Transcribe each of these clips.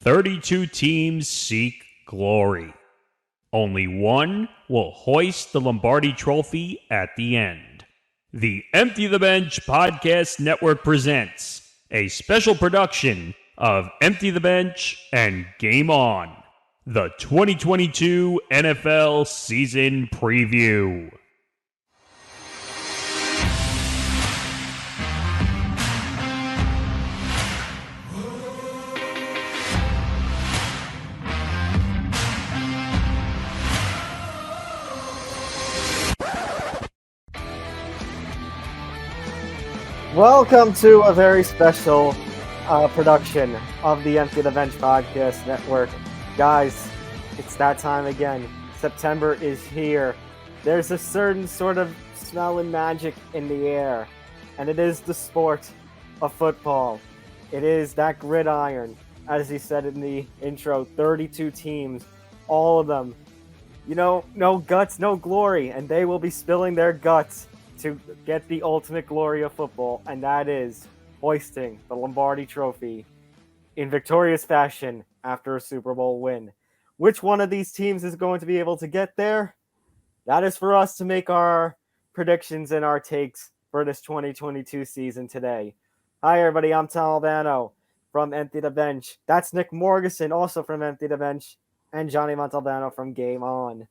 32 teams seek glory. Only one will hoist the Lombardi Trophy at the end. The Empty the Bench Podcast Network presents a special production of Empty the Bench and Game On, the 2022 NFL Season Preview. Welcome to a very special production of the Empty the Bench Podcast Network. Guys, it's that time again. September is here. There's a certain sort of smell and magic in the air, and it is the sport of football. It is that gridiron, as he said in the intro, 32 teams, all of them. You know, no guts, no glory, and they will be spilling their guts to get the ultimate glory of football, and that is hoisting the Lombardi Trophy in victorious fashion after a Super Bowl win. Which one of these teams is going to be able to get there? That is for us to make our predictions and our takes for this 2022 season today. Hi everybody, I'm Albano from Empty the Bench. That's Nick Morgasen, also from Empty the Bench, and Johnny Montalbano from Game On.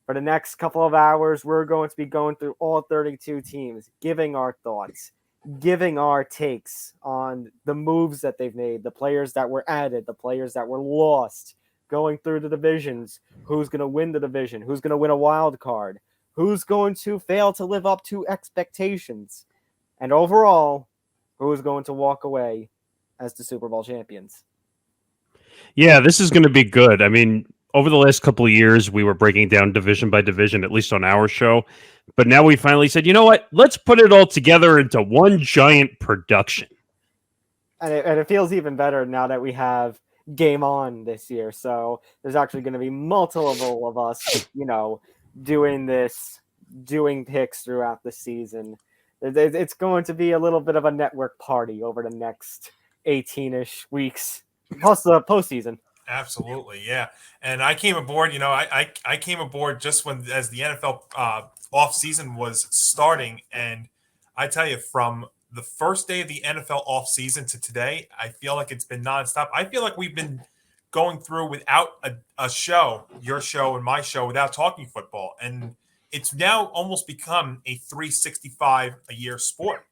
For the next couple of hours, we're going to be going through all 32 teams, giving our thoughts, giving our takes on the moves that they've made, the players that were added, the players that were lost, going through the divisions, who's going to win the division, who's going to win a wild card, who's going to fail to live up to expectations, and overall, who's going to walk away as the Super Bowl champions. Yeah, this is going to be good. I mean, over the last couple of years, we were breaking down division by division, at least on our show. But now we finally said, you know what? Let's put it all together into one giant production. And it feels even better now that we have Game On this year. So there's actually going to be multiple of us, doing picks throughout the season. It's going to be a little bit of a network party over the next 18-ish weeks, plus the postseason. Absolutely, yeah. And I came aboard, I came aboard just as the NFL off season was starting. And I tell you, from the first day of the NFL off season to today, I feel like it's been nonstop. I feel like we've been going through without a show, your show and my show, without talking football. And it's now almost become a 365 a year sport.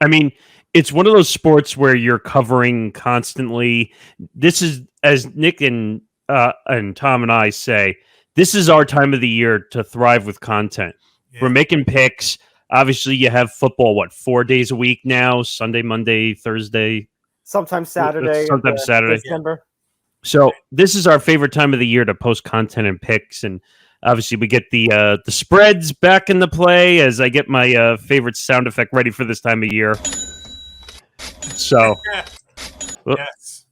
I mean, it's one of those sports where you're covering constantly. This is, as Nick and Tom and I say, this is our time of the year to thrive with content. Yeah. We're making picks. Obviously, you have football, 4 days a week now? Sunday, Monday, Thursday. Sometimes Saturday. Sometimes Saturday. December. So this is our favorite time of the year to post content and picks. And obviously, we get the spreads back into play as I get my favorite sound effect ready for this time of year. So, yes.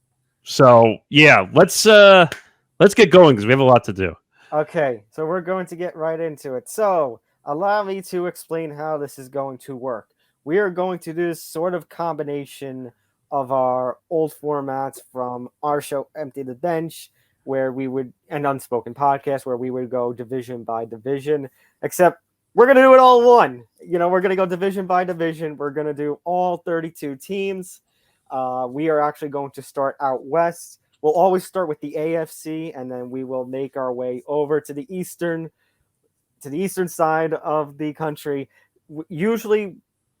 So yeah, let's get going because we have a lot to do. Okay, so we're going to get right into it. So allow me to explain how this is going to work. We are going to do this sort of combination of our old formats from our show Empty the Bench, where we would, an unspoken podcast, where we would go division by division, except we're going to do it all in one. We're going to go division by division. We're going to do all 32 teams. We are actually going to start out west. We'll always start with the AFC, and then we will make our way over to the eastern side of the country. Usually,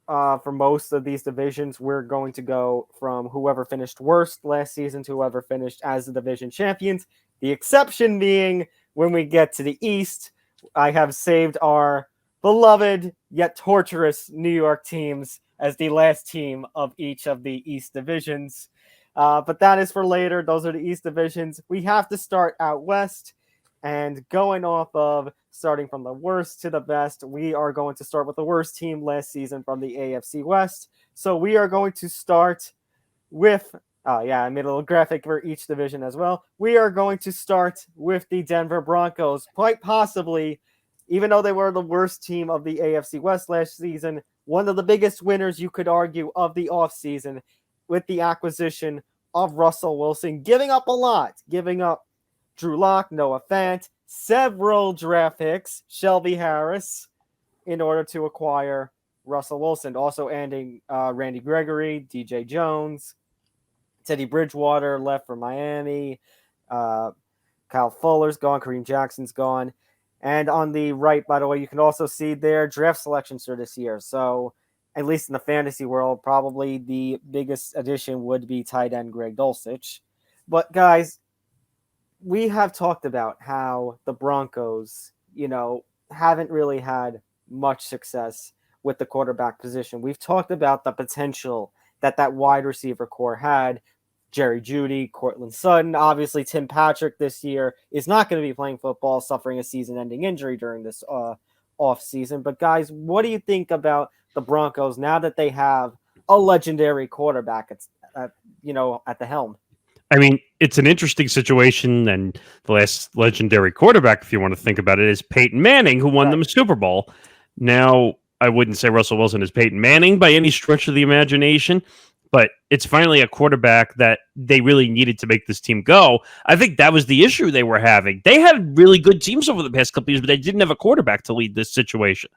for most of these divisions, we're going to go from whoever finished worst last season to whoever finished as the division champions. The exception being when we get to the East, I have saved our beloved yet torturous New York teams as the last team of each of the East divisions. But that is for later. Those are the East divisions. We have to start out west, and going off of starting from the worst to the best, we are going to start with the worst team last season from the AFC West. So we are going to start with, I made a little graphic for each division as well. We are going to start with the Denver Broncos, quite possibly, even though they were the worst team of the AFC West last season, one of the biggest winners, you could argue, of the offseason with the acquisition of Russell Wilson, giving up a lot, giving up Drew Locke, Noah Fant, several draft picks, Shelby Harris, in order to acquire Russell Wilson. Also adding Randy Gregory, DJ Jones, Teddy Bridgewater left for Miami. Kyle Fuller's gone. Kareem Jackson's gone. And on the right, by the way, you can also see their draft selections for this year. So at least in the fantasy world, probably the biggest addition would be tight end Greg Dulcich. But guys, we have talked about how the Broncos, haven't really had much success with the quarterback position. We've talked about the potential that wide receiver core had. Jerry Jeudy, Cortland Sutton, obviously Tim Patrick this year is not going to be playing football, suffering a season-ending injury during this off season. But guys, what do you think about the Broncos now that they have a legendary quarterback at the helm? I mean, it's an interesting situation, and the last legendary quarterback, if you want to think about it, is Peyton Manning, who won them a Super Bowl. Now, I wouldn't say Russell Wilson is Peyton Manning by any stretch of the imagination, but it's finally a quarterback that they really needed to make this team go. I think that was the issue they were having. They had really good teams over the past couple of years, but they didn't have a quarterback to lead this situation.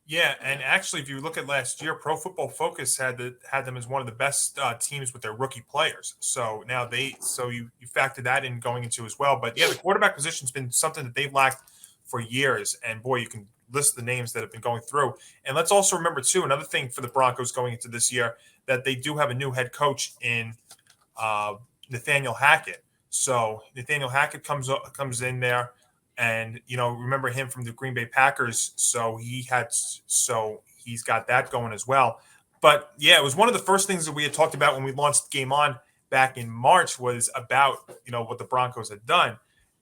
Yeah, and actually, if you look at last year, Pro Football Focus had them as one of the best teams with their rookie players. So now you factor that in going into as well. But yeah, the quarterback position's been something that they've lacked for years. And boy, you can list the names that have been going through. And let's also remember too, another thing for the Broncos going into this year, that they do have a new head coach in Nathaniel Hackett. So Nathaniel Hackett comes in there. And, remember him from the Green Bay Packers. So he's got that going as well. But yeah, it was one of the first things that we had talked about when we launched Game On back in March was about, what the Broncos had done.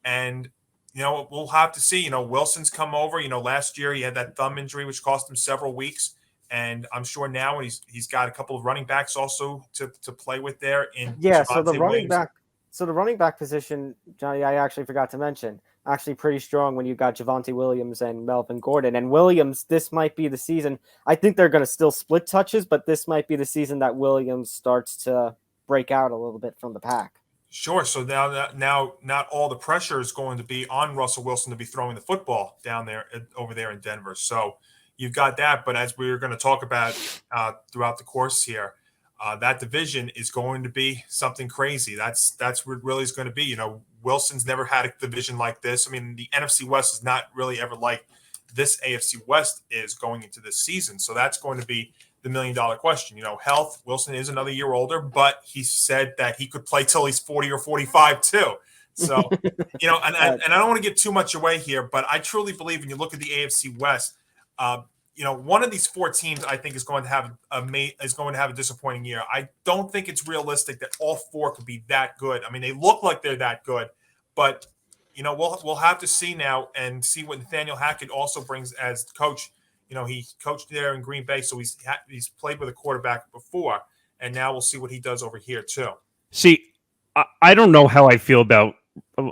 And, we'll have to see, Wilson's come over, last year he had that thumb injury, which cost him several weeks. And I'm sure now he's got a couple of running backs also to play with there in So the running back position, Johnny, I actually forgot to mention, actually pretty strong when you got Javonte Williams and Melvin Gordon. And Williams, this might be the season. I think they're going to still split touches, but this might be the season that Williams starts to break out a little bit from the pack. Sure. So now not all the pressure is going to be on Russell Wilson to be throwing the football over there in Denver. So you've got that. But as we're going to talk about throughout the course here, that division is going to be something crazy. That's what it really is going to be. Wilson's never had a division like this. I mean, the NFC West is not really ever like this AFC West is going into this season. So that's going to be the $1 million question. Health, Wilson is another year older, but he said that he could play till he's 40 or 45 too. So, and I don't want to give too much away here, but I truly believe when you look at the AFC West, one of these four teams I think is going to have a disappointing year. I don't think it's realistic that all four could be that good. I mean, they look like they're that good, but we'll have to see now and see what Nathaniel Hackett also brings as coach. He coached there in Green Bay, so he's played with a quarterback before, and now we'll see what he does over here too. See, I don't know how I feel about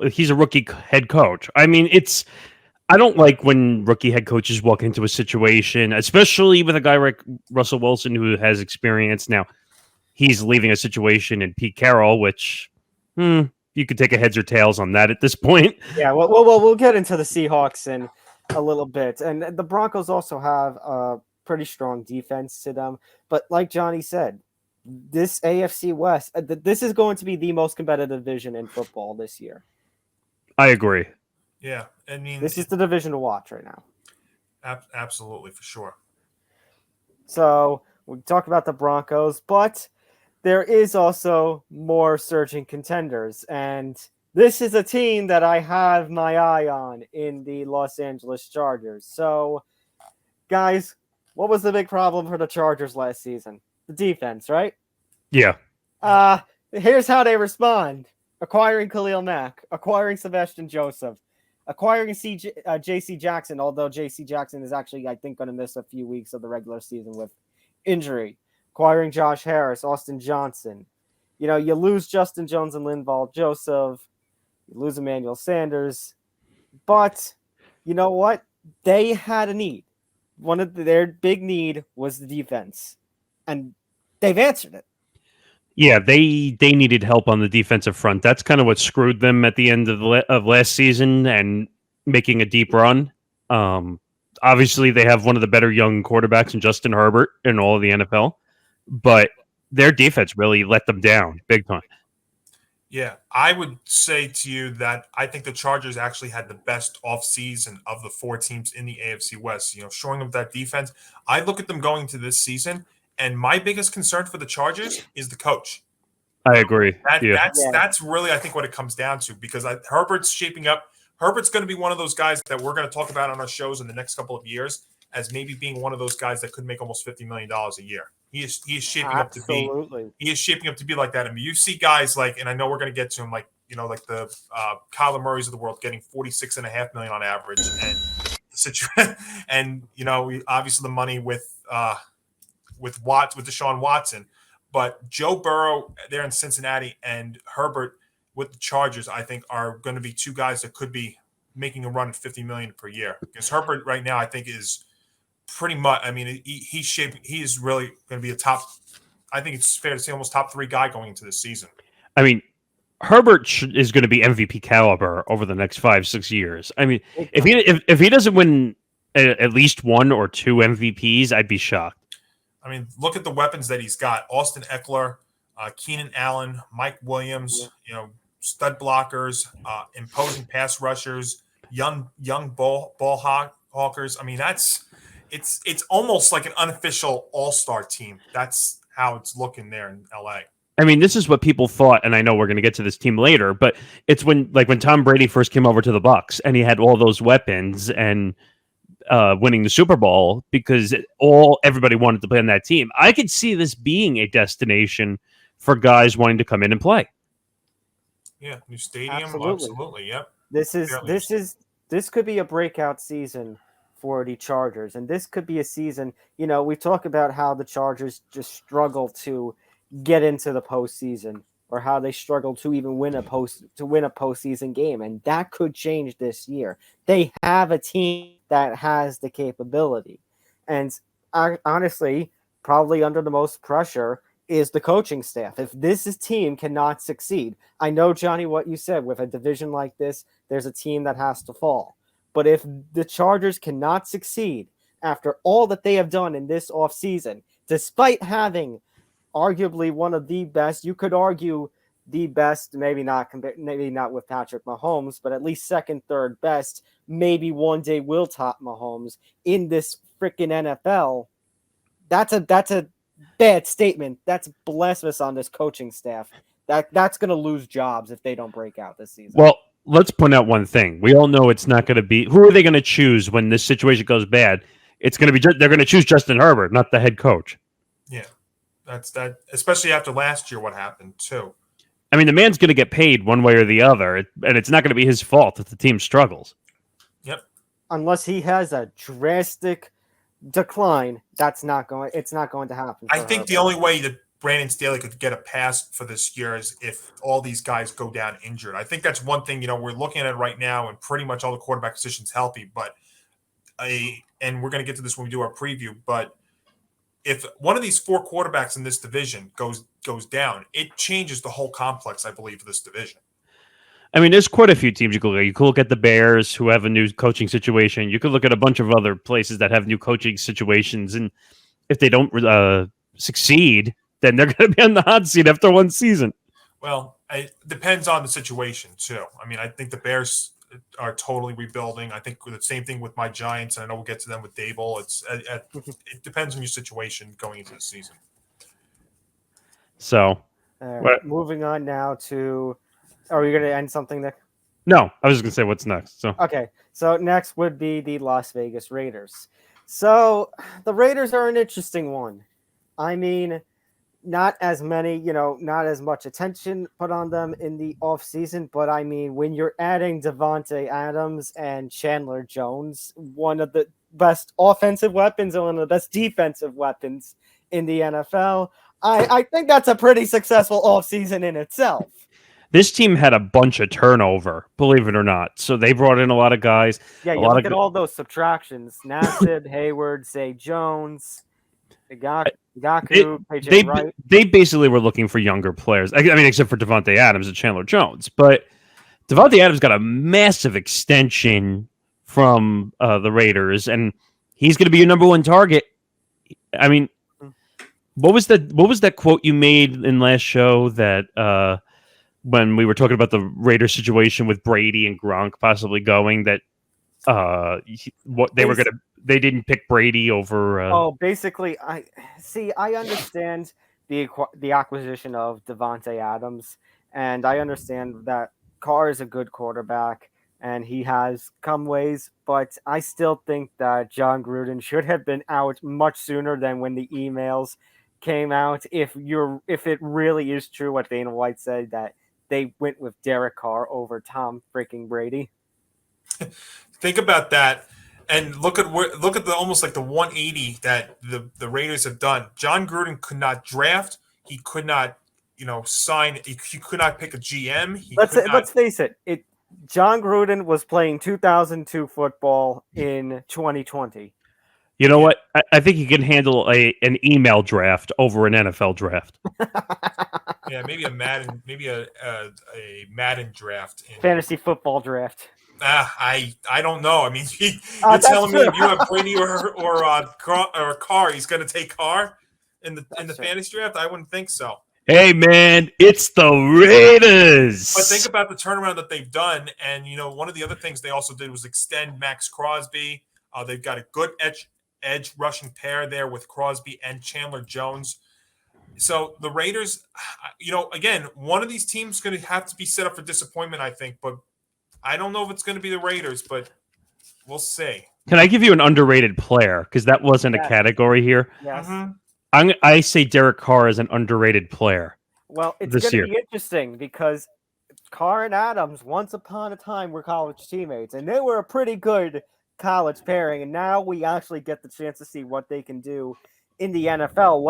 he's a rookie head coach. I mean, I don't like when rookie head coaches walk into a situation, especially with a guy like Russell Wilson who has experience. Now, he's leaving a situation in Pete Carroll, which you could take a heads or tails on that at this point. Yeah, well, we'll get into the Seahawks in a little bit. And the Broncos also have a pretty strong defense to them. But like Johnny said, this AFC West, this is going to be the most competitive division in football this year. I agree. Yeah, I mean, this is the division to watch right now. Absolutely, for sure. So we talk about the Broncos, but there is also more surging contenders. And this is a team that I have my eye on in the Los Angeles Chargers. So, guys, what was the big problem for the Chargers last season? The defense, right? Yeah. Here's how they respond. Acquiring Khalil Mack, acquiring Sebastian Joseph, acquiring J.C. Jackson, although J.C. Jackson is actually, I think, going to miss a few weeks of the regular season with injury. Acquiring Josh Harris, Austin Johnson. You lose Justin Jones and Linval Joseph. You lose Emmanuel Sanders. But you know what? They had a need. Their big need was the defense. And they've answered it. Yeah, they needed help on the defensive front. That's kind of what screwed them at the end of of last season and making a deep run. Um, Obviously, they have one of the better young quarterbacks in Justin Herbert in all of the NFL, but their defense really let them down big time. Yeah, I would say to you that I think the Chargers actually had the best offseason of the four teams in the AFC West. Showing up that defense. I look at them going to this season, and my biggest concern for the Chargers is the coach. I agree. That Yeah. that's that's really I think what it comes down to because Herbert's shaping up. Herbert's going to be one of those guys that we're going to talk about on our shows in the next couple of years as maybe being one of those guys that could make almost $50 million a year. He is shaping up to be. He is shaping up to be like that. I mean, you see guys like, and I know we're going to get to him, like like the Kyler Murrays of the world getting $46.5 million on average, and and obviously the money with Deshaun Watson. But Joe Burrow there in Cincinnati and Herbert with the Chargers, I think, are going to be two guys that could be making a run at $50 million per year. Because Herbert right now, I think, is pretty much. I mean, he's shaping. He is really going to be a top. I think it's fair to say almost top 3 guy going into this season. I mean, Herbert is going to be MVP caliber over the next 5-6 years. I mean, if he doesn't win at least 1 or 2 MVPs, I'd be shocked. I mean, look at the weapons that he's got: Austin Eckler, Keenan Allen, Mike Williams. Stud blockers, imposing pass rushers, young ball hawkers. I mean, it's almost like an unofficial all-star team. That's how it's looking there in LA. I mean, this is what people thought, and I know we're going to get to this team later, but it's when Tom Brady first came over to the Bucs and he had all those weapons and winning the Super Bowl because everybody wanted to play on that team. I could see this being a destination for guys wanting to come in and play. Yeah, new stadium, absolutely. Yep. This could be a breakout season for the Chargers, and this could be a season. We talk about how the Chargers just struggle to get into the postseason, or how they struggle to even win a postseason game, and that could change this year. They have a team that has the capability, and honestly, probably under the most pressure is the coaching staff. If this team cannot succeed, I know, Johnny, what you said, with a division like this, there's a team that has to fall. But if the Chargers cannot succeed after all that they have done in this offseason, despite having arguably one of the best, you could argue the best, maybe not with Patrick Mahomes, but at least second, third best, maybe one day will top Mahomes in this freaking NFL, that's a bad statement. That's blasphemous on this coaching staff. That's going to lose jobs if they don't break out this season. Well, let's point out one thing. We all know it's not going to be. Who are they going to choose when this situation goes bad? It's going to be. They're going to choose Justin Herbert, not the head coach. Yeah, that's that. Especially after last year, what happened too. I mean, the man's going to get paid one way or the other, and it's not going to be his fault if the team struggles. Yep. Unless he has a drastic decline, it's not going to happen. I think the only way that Brandon Staley could get a pass for this year is if all these guys go down injured. I think that's one thing, we're looking at it right now, and pretty much all the quarterback positions healthy, and we're going to get to this when we do our preview, but if one of these 4 quarterbacks in this division goes down, it changes the whole complex, I believe, for this division. I mean, there's quite a few teams you could look at. You could look at the Bears, who have a new coaching situation. You could look at a bunch of other places that have new coaching situations. And if they don't succeed, then they're going to be on the hot seat after one season. Well, it depends on the situation, too. I mean, I think the Bears are totally rebuilding. I think the same thing with my Giants, and I know we'll get to them with Dable. It depends on your situation going into the season. So, moving on now to... Are we going to end something, Nick? No, I was just going to say what's next. So okay, so next would be the Las Vegas Raiders. So the Raiders are an interesting one. I mean, not as much attention put on them in the offseason, but I mean, when you're adding Devontae Adams and Chandler Jones, one of the best offensive weapons and one of the best defensive weapons in the NFL, I think that's a pretty successful offseason in itself. This team had a bunch of turnover, believe it or not. So they brought in a lot of guys. Yeah, you look at all those subtractions. Nassib, Hayward, Zay Jones. Gaku, KJ Wright. They basically were looking for younger players. I mean, except for Davante Adams and Chandler Jones. But Davante Adams got a massive extension from the Raiders, and he's going to be your number one target. I mean, what was that quote you made in last show that when we were talking about the Raiders situation with Brady and Gronk possibly going, that they didn't pick Brady over. Basically, I understand the acquisition of Davante Adams, and I understand that Carr is a good quarterback and he has come ways, but I still think that John Gruden should have been out much sooner than when the emails came out. If it really is true what Dana White said, that they went with Derek Carr over Tom freaking Brady. Think about that, and look at the almost like the 180 that the Raiders have done. John Gruden could not draft. He could not, sign. He could not pick a GM. Let's face it. John Gruden was playing 2002 football in 2020. You know what? I think he can handle an email draft over an NFL draft. Yeah, maybe a Madden draft. Fantasy football draft. I don't know. I mean, you're telling me if you have Brady or Carr, he's going to take Carr in the fantasy draft? I wouldn't think so. Hey man, it's the Raiders. But think about the turnaround that they've done, and one of the other things they also did was extend Max Crosby. They've got a good edge rushing pair there with Crosby and Chandler Jones. So the Raiders, again, one of these teams is going to have to be set up for disappointment, I think. But I don't know if it's going to be the Raiders, but we'll see. Can I give you an underrated player? Because that wasn't a category here. Yes. Mm-hmm. I say Derek Carr is an underrated player. Well, it's going to be interesting because Carr and Adams, once upon a time, were college teammates, and they were a pretty good college pairing. And now we actually get the chance to see what they can do in the NFL,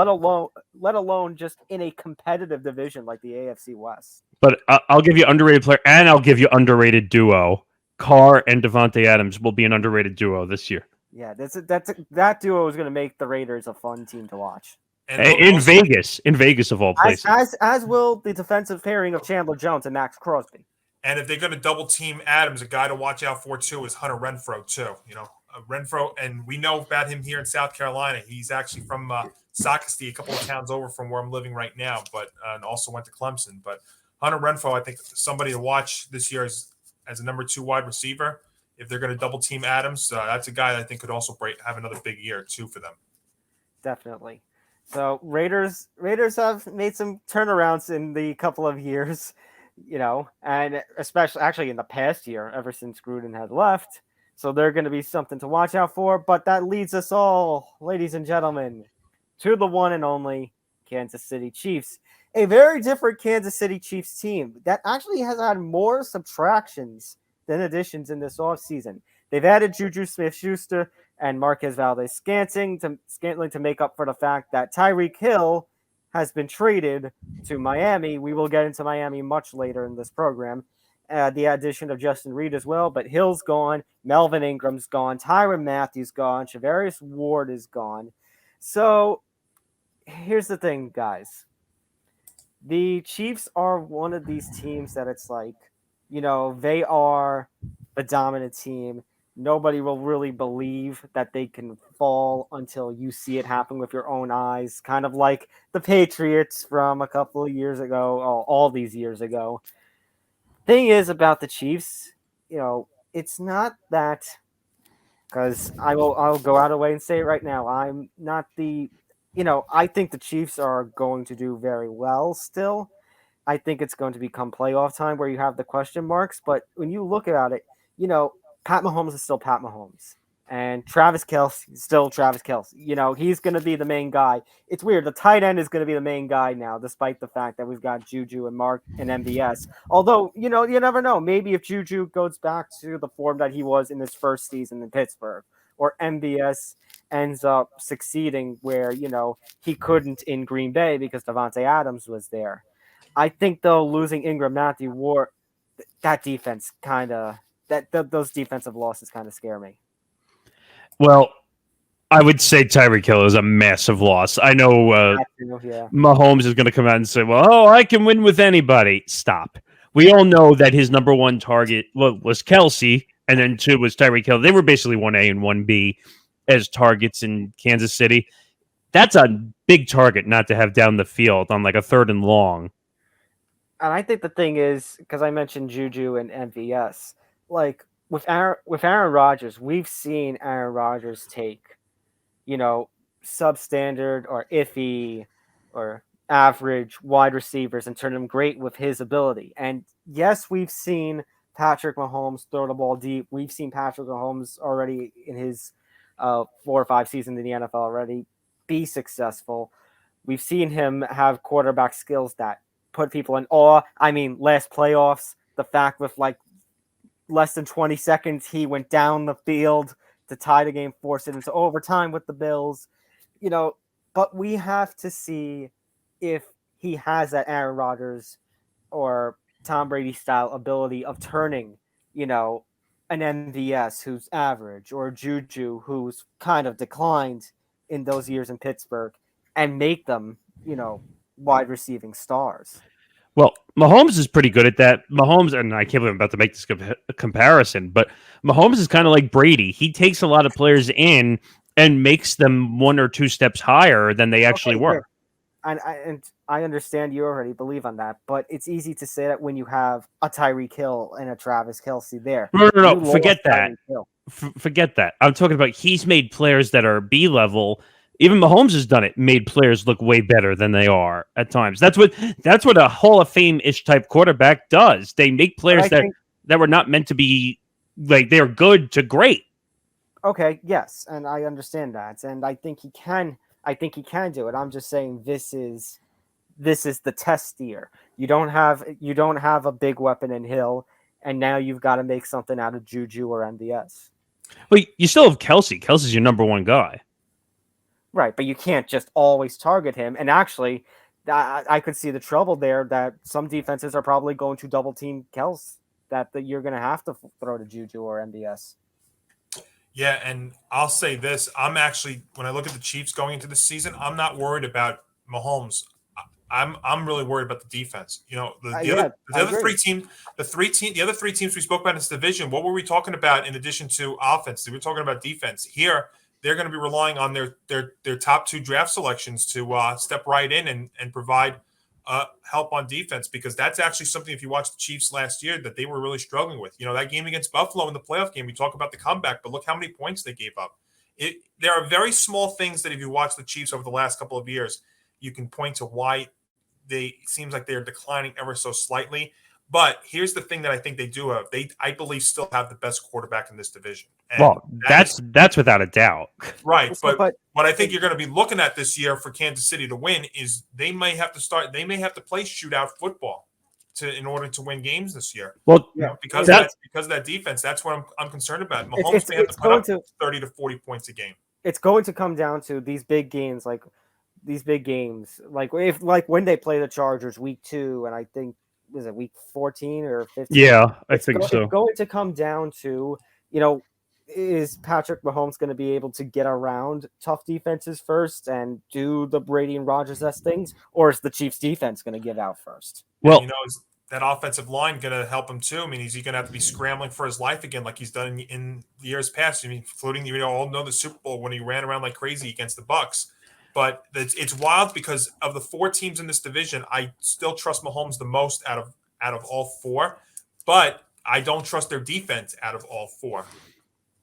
let alone just in a competitive division like the AFC West. But I'll give you underrated player, and I'll give you underrated duo. Carr and Davante Adams will be an underrated duo this year. Yeah, that duo is going to make the Raiders a fun team to watch. And in Vegas of all places. As will the defensive pairing of Chandler Jones and Max Crosby. And if they're going to double team Adams, a guy to watch out for too is Hunter Renfrow too. Renfrow, and we know about him here in South Carolina. He's actually from Socastee, a couple of towns over from where I'm living right now, but and also went to Clemson. But Hunter Renfrow, I think, somebody to watch this year as a number 2 wide receiver. If they're going to double team Adams, that's a guy that I think could also have another big year too for them. Definitely. So Raiders have made some turnarounds in the couple of years, and especially actually in the past year, ever since Gruden had left. So they're going to be something to watch out for. But that leads us all, ladies and gentlemen, to the one and only Kansas City Chiefs. A very different Kansas City Chiefs team that actually has had more subtractions than additions in this offseason. They've added Juju Smith-Schuster and Marquez Valdes-Scantling to make up for the fact that Tyreek Hill has been traded to Miami. We will get into Miami much later in this program. The addition of Justin Reed as well, but Hill's gone, Melvin Ingram's gone, Tyrann Mathieu's gone, Charvarius Ward is gone. So here's the thing, guys. The Chiefs are one of these teams that it's like, they are a dominant team. Nobody will really believe that they can fall until you see it happen with your own eyes, kind of like the Patriots from a couple of years ago, all these years ago. Thing is about the Chiefs, it's not that, because I'll go out of the way and say it right now. I'm not I think the Chiefs are going to do very well still. I think it's going to become playoff time where you have the question marks. But when you look at it, Pat Mahomes is still Pat Mahomes. And Travis Kelce is still Travis Kelce. He's going to be the main guy. It's weird. The tight end is going to be the main guy now, despite the fact that we've got Juju and Mark and MVS. Although, you never know. Maybe if Juju goes back to the form that he was in his first season in Pittsburgh, or MVS ends up succeeding where, he couldn't in Green Bay because Davante Adams was there. I think, though, losing Ingram, Matthew, Ward, that defense those defensive losses kind of scare me. Well, I would say Tyreek Hill is a massive loss. I know Yeah. Mahomes is going to come out and say, well, I can win with anybody. Stop. We all know that his number one target was Kelsey, and then two was Tyreek Hill. They were basically 1A and 1B as targets in Kansas City. That's a big target not to have down the field on like a 3rd and long. And I think the thing is, because I mentioned Juju and MVS, like with Aaron Rodgers, we've seen Aaron Rodgers take, substandard or iffy or average wide receivers and turn them great with his ability. And yes, we've seen Patrick Mahomes throw the ball deep. We've seen Patrick Mahomes already in his 4 or 5 seasons in the NFL already be successful. We've seen him have quarterback skills that put people in awe. I mean, last playoffs, the fact with like less than 20 seconds, he went down the field to tie the game, force it into overtime with the Bills, but we have to see if he has that Aaron Rodgers or Tom Brady style ability of turning, an MVS who's average or Juju who's kind of declined in those years in Pittsburgh and make them, wide receiving stars. Well, Mahomes is pretty good at that. Mahomes, and I can't believe I'm about to make this comparison, but Mahomes is kind of like Brady. He takes a lot of players in and makes them 1 or 2 steps higher than they actually were. And I understand you already believe on that, but it's easy to say that when you have a Tyreek Hill and a Travis Kelce there. No. Forget that. Forget that. I'm talking about he's made players that are B level. Even Mahomes has done it, made players look way better than they are at times. That's what a Hall of Fame-ish type quarterback does. They make players that were not meant to be, like, they're good to great. Okay, yes, and I understand that, and I think he can do it. I'm just saying this is the test year. You don't have a big weapon in Hill, and now you've got to make something out of Juju or MVS. Well, you still have Kelsey. Kelsey's your number one guy. Right, but you can't just always target him. And actually, I could see the trouble there that some defenses are probably going to double team Kels, that you're going to have to throw to Juju or MVS. Yeah, and I'll say this. I'm actually, when I look at the Chiefs going into the season, I'm not worried about Mahomes. I'm really worried about the defense. The other three teams we spoke about in this division, what were we talking about in addition to offense? We were talking about defense. Here, they're going to be relying on their top 2 draft selections to step right in and provide help on defense, because that's actually something, if you watch the Chiefs last year, that they were really struggling with. That game against Buffalo in the playoff game, we talk about the comeback, but look how many points they gave up. There are very small things that if you watch the Chiefs over the last couple of years, you can point to why it seems like they're declining ever so slightly. But here's the thing that I think they do have. I believe, still have the best quarterback in this division. And that's without a doubt. Right. But what I think you're going to be looking at this year for Kansas City to win is they may have to play shootout football in order to win games this year. Well, because of that defense, that's what I'm concerned about. Mahomes may have to put up 30 to 40 points a game. It's going to come down to these big games, like when they play the Chargers week 2, and I think, was it week 14 or 15? Yeah, I think so. It's going to come down to, is Patrick Mahomes going to be able to get around tough defenses first and do the Brady and Rodgers-esque things, or is the Chiefs defense going to give out first? Well, is that offensive line going to help him too? I mean, is he going to have to be scrambling for his life again like he's done in years past? I mean, including, all know the Super Bowl when he ran around like crazy against the Bucs. But it's wild because of the 4 teams in this division, I still trust Mahomes the most out of all 4, but I don't trust their defense out of all 4.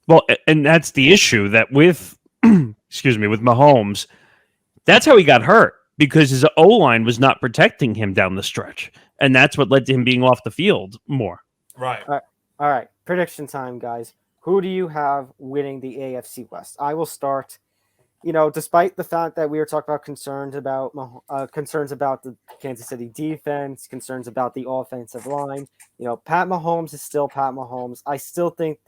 Well, and that's the issue that with Mahomes, that's how he got hurt, because his O-line was not protecting him down the stretch, and that's what led to him being off the field more. Right. All right. Prediction time, guys. Who do you have winning the AFC West? I will start. Despite the fact that we were talking about concerns about the Kansas City defense, concerns about the offensive line, Pat Mahomes is still Pat Mahomes. I still think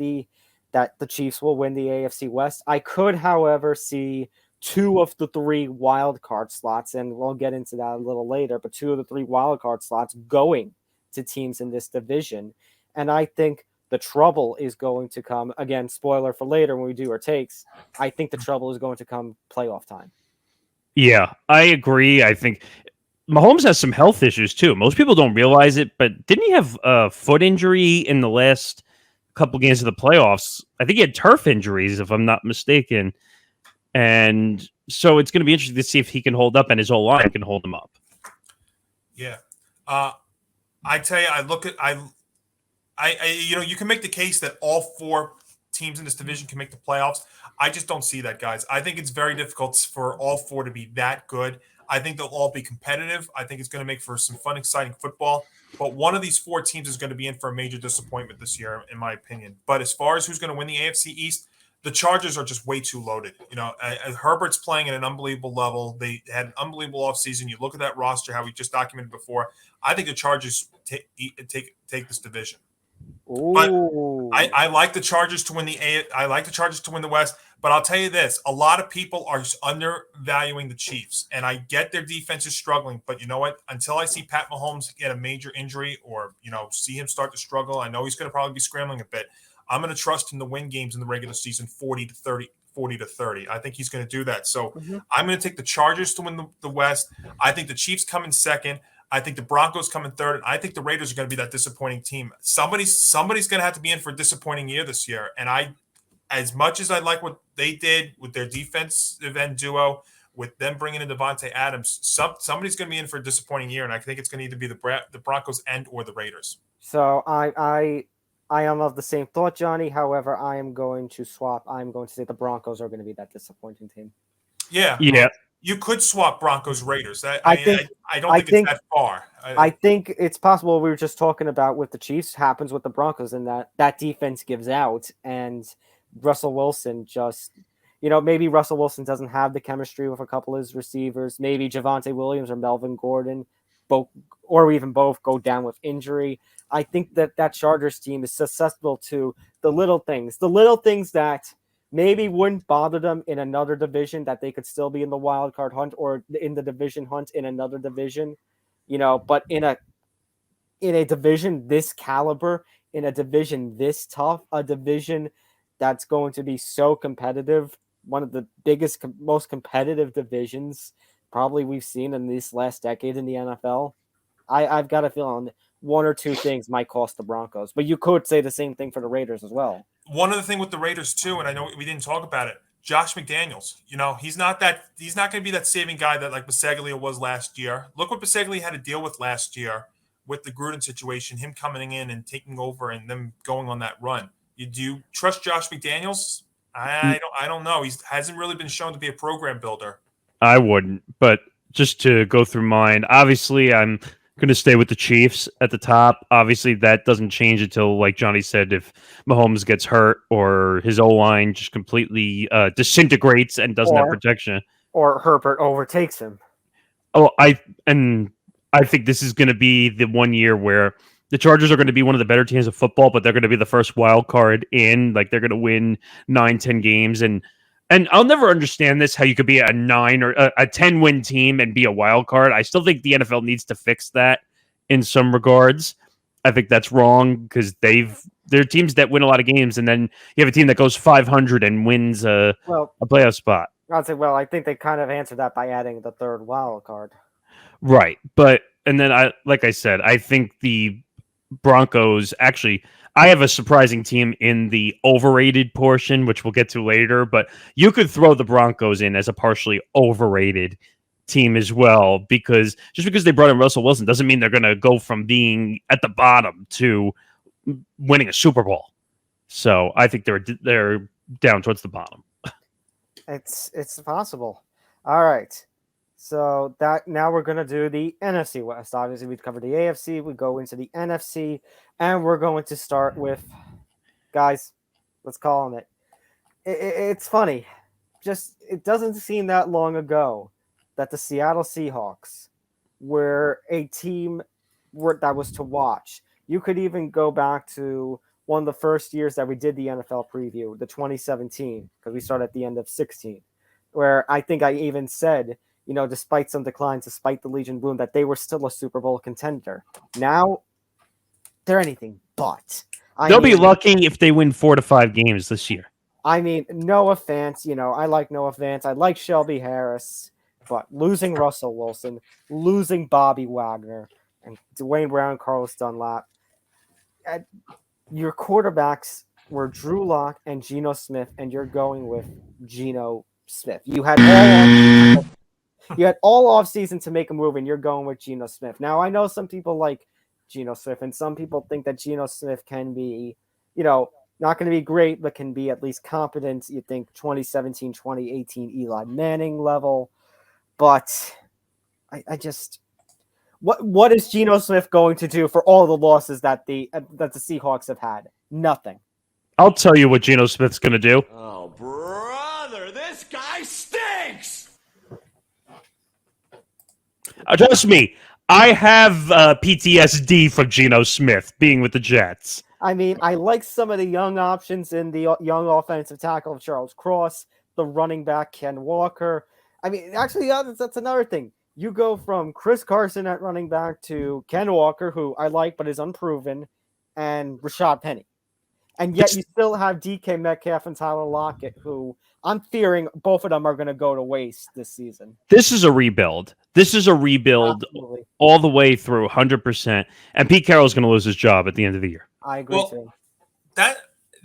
that the Chiefs will win the AFC West. I could, however, see 2 of the 3 wild card slots, and we'll get into that a little later, but 2 of the 3 wild card slots going to teams in this division. And I think The trouble is going to come, again, spoiler for later when we do our takes. I think the trouble is going to come playoff time. Yeah, I agree. I think Mahomes has some health issues too. Most people don't realize it, but didn't he have a foot injury in the last couple games of the playoffs? I think he had turf injuries, if I'm not mistaken. And so it's going to be interesting to see if he can hold up and his whole line can hold him up. Yeah. I tell you, you can make the case that all four teams in this division can make the playoffs. I just don't see that, guys. I think it's very difficult for all four to be that good. I think they'll all be competitive. I think it's going to make for some fun, exciting football. But one of these four teams is going to be in for a major disappointment this year, in my opinion. But as far as who's going to win the AFC East, the Chargers are just way too loaded. Herbert's playing at an unbelievable level. They had an unbelievable offseason. You look at that roster, how we just documented before. I think the Chargers take this division. Ooh. But I like the Chargers to win I like the Chargers to win the West. But I'll tell you this: a lot of people are undervaluing the Chiefs, and I get their defense is struggling. But you know what? Until I see Pat Mahomes get a major injury, or see him start to struggle, I know he's going to probably be scrambling a bit. I'm going to trust him to win games in the regular season 40-30. I think he's going to do that. So I'm going to take the Chargers to win the West. I think the Chiefs come in second. I think the Broncos come in third. And I think the Raiders are going to be that disappointing team. Somebody's going to have to be in for a disappointing year this year. And as much as I like what they did with their defensive end duo, with them bringing in Davante Adams, somebody's going to be in for a disappointing year. And I think it's going to either be the Broncos or the Raiders. So I am of the same thought, Johnny. However, I am going to swap. I'm going to say the Broncos are going to be that disappointing team. Yeah. You could swap Broncos Raiders. I don't think it's that far. I think it's possible. We were just talking about with the Chiefs happens with the Broncos, and that defense gives out, and Russell Wilson just, maybe Russell Wilson doesn't have the chemistry with a couple of his receivers. Maybe Javonte Williams or Melvin Gordon, both go down with injury. I think that Chargers team is susceptible to the little things that maybe wouldn't bother them in another division, that they could still be in the wild card hunt or in the division hunt in another division, but in a division this caliber, in a division this tough, a division that's going to be so competitive, one of the biggest, most competitive divisions probably we've seen in this last decade in the NFL. I've got a feeling one or two things might cost the Broncos, but you could say the same thing for the Raiders as well. One other thing with the Raiders too, and I know we didn't talk about it, Josh McDaniels. He's not going to be that saving guy that like Bisaglia was last year. Look what Bisaglia had to deal with last year with the Gruden situation, him coming in and taking over and them going on that run. Do you trust Josh McDaniels? I don't know. He hasn't really been shown to be a program builder. I wouldn't, but just to go through mine, obviously I'm going to stay with the Chiefs at the top. Obviously, that doesn't change until, like Johnny said, if Mahomes gets hurt or his O-line just completely disintegrates and doesn't have protection. Or Herbert overtakes him. Oh, I think this is going to be the one year where the Chargers are going to be one of the better teams of football, but they're going to be the first wild card in. Like, they're going to win 9-10 games. And I'll never understand this, how you could be a 9 or a 10-win team and be a wild card. I still think the NFL needs to fix that in some regards. I think that's wrong because they're teams that win a lot of games, and then you have a team that goes 500 and wins a playoff spot. I'd say, I think they kind of answered that by adding the third wild card. Right. And then I said, I think the Broncos actually, I have a surprising team in the overrated portion, which we'll get to later, but you could throw the Broncos in as a partially overrated team as well, because just because they brought in Russell Wilson doesn't mean they're going to go from being at the bottom to winning a Super Bowl. So I think they're down towards the bottom. It's possible. All right. So now we're going to do the NFC West. Obviously, we've covered the AFC. We go into the NFC, and we're going to start with, guys, let's call on it. It's funny. It doesn't seem that long ago that the Seattle Seahawks were a team that was to watch. You could even go back to one of the first years that we did the NFL preview, the 2017, because we started at the end of 16, where I think I even said, despite some declines, despite the Legion boom, that they were still a Super Bowl contender. Now, they're anything but. They'll be lucky if they win 4 to 5 games this year. I mean, Noah Fant, I like Noah Fant. I like Shelby Harris, but losing Russell Wilson, losing Bobby Wagner, and Dwayne Brown, Carlos Dunlap, your quarterbacks were Drew Locke and Geno Smith, and you're going with Geno Smith. You had all offseason to make a move, and you're going with Geno Smith. Now, I know some people like Geno Smith, and some people think that Geno Smith can be, not going to be great, but can be at least competent. You think 2017, 2018 Eli Manning level. But I just... What is Geno Smith going to do for all the losses that the Seahawks have had? Nothing. I'll tell you what Geno Smith's going to do. Oh, brother, this guy stinks! Trust me, I have PTSD from Geno Smith being with the Jets. I mean, I like some of the young options in the young offensive tackle of Charles Cross, the running back Ken Walker. I mean, actually, that's another thing. You go from Chris Carson at running back to Ken Walker, who I like but is unproven, and Rashad Penny. And yet you still have DK Metcalf and Tyler Lockett, who I'm fearing both of them are going to go to waste this season. This is a rebuild. Absolutely. All the way through, 100%. And Pete Carroll's going to lose his job at the end of the year. I agree too.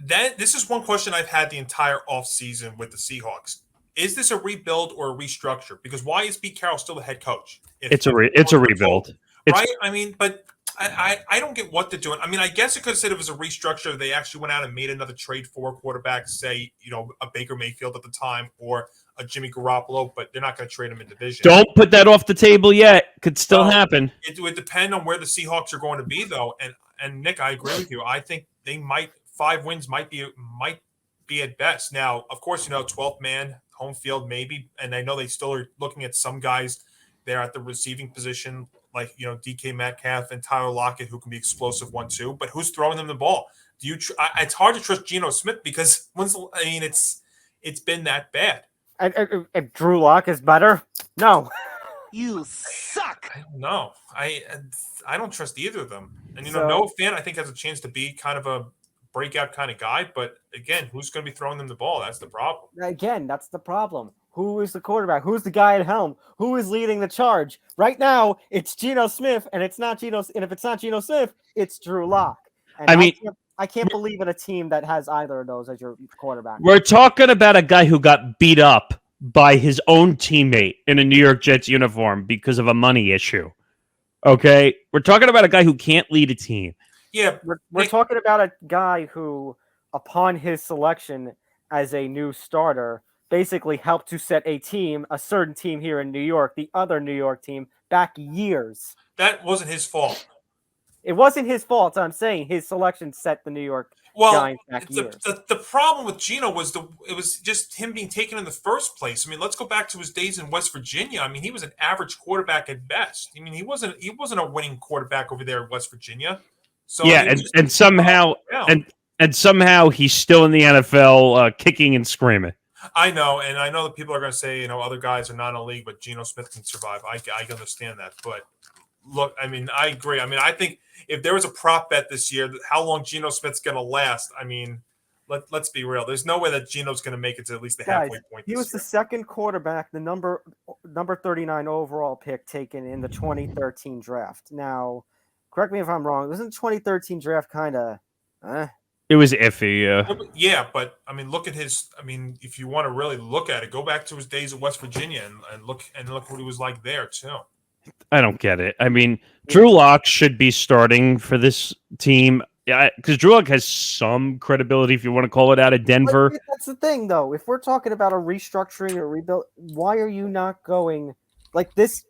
This is one question I've had the entire offseason with the Seahawks. Is this a rebuild or a restructure? Because why is Pete Carroll still the head coach? It's a rebuild. Right? I mean, but I don't get what they're doing. I mean, I guess it could have said it was a restructure. They actually went out and made another trade for a quarterback, say, a Baker Mayfield at the time or a Jimmy Garoppolo, but they're not going to trade him in division. Don't put that off the table yet. Could still happen. It would depend on where the Seahawks are going to be, though. And Nick, I agree with you. I think they might 5 wins might be at best. Now, of course, 12th man, home field maybe, and I know they still are looking at some guys there at the receiving position, like DK Metcalf and Tyler Lockett, who can be explosive 1-2. But who's throwing them the ball? It's hard to trust Geno Smith because it's been that bad. If Drew Locke is better, no. You suck. I don't know. I don't trust either of them. And Noah Fant, I think, has a chance to be kind of a breakout kind of guy. But again, who's going to be throwing them the ball? That's the problem. Again, that's the problem. Who is the quarterback? Who's the guy at helm? Who is leading the charge? Right now, it's Geno Smith, and it's not Geno. And if it's not Geno Smith, it's Drew Locke. And I can't believe in a team that has either of those as your quarterback. We're talking about a guy who got beat up by his own teammate in a New York Jets uniform because of a money issue. Okay? We're talking about a guy who can't lead a team. Yeah. We're talking about a guy who, upon his selection as a new starter, basically helped to set a certain team here in New York, the other New York team, back years. That wasn't his fault. It wasn't his fault. I'm saying his selection set the New York Giants back years. The problem with Geno was it was just him being taken in the first place. I mean, let's go back to his days in West Virginia. I mean, he was an average quarterback at best. I mean, he wasn't a winning quarterback over there at West Virginia. So yeah, and somehow he's still in the NFL, kicking and screaming. I know, and I know that people are going to say, other guys are not in the league, but Geno Smith can survive. I understand that, but look, I mean, I agree. I mean, I think if there was a prop bet this year, how long Geno Smith's going to last, I mean, let's be real. There's no way that Geno's going to make it to at least the halfway point. He was the second quarterback, the number 39 overall pick taken in the 2013 draft. Now, correct me if I'm wrong. Wasn't the 2013 draft kind of It was iffy, yeah. Yeah, but I mean, look at if you want to really look at it, go back to his days at West Virginia and look what he was like there too. I don't get it. I mean, Drew Locke should be starting for this team because Drew Locke has some credibility, if you want to call it, out of Denver. That's the thing, though. If we're talking about a restructuring or rebuild, why are you not going like this?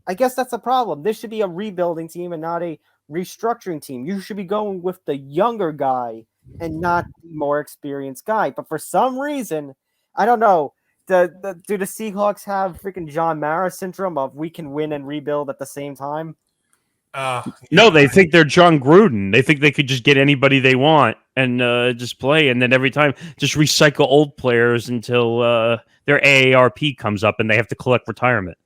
I guess that's a problem. This should be a rebuilding team and not a restructuring team. You should be going with the younger guy and not the more experienced guy. But for some reason, I don't know. Do the Seahawks have freaking John Mara syndrome of we can win and rebuild at the same time? No, they think they're John Gruden. They think they could just get anybody they want and just play, and then every time just recycle old players until their AARP comes up and they have to collect retirement.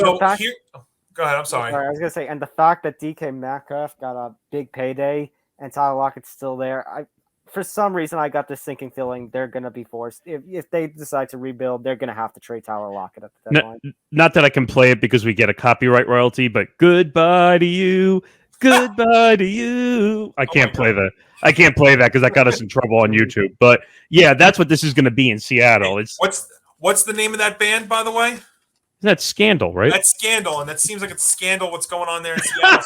Go ahead. I'm sorry. I was going to say, and the fact that DK Metcalf got a big payday and Tyler Lockett's still there. For some reason, I got this sinking feeling they're going to be forced. If they decide to rebuild, they're going to have to trade Tyler Lockett at the deadline. Not that I can play it because we get a copyright royalty, but goodbye to you. Goodbye to you. I can't play that. I can't play that because that got us in trouble on YouTube. But yeah, that's what this is going to be in Seattle. It's what's the name of that band, by the way? That's Scandal, right? That's Scandal, and that seems like it's Scandal. What's going on there in Seattle?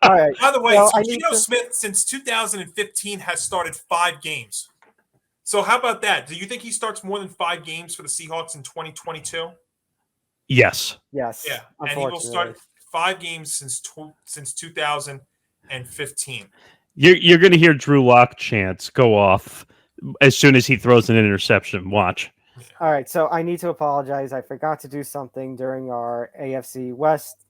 All right. By the way, Geno Smith since 2015 has started 5 games. So how about that? Do you think he starts more than 5 games for the Seahawks in 2022? Yes. Yes. Yeah, and he will start 5 games since 2015. You're going to hear Drew Lock chants go off as soon as he throws an interception. Watch. All right, so I need to apologize. I forgot to do something during our AFC West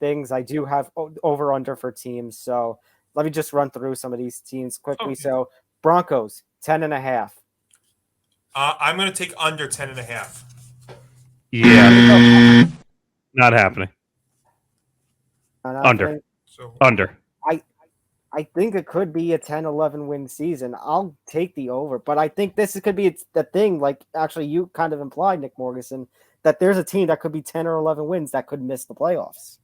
things. I do have over-under for teams, so let me just run through some of these teams quickly. Okay. So Broncos, 10.5. I'm going to take under 10.5. Yeah. Not happening. Under. Under. I think it could be a 10-11 win season. I'll take the over, but I think this could be the thing. Like, actually, you kind of implied, Nick Morgasen, that there's a team that could be 10 or 11 wins that could miss the playoffs.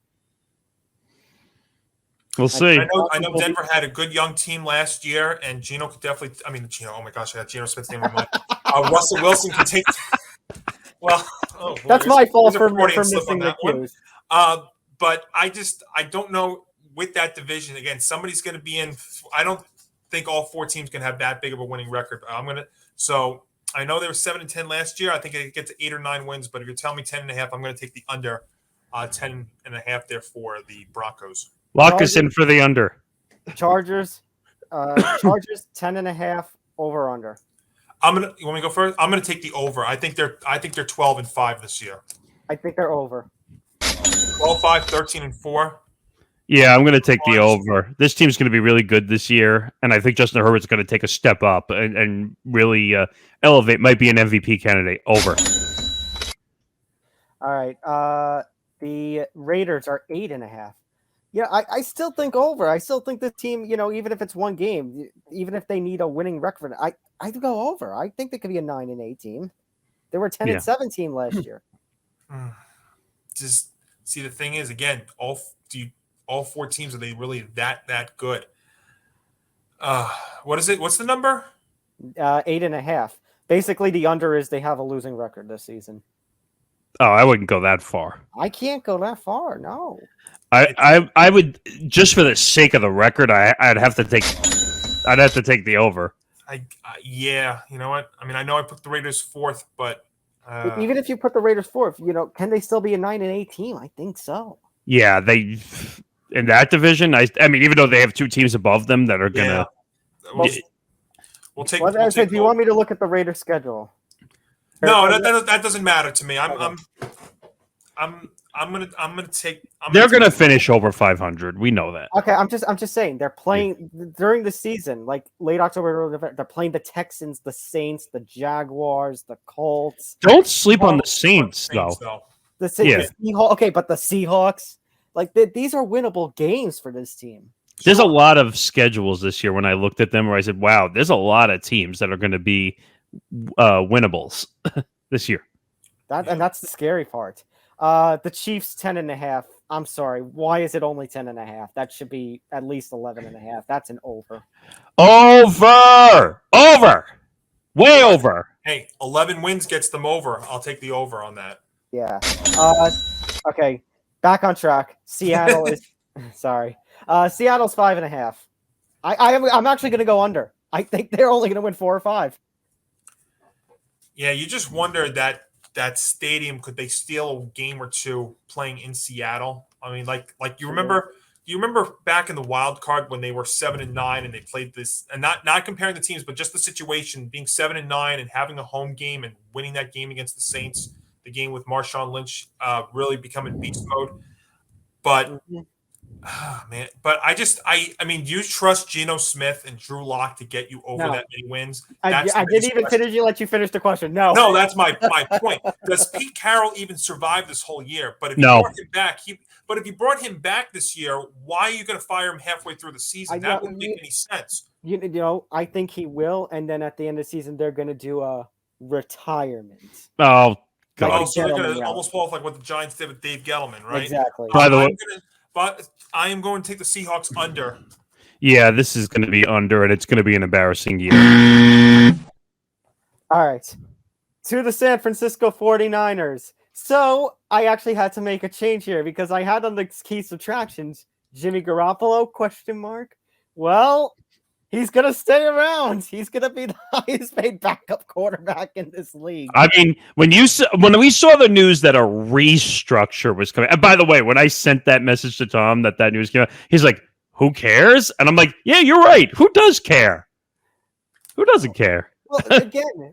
We'll see. I know Denver had a good young team last year, and Geno could definitely. I mean, Geno. Oh my gosh, I got Geno Smith's name in my mind. Russell Wilson can take. Well, that's my fault for missing the cues. But I don't know. With that division, again, somebody's going to be in. I don't think all 4 teams can have that big of a winning record. So I know they were 7-10 last year. I think it gets to 8 or 9 wins. But if you're telling me 10.5, I'm going to take the under 10.5 there for the Broncos. Lock us in for the under. Chargers 10.5 over under. You want me to go first? I'm going to take the over. I think they're 12-5 this year. I think they're over. 12-5, 13-4. Yeah, I'm going to take the over. This team's going to be really good this year, and I think Justin Herbert's going to take a step up and really elevate. Might be an MVP candidate. Over. All right. The Raiders are 8.5. Yeah, I still think over. I still think this team, even if it's one game, even if they need a winning record, I'd go over. I think they could be a 9-8 team. They were 10-7 team last year. Just see, the thing is, again, all 4 teams, are they really that good? What is it? What's the number? 8.5. Basically, the under is they have a losing record this season. Oh, I wouldn't go that far. I can't go that far. No. I would, just for the sake of the record, I'd have to take the over. Yeah, you know what? I mean, I know I put the Raiders 4th, but even if you put the Raiders 4th, can they still be a 9-8 team? I think so. Yeah, they in that division. I mean, even though they have 2 teams above them that are gonna. We'll take. Do you want me to look at the Raiders schedule? No, that doesn't matter to me. I'm gonna take. They're gonna finish over 500. We know that. Okay, I'm just saying they're playing during the season, like late October. They're playing the Texans, the Saints, the Jaguars, the Colts. Don't sleep on the Saints, though. The Seahawks. Okay, but the Seahawks, these are winnable games for this team. There's a lot of schedules this year when I looked at them where I said, "Wow, there's a lot of teams that are going to be winnables this year." And that's the scary part. The Chiefs 10.5. I'm sorry. Why is it only 10.5? That should be at least 11.5. That's an over. Over. Way over. Hey, 11 wins gets them over. I'll take the over on that. Yeah. Okay. Back on track. Seattle is sorry. Seattle's 5.5. I'm actually going to go under. I think they're only going to win 4 or 5. Yeah, you just wonder that stadium, could they steal a game or 2 playing in Seattle? I mean, like you remember back in the wild card when they were 7-9 and they played this, and not comparing the teams, but just the situation being 7-9 and having a home game and winning that game against the Saints, the game with Marshawn Lynch really becoming beast mode. But Man, but I mean, you trust Geno Smith and Drew Lock to get you over No. that many wins? I That's the didn't biggest even question. let you finish the question. No. No, that's my point. Does Pete Carroll even survive this whole year? But if you No. brought him back, if you brought him back this year, why are you going to fire him halfway through the season? That wouldn't make any sense. You know, I think he will, and then at the end of the season, they're going to do a retirement. Oh, God. Oh, so they're going Gettleman to route. almost fall like what the Giants did with Dave Gettleman, right? Exactly. By the way, But I am going to take the Seahawks under. yeah, this is going to be under, and it's going to be an embarrassing year. All right. To the San Francisco 49ers. So I actually had to make a change here because I had on the key subtractions Jimmy Garoppolo, question mark. Well, he's going to stay around. He's going to be the highest paid backup quarterback in this league. I mean, when we saw the news that a restructure was coming, and by the way, when I sent that message to Tom that news came out, he's like, who cares? And I'm like, yeah, you're right. Who does care? Who doesn't care? Well,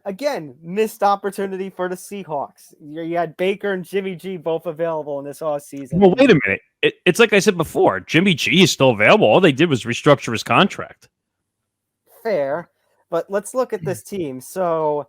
again, missed opportunity for the Seahawks. You had Baker and Jimmy G both available in this offseason. Well, wait a minute. It's like I said before, Jimmy G is still available. All they did was restructure his contract. Fair, but let's look at this team. So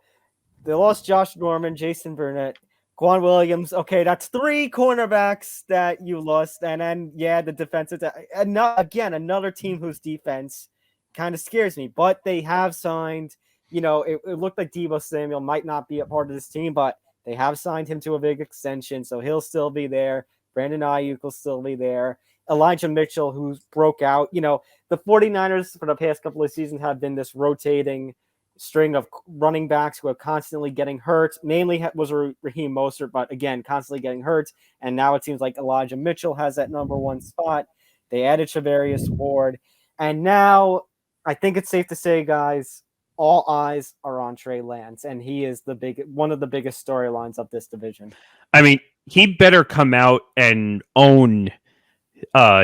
they lost Josh Norman, Jason Burnett, Quan Williams. Okay, that's 3 cornerbacks that you lost. And then, the defensive. Another team whose defense kind of scares me. But they have signed, it looked like Deebo Samuel might not be a part of this team, but they have signed him to a big extension, so he'll still be there. Brandon Ayuk will still be there. Elijah Mitchell, who broke out. The 49ers for the past couple of seasons have been this rotating string of running backs who are constantly getting hurt. Mainly was Raheem Mostert, but again, constantly getting hurt. And now it seems like Elijah Mitchell has that number 1 spot. They added Charvarius Ward. And now I think it's safe to say, guys, all eyes are on Trey Lance, and he is one of the biggest storylines of this division. I mean, he better come out and own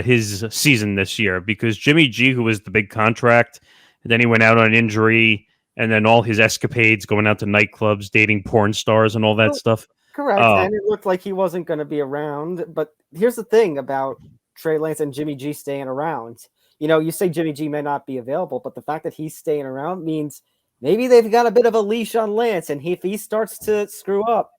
his season this year, because Jimmy G, who was the big contract, and then he went out on injury, and then all his escapades going out to nightclubs, dating porn stars, and all that stuff. Correct, and it looked like he wasn't going to be around. But here's the thing about Trey Lance and Jimmy G staying around. You say Jimmy G may not be available, but the fact that he's staying around means maybe they've got a bit of a leash on Lance, and if he starts to screw up,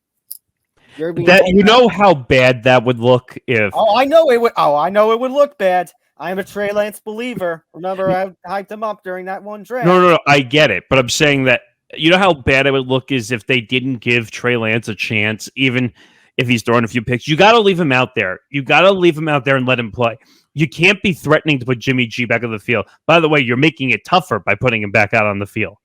how bad that would look if. I know it would look bad. I am a Trey Lance believer. Remember, I hyped him up during that one draft. No, I get it, but I'm saying that how bad it would look is if they didn't give Trey Lance a chance, even if he's throwing a few picks. You got to leave him out there. You got to leave him out there and let him play. You can't be threatening to put Jimmy G back on the field. By the way, you're making it tougher by putting him back out on the field.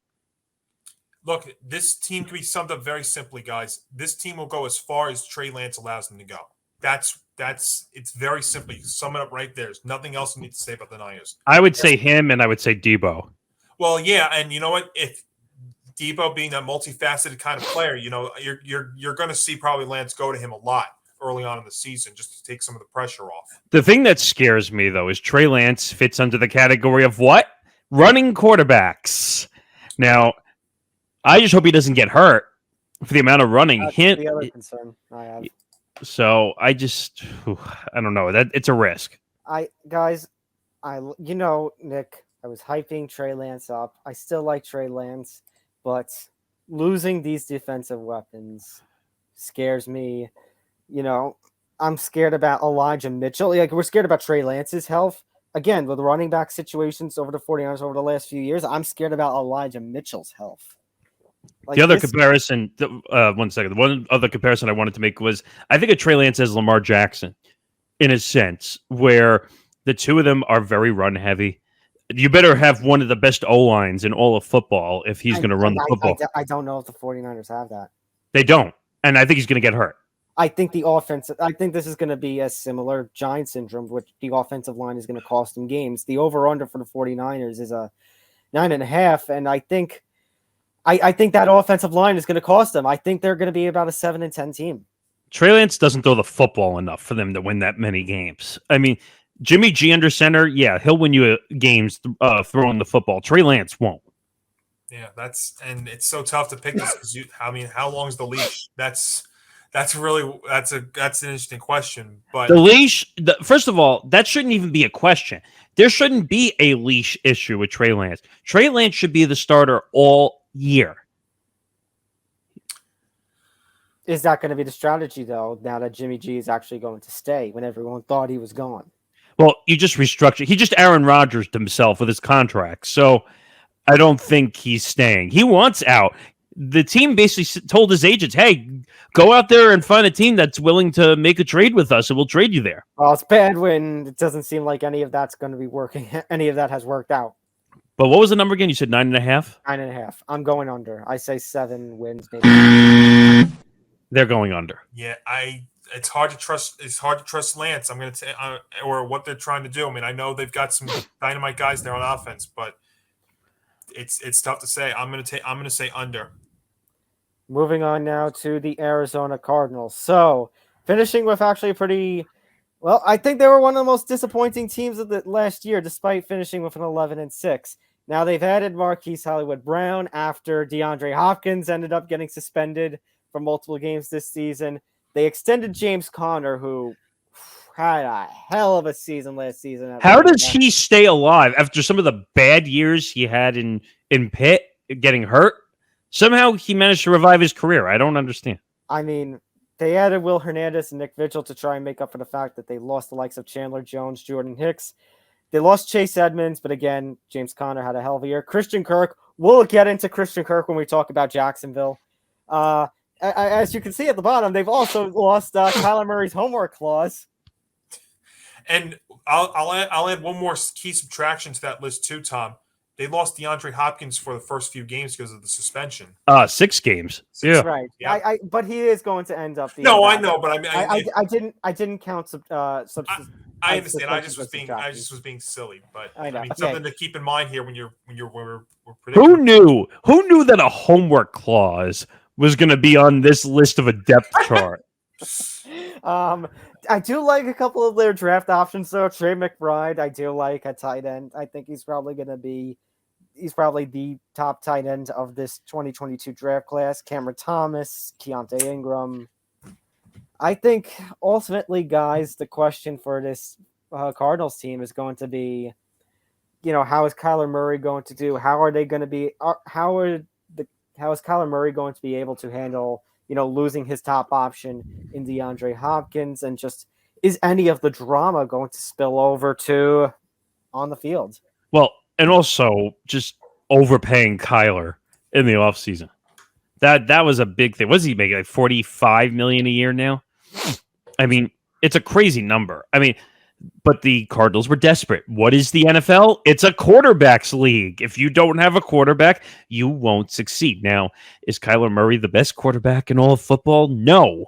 Look, this team can be summed up very simply, guys. This team will go as far as Trey Lance allows them to go. It's very simple. You sum it up right there. There's nothing else you need to say about the Niners. I would say him, and I would say Deebo. Well, yeah, and you know what? If Deebo being that multifaceted kind of player, you're going to see probably Lance go to him a lot early on in the season just to take some of the pressure off. The thing that scares me, though, is Trey Lance fits under the category of what? Running quarterbacks. Now, I just hope he doesn't get hurt for the amount of running. That's the other concern I have. So I don't know. That it's a risk. Nick, I was hyping Trey Lance up. I still like Trey Lance, but losing these defensive weapons scares me. I'm scared about Elijah Mitchell. We're scared about Trey Lance's health. Again, with running back situations over the 49ers over the last few years, I'm scared about Elijah Mitchell's health. The other comparison, one second. The one other comparison I wanted to make was, I think of Trey Lance as Lamar Jackson, in a sense, where the two of them are very run heavy. You better have one of the best O-lines in all of football if he's going to run the football. I don't know if the 49ers have that. They don't, and I think he's going to get hurt. I think this is going to be a similar Giant syndrome, which the offensive line is going to cost them games. The over-under for the 49ers is a 9.5, and I think that offensive line is going to cost them. I think they're going to be about a 7-10 team. Trey Lance doesn't throw the football enough for them to win that many games. I mean, Jimmy G under center, yeah, he'll win you games throwing the football. Trey Lance won't. Yeah, and it's so tough to pick this because how long is the leash? That's an interesting question. But The leash, first of all, that shouldn't even be a question. There shouldn't be a leash issue with Trey Lance. Trey Lance should be the starter all year. Is that going to be the strategy, though, now that Jimmy G is actually going to stay when everyone thought he was gone? Well, you just restructured. He just Aaron Rodgers himself with his contract. So I don't think he's staying. He wants out. The team basically told his agents, hey, go out there and find a team that's willing to make a trade with us, and we'll trade you there. Well, it's bad when it doesn't seem like any of that's going to be working. Any of that has worked out. But what was the number again? You said 9.5? 9.5. I'm going under. I say 7 wins, maybe. They're going under. Yeah, it's hard to trust. It's hard to trust Lance. I'm going to say, or what they're trying to do. I mean, I know they've got some dynamite guys there on offense, but it's tough to say. I'm going to say under. Moving on now to the Arizona Cardinals. So, finishing with actually pretty well, I think they were one of the most disappointing teams of the last year, despite finishing with an 11-6. Now they've added Marquise Hollywood Brown after DeAndre Hopkins ended up getting suspended for multiple games this season. They extended James Conner, who had a hell of a season last season. How does he stay alive after some of the bad years he had in Pitt, getting hurt? Somehow he managed to revive his career. I don't understand. I mean, they added Will Hernandez and Nick Vigil to try and make up for the fact that they lost the likes of Chandler Jones, Jordan Hicks. They lost Chase Edmonds, but again, James Conner had a hell of a year. Christian Kirk, we'll get into Christian Kirk when we talk about Jacksonville. As you can see at the bottom, they've also lost Kyler Murray's homework clause. And I'll add one more key subtraction to that list too, Tom. They lost DeAndre Hopkins for the first few games because of the suspension. 6 games. Yeah, right. Yeah. But he is going to end up. No, I know, but I mean, I didn't count. I understand. I just was being silly, but I mean, something to keep in mind here when we're predicting. Who knew that a homework clause was going to be on this list of a depth chart? I do like a couple of their draft options, though. Trey McBride, I do like a tight end. I think he's probably the top tight end of this 2022 draft class. Cameron Thomas, Keontae Ingram. I think ultimately, guys, the question for this Cardinals team is going to be, how is Kyler Murray going to do? How is Kyler Murray going to be able to handle losing his top option in DeAndre Hopkins, and just is any of the drama going to spill over to on the field? Well, and also just overpaying Kyler in the offseason. That was a big thing. What does he make, like $45 million a year now? I mean, it's a crazy number. I mean, but the Cardinals were desperate. What is the NFL? It's a quarterbacks league. If you don't have a quarterback, you won't succeed. Now, is Kyler Murray the best quarterback in all of football? No.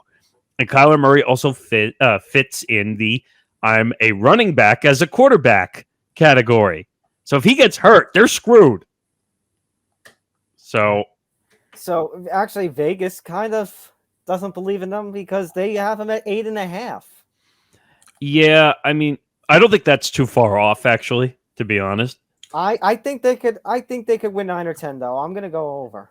And Kyler Murray also fits in the I'm a running back as a quarterback category. So if he gets hurt, they're screwed. So actually, Vegas kind of doesn't believe in them because they have him at 8.5. Yeah, I mean, I don't think that's too far off, actually, to be honest. I think they could win 9 or 10, though. I'm gonna go over.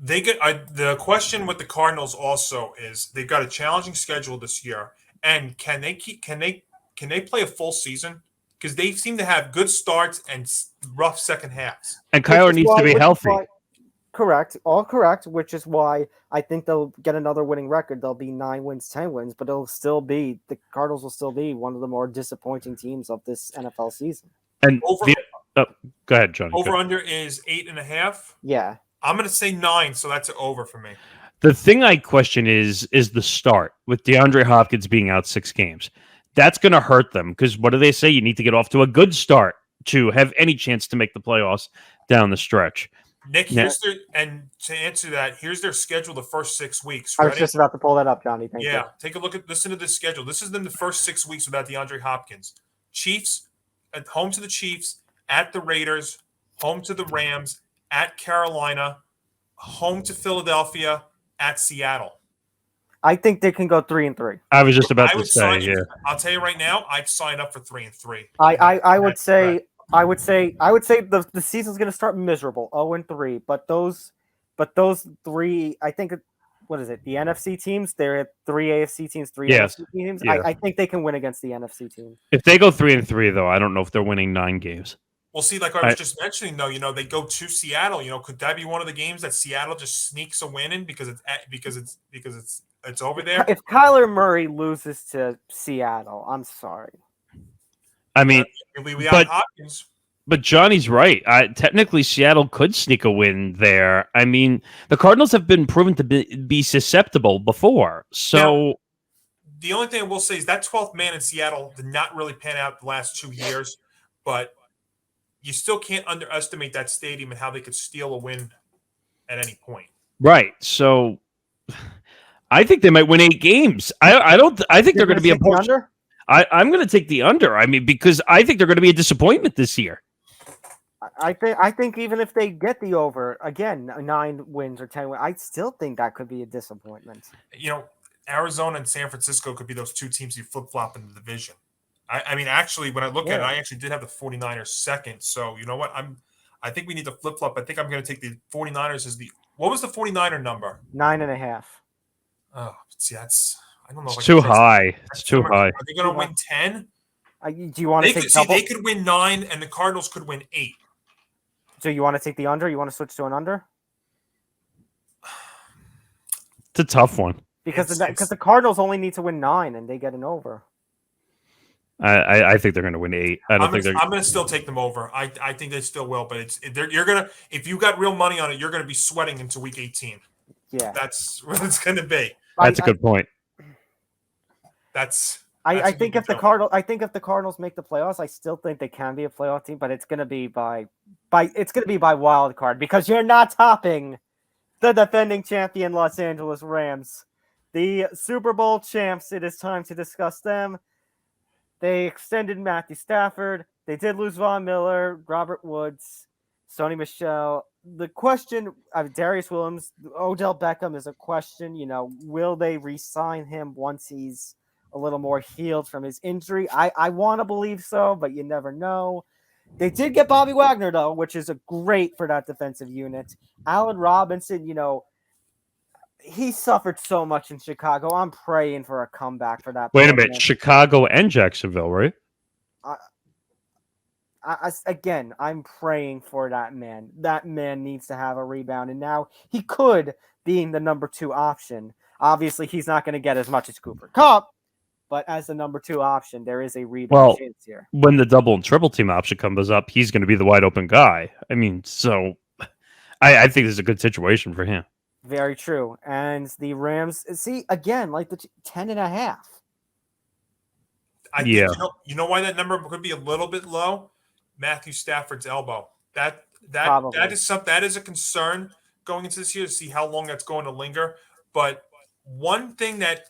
The question with the Cardinals also is they've got a challenging schedule this year, and can they play a full season? Because they seem to have good starts and rough second halves. And Kyler needs to be healthy. Correct. All correct, which is why I think they'll get another winning record. They'll be 9 wins, 10 wins, but the Cardinals will still be one of the more disappointing teams of this NFL season. And go ahead, Johnny. Over-under is 8.5. Yeah. I'm going to say 9, so that's an over for me. The thing I question is the start with DeAndre Hopkins being out 6 games. That's going to hurt them because what do they say? You need to get off to a good start to have any chance to make the playoffs down the stretch. Nick, to answer that, here's their schedule the first 6 weeks. Ready? I was just about to pull that up, Johnny. Thank you. Take a look listen to this schedule. This is then the first 6 weeks without DeAndre Hopkins. Chiefs, at home to the Chiefs, at the Raiders, home to the Rams, at Carolina, home to Philadelphia, at Seattle. I think they can go 3-3. I was just about to say, yeah. I'll tell you right now, I'd sign up for 3-3. I would say the season's going to start miserable, 0-3. But those 3, I think what is it? The NFC teams. They're at 3 AFC teams, 3 Yes. NFC teams. Yeah. I think they can win against the NFC team. If they go 3-3, though, I don't know if they're winning 9 games. Well, see, like I was just mentioning, though, they go to Seattle. Could that be one of the games that Seattle just sneaks a win in because it's over there? If Kyler Murray loses to Seattle, I'm sorry. I mean, but Hopkins. But Johnny's right. Technically, Seattle could sneak a win there. I mean, the Cardinals have been proven to be susceptible before. So now, the only thing I will say is that 12th man in Seattle did not really pan out the last 2 years, but you still can't underestimate that stadium and how they could steal a win at any point. Right. So I think they might win 8 games. I think they're going to be a under. I'm going to take the under. I mean, because I think they're going to be a disappointment this year. I think even if they get the over again, 9 wins or 10 wins, I still think that could be a disappointment. Arizona and San Francisco could be those 2 teams you flip flop in the division. I mean, actually, when I look at it, I actually did have the 49ers second. So you know what? I think we need to flip flop. I think I'm going to take the 49ers as what was the 49er number? 9.5. Oh, see, I don't know. It's too high. It's too high. Are they going to win 10? Do you want to take double? They could win 9, and the Cardinals could win 8. So you want to take the under? You want to switch to an under? It's a tough one because the Cardinals only need to win 9, and they get an over. I think they're going to win 8. I'm going to still take them over. I think they still will, but you're gonna, if you got real money on it, you're going to be sweating into week 18. Yeah, that's what it's going to be. That's a good point. I think if the Cardinals make the playoffs, I still think they can be a playoff team, but it's going to be by wild card because you're not topping the defending champion Los Angeles Rams, the Super Bowl champs. It is time to discuss them. They extended Matthew Stafford. They did lose Von Miller, Robert Woods, Sony Michel. The question of Darius Williams, Odell Beckham is a question. Will they re-sign him once he's a little more healed from his injury? I want to believe so, but you never know. They did get Bobby Wagner, though, which is great for that defensive unit. Allen Robinson, he suffered so much in Chicago. I'm praying for a comeback for that. Wait a minute. Chicago and Jacksonville, right? I'm praying for that man. That man needs to have a rebound. And now he could, being the number 2 option. Obviously, he's not going to get as much as Cooper Kupp, but as the number 2 option, there is a rebound chance here. When the double and triple team option comes up, he's going to be the wide open guy. I mean, so I think this is a good situation for him. Very true. And the Rams, see, again, like the 10.5. I think, you know why that number could be a little bit low? Matthew Stafford's elbow. That is a concern going into this year to see how long that's going to linger. But one thing that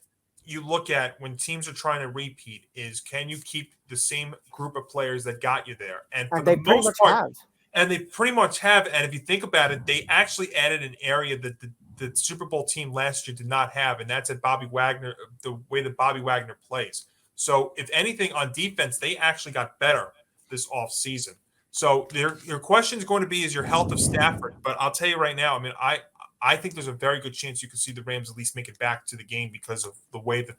you look at when teams are trying to repeat is, can you keep the same group of players that got you there? And for the most part, and they pretty much have. And if you think about it, they actually added an area that the Super Bowl team last year did not have, and that's at Bobby Wagner, the way that Bobby Wagner plays. So if anything on defense, they actually got better this offseason. So your question is going to be, is your health of Stafford. But I'll tell you right now, I mean, I think there's a very good chance you could see the Rams at least make it back to the game because of the way that,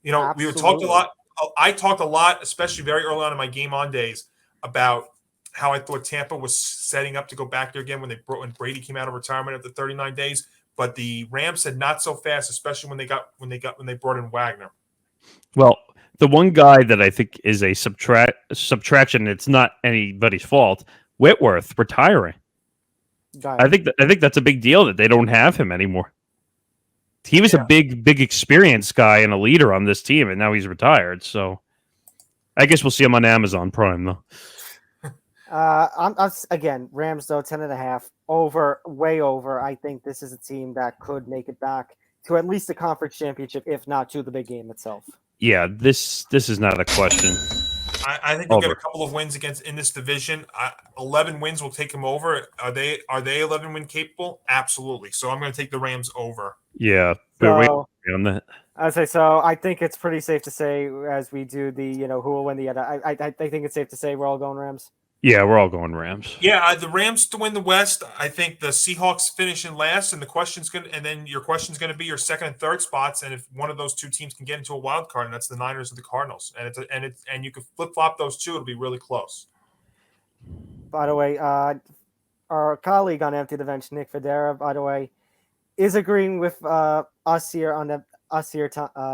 we were talked a lot. I talked a lot, especially very early on in my game on days, about how I thought Tampa was setting up to go back there again when Brady came out of retirement after 39 days. But the Rams said not so fast, especially when they brought in Wagner. Well, the one guy that I think is a subtraction, it's not anybody's fault, Whitworth retiring. I think that's a big deal that they don't have him anymore. He was a big experienced guy and a leader on this team, and now he's retired. So I guess we'll see him on Amazon Prime, though. Again, Rams, though, 10.5, over, way over. I think this is a team that could make it back to at least the conference championship, if not to the big game itself. Yeah, this is not a question. I think they'll get a couple of wins in this division. 11 wins will take them over. Are they 11 win capable? Absolutely. So I'm going to take the Rams over. Yeah, we're waiting on that. I think it's pretty safe to say, as we do the, who will win the other. I think it's safe to say we're all going Rams. Yeah, we're all going Rams. Yeah, the Rams to win the West. I think the Seahawks finish in last, and then your question's gonna be your second and third spots, and if one of those two teams can get into a wild card, and that's the Niners or the Cardinals, and you could flip flop those two, it'll be really close. By the way, our colleague on Empty the Bench, Nick Federa, by the way, is agreeing with us here,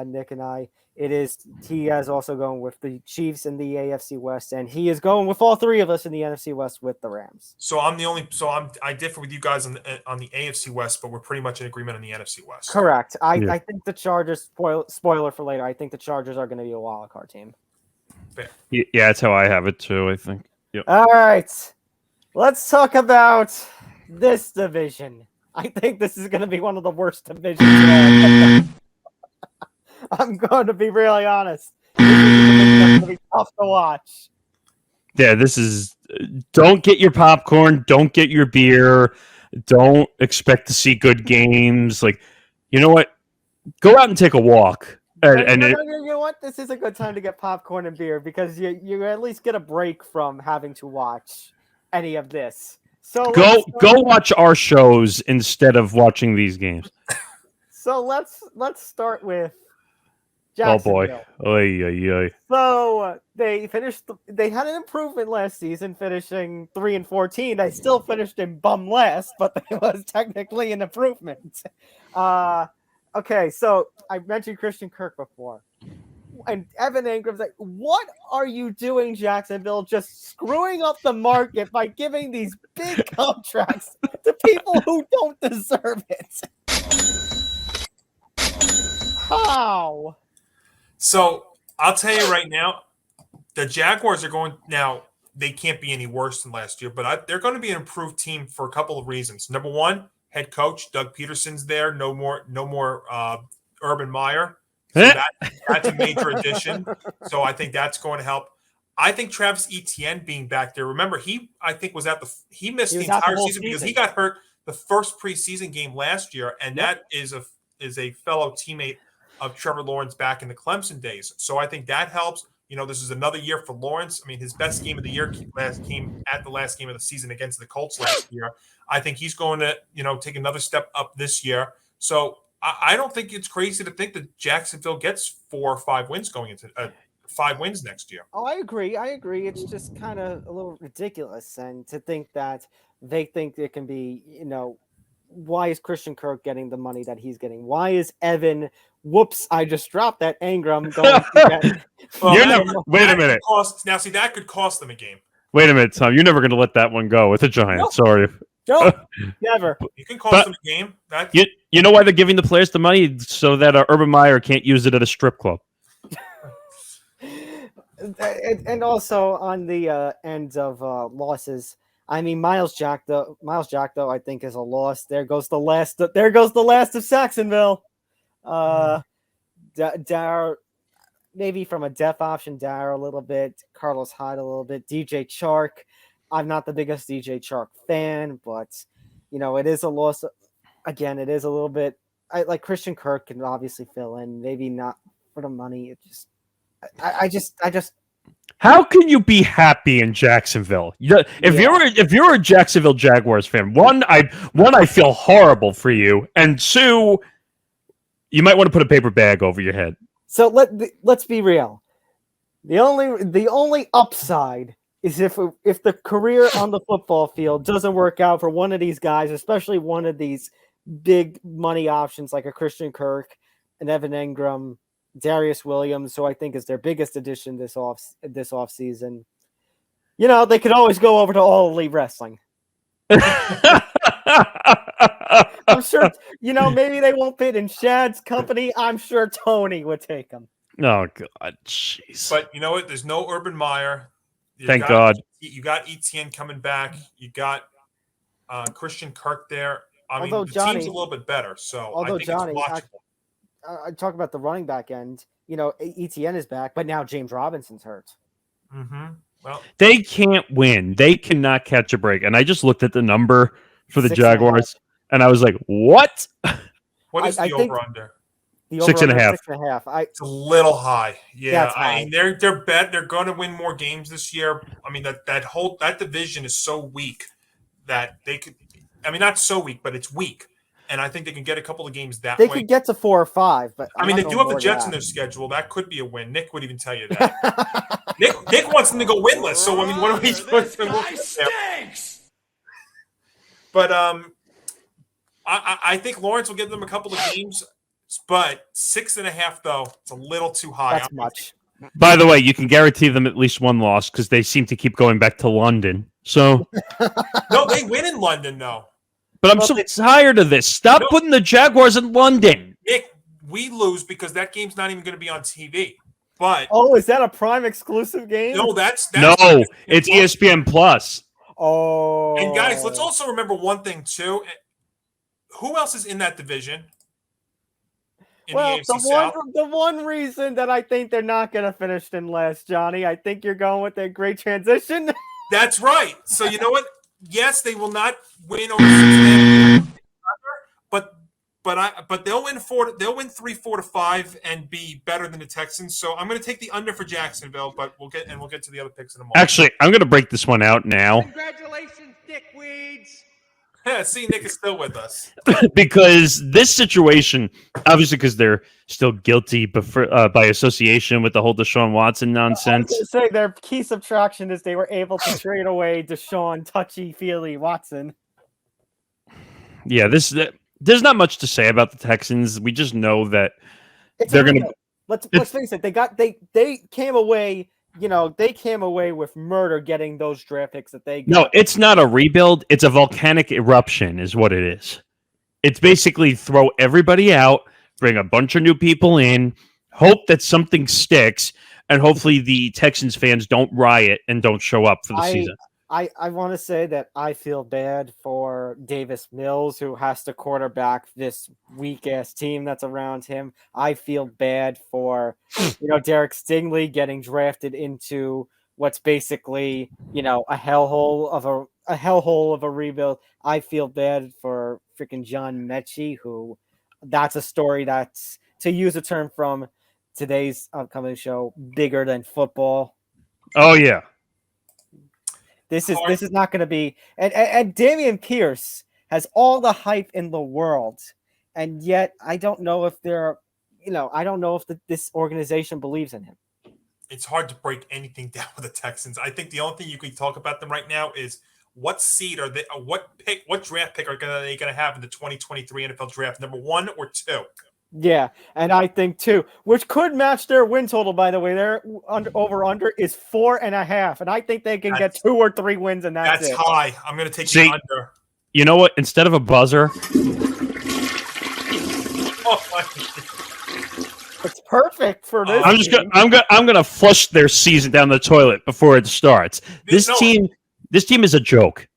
Nick and I. He is also going with the Chiefs in the AFC West, and he is going with all three of us in the NFC West with the Rams. So I differ with you guys on the AFC West, but we're pretty much in agreement on the NFC West. Correct. I think the Chargers, spoiler for later, I think the Chargers are going to be a wild card team. Fair. Yeah, that's how I have it too, I think. Yep. All right. Let's talk about this division. I think this is going to be one of the worst divisions. I'm going to be really honest. This is going to be tough to watch. Yeah, this is. Don't get your popcorn. Don't get your beer. Don't expect to see good games. Like, you know what? Go out and take a walk. You know what? This is a good time to get popcorn and beer because you at least get a break from having to watch any of this. So go watch our shows instead of watching these games. So let's start with Jacksonville. Oh boy. Oy, oy, oy. So they had an improvement last season, finishing 3-14. They still finished in bum last, but it was technically an improvement. Okay, so I mentioned Christian Kirk before. And Evan Ingram's like, what are you doing, Jacksonville? Just screwing up the market by giving these big contracts to people who don't deserve it. How? So I'll tell you right now, the Jaguars are going now. They can't be any worse than last year, but they're going to be an improved team for a couple of reasons. Number one, head coach Doug Peterson's there. No more Urban Meyer. So that's a major addition. So I think that's going to help. I think Travis Etienne being back there. Remember, he missed the entire season because he got hurt the first preseason game last year, and that is a fellow teammate of Trevor Lawrence back in the Clemson days. So I think that helps. You know, this is another year for Lawrence. I mean, his best game of the year came at the last game of the season against the Colts last year. I think he's going to, take another step up this year. So I don't think it's crazy to think that Jacksonville gets 4 or 5 wins going into 5 wins next year. Oh, I agree. It's just kind of a little ridiculous, and to think that they think it can be, why is Christian Kirk getting the money that he's getting? Why is Evan? Whoops! I just dropped that Ingram going. Wait a minute. That could cost them a game. Wait a minute, Tom. You're never going to let that one go with the Giants. Nope. Sorry. Nope, never. You can cost them a game. You know why they're giving the players the money? So that Urban Meyer can't use it at a strip club. And also on the end of losses, I mean Miles Jack though I think is a loss. There goes the last of Saxonville. Dar maybe from a depth option, Dar a little bit, Carlos Hyde a little bit, DJ Chark. I'm not the biggest DJ Chark fan, but it is a loss. Again, it is a little bit. Like Christian Kirk can obviously fill in, maybe not for the money. It just, I just. How can you be happy in Jacksonville? If you're a Jacksonville Jaguars fan, one, I feel horrible for you, and two, you might want to put a paper bag over your head. So let's be real. The only upside is if the career on the football field doesn't work out for one of these guys, especially one of these big money options like a Christian Kirk, an Evan Ingram, Darius Williams, who I think is their biggest addition this off season. They could always go over to All Elite Wrestling. I'm sure, maybe they won't fit in Shad's company. I'm sure Tony would take them. Oh, God. Jeez. But you know what? There's no Urban Meyer. Thank God. You got Etienne coming back. You got Christian Kirk there. I mean, the team's a little bit better, so I think it's watchable. I talk about the running back end. Etienne is back, but now James Robinson's hurt. Mm-hmm. Well, they can't win. They cannot catch a break. And I just looked at the number for the 6.5. Jaguars, and I was like, what? What is the over-under? The 6.5. 6.5. It's a little high. Yeah, That's high. I mean they're bet they're going to win more games this year. I mean that division is so weak that they could. I mean, not so weak, but it's weak, and I think they can get a couple of games that They way. could get to 4 or 5, but I mean, they do have the Jets in their schedule. That could be a win. Nick would even tell you that. Nick wants them to go winless. So I mean, what are we doing? This guy stinks. But I think Lawrence will give them a couple of games. But 6.5 though, it's a little too high. That's much. By the way, you can guarantee them at least one loss because they seem to keep going back to London. So, No, they win in London though. but I'm so tired of this. Stop putting the Jaguars in London. Nick, we lose because that game's not even going to be on TV. But Oh, is that a Prime exclusive game? no, that's No, it's ESPN Plus. Oh. And guys, let's also remember one thing too. Who else is in that division? In Well, the AFC South? the one reason that I think they're not going to finish in last, Johnny, I think you're going with a great transition. That's right. So you know what? Yes, they will not win over Cincinnati, but they'll win 4. They'll win 3, 4 to 5, and be better than the Texans. So I'm going to take the under for Jacksonville, but we'll get to the other picks in a moment. Actually, I'm going to break this one out now Congratulations, dickweeds. Yeah, see, Nick is still with us. because this situation, obviously, because they're still guilty by association with the whole Deshaun Watson nonsense. I was gonna say their key subtraction is they were able to trade away Deshaun touchy-feely Watson. Yeah, there's not much to say about the Texans. We just know that they're going to. Let's face it. They came away. You know, they came away with murder getting those draft picks that they got. No, it's not a rebuild. It's a volcanic eruption is what it is. It's basically throw everybody out, bring a bunch of new people in, hope that something sticks, and hopefully the Texans fans don't riot and don't show up for the season. I want to say that I feel bad for Davis Mills, who has to quarterback this weak-ass team that's around him. I feel bad for, Derek Stingley getting drafted into what's basically, a hellhole of a rebuild. I feel bad for freaking John Mechie, who that's a story that's, to use a term from today's upcoming show, bigger than football. Oh, yeah. This is not going to be, and Dameon Pierce has all the hype in the world, and yet I don't know if this organization believes in him. It's hard to break anything down with the Texans. I think the only thing you can talk about them right now is what seed are they, what draft pick are they going to have in the 2023 NFL draft, number 1 or 2? Yeah, and I think too, which could match their win total. By the way, their over under is 4.5, and I think they can get 2 or 3 wins, and that's it. High. I'm going to take the under. You know what? Instead of a buzzer, it's perfect for this. I'm gonna flush their season down the toilet before it starts. This team is a joke.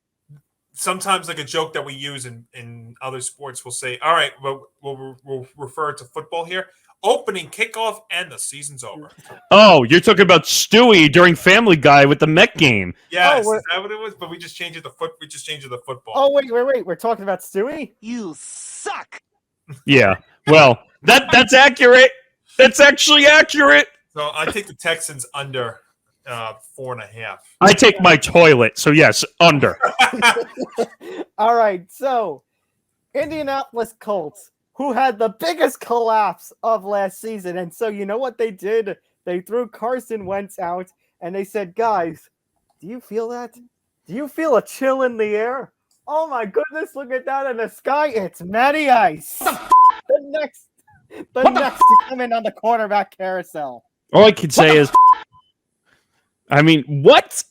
Sometimes, like a joke that we use in other sports, we'll say, all right, we'll refer to football here. Opening kickoff and the season's over. Oh, you're talking about Stewie during Family Guy with the Met game. Yes, is that what it was? But we just changed it to football. Oh, wait. We're talking about Stewie? You suck. Yeah. Well, that's accurate. That's actually accurate. So I take the Texans under 4.5. I take my toilet, so yes, under. All right, so Indianapolis Colts, who had the biggest collapse of last season, and so you know what they did? They threw Carson Wentz out, and they said, guys, do you feel that? Do you feel a chill in the air? Oh my goodness, look at that in the sky. It's Matty Ice. The next to come in on the quarterback carousel. All I can say is, I mean, what?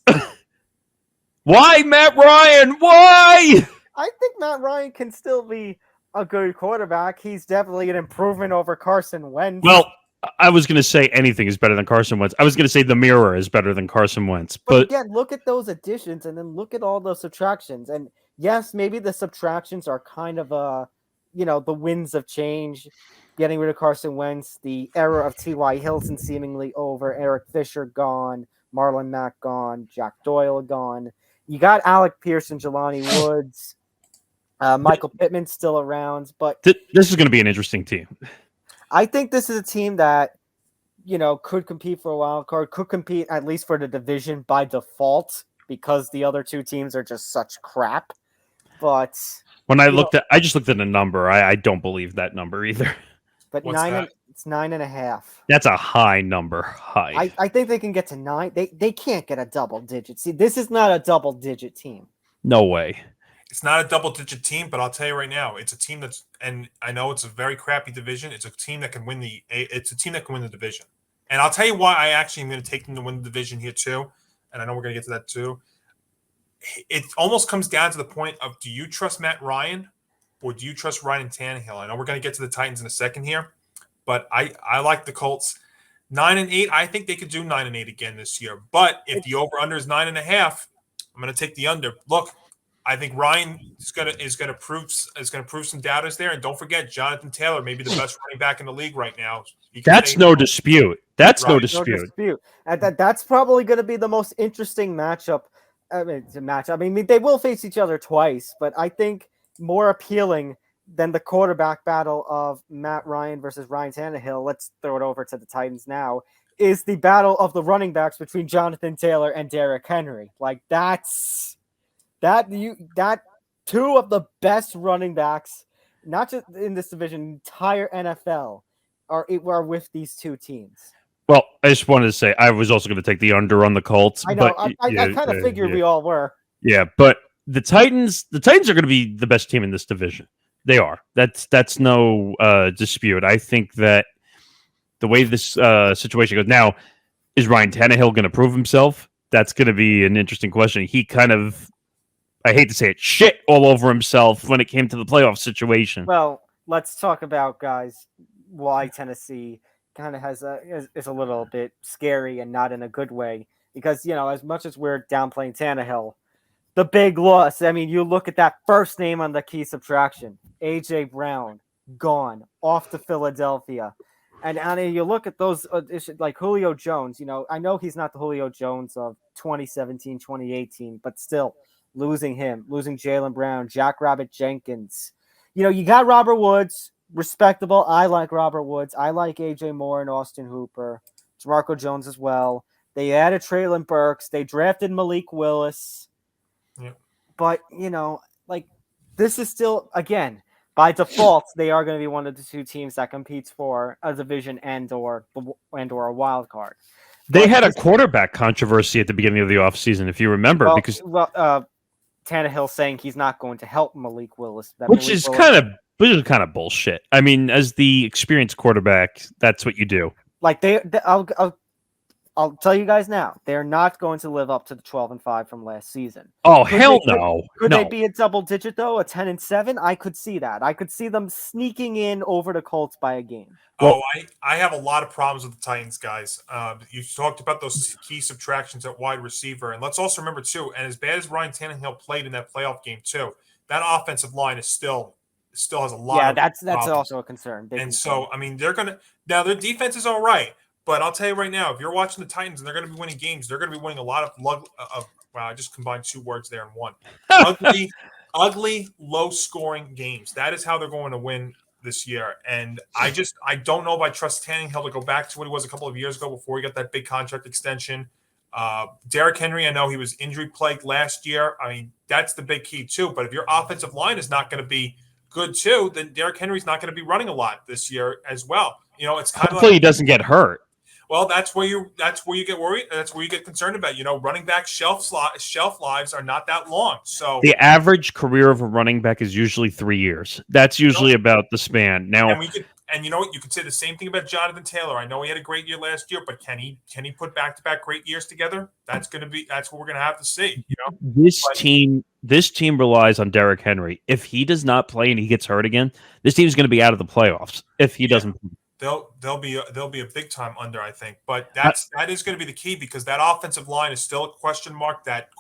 Why, Matt Ryan? Why? I think Matt Ryan can still be a good quarterback. He's definitely an improvement over Carson Wentz. Well, I was going to say anything is better than Carson Wentz. I was going to say the mirror is better than Carson Wentz. But again, look at those additions and then look at all those subtractions. And yes, maybe the subtractions are kind of the winds of change. Getting rid of Carson Wentz, the era of T.Y. Hilton seemingly over, Eric Fisher gone, Marlon Mack gone, Jack Doyle gone. You got Alec Pierce and Jelani Woods. Michael Pittman's still around, but this is going to be an interesting team. I think this is a team that, could compete for a wild card, could compete at least for the division by default because the other two teams are just such crap. But When I just looked at a number. I don't believe that number either. but What's that? it's 9.5. That's a high number. High. I think they can get to 9. They can't get a double digit. See, this is not a double digit team. No way. It's not a double-digit team, but I'll tell you right now, it's a team that's, and I know it's a very crappy division. It's a team that can win the division. And I'll tell you why I actually am going to take them to win the division here too. And I know we're going to get to that too. It almost comes down to the point of, do you trust Matt Ryan or do you trust Ryan Tannehill? I know we're going to get to the Titans in a second here, but I like the Colts. 9-8. I think they could do 9-8 again this year. But if the over/under is 9.5, I'm going to take the under. Look, I think Ryan is going to prove some doubters there, and don't forget Jonathan Taylor, maybe the best running back in the league right now. That's no dispute. That's no No dispute. dispute. And that's probably going to be the most interesting matchup. I mean, they will face each other twice, but I think more appealing than the quarterback battle of Matt Ryan versus Ryan Tannehill. Let's throw it over to the Titans now. Is the battle of the running backs between Jonathan Taylor and Derrick Henry. Like that two of the best running backs, not just in this division, entire NFL are with these two teams. Well, I just wanted to say I was also going to take the under on the Colts. I know. But, I kind of figured we all were. Yeah, but the Titans are going to be the best team in this division. They are. That's no dispute. I think that the way this situation goes now, is Ryan Tannehill going to prove himself? That's going to be an interesting question. He kind of, I hate to say it, shit all over himself when it came to the playoff situation. Well, let's talk about, guys, why Tennessee kind of is a little bit scary and not in a good way. Because, as much as we're downplaying Tannehill, the big loss, I mean, you look at that first name on the key subtraction, A.J. Brown, gone, off to Philadelphia. And you look at those, like Julio Jones, I know he's not the Julio Jones of 2017, 2018, but still losing Jaylen Brown, Jackrabbit Jenkins. You got Robert Woods, respectable. I like Robert Woods. I like A.J. Moore and Austin Hooper, DeMarco Jones as well. They added Treylon Burks. They drafted Malik Willis. Yeah. But, this is still, again, by default, they are going to be one of the two teams that competes for a division and or a wild card. They had a quarterback controversy at the beginning of the offseason, if you remember, because Tannehill saying he's not going to help Malik Willis, which is kind of bullshit. I mean, as the experienced quarterback, that's what you do. Like I'll tell you guys now, they're not going to live up to the 12-5 from last season. Oh, hell no. Could they be a double digit though, a 10-7? I could see that. I could see them sneaking in over the Colts by a game. Well, I have a lot of problems with the Titans, guys. You talked about those key subtractions at wide receiver, and let's also remember too. And as bad as Ryan Tannehill played in that playoff game too, that offensive line is still has a lot. Yeah, of that's problems. also a concern. So I mean, their defense is all right. But I'll tell you right now, if you're watching the Titans and they're going to be winning games, they're going to be winning a lot of wow, I just combined two words there in one. Ugly, low-scoring games. That is how they're going to win this year. And I don't know if I trust Tannehill to go back to what he was a couple of years ago before he got that big contract extension. Derrick Henry, I know he was injury-plagued last year. I mean, that's the big key too. But if your offensive line is not going to be good too, then Derrick Henry's not going to be running a lot this year as well. It's kind hopefully he doesn't get hurt. Well, that's where you get worried. That's where you get concerned about. Running back shelf lives are not that long. So the average career of a running back is usually 3 years. That's usually about the span. Now, and you know what? You could say the same thing about Jonathan Taylor. I know he had a great year last year, but can he put back-to-back great years together? That's what we're going to have to see. This team relies on Derrick Henry. If he does not play and he gets hurt again, this team is going to be out of the playoffs. If he doesn't. They'll be a big time under, I think, but that is going to be the key because that offensive line is still a question mark. That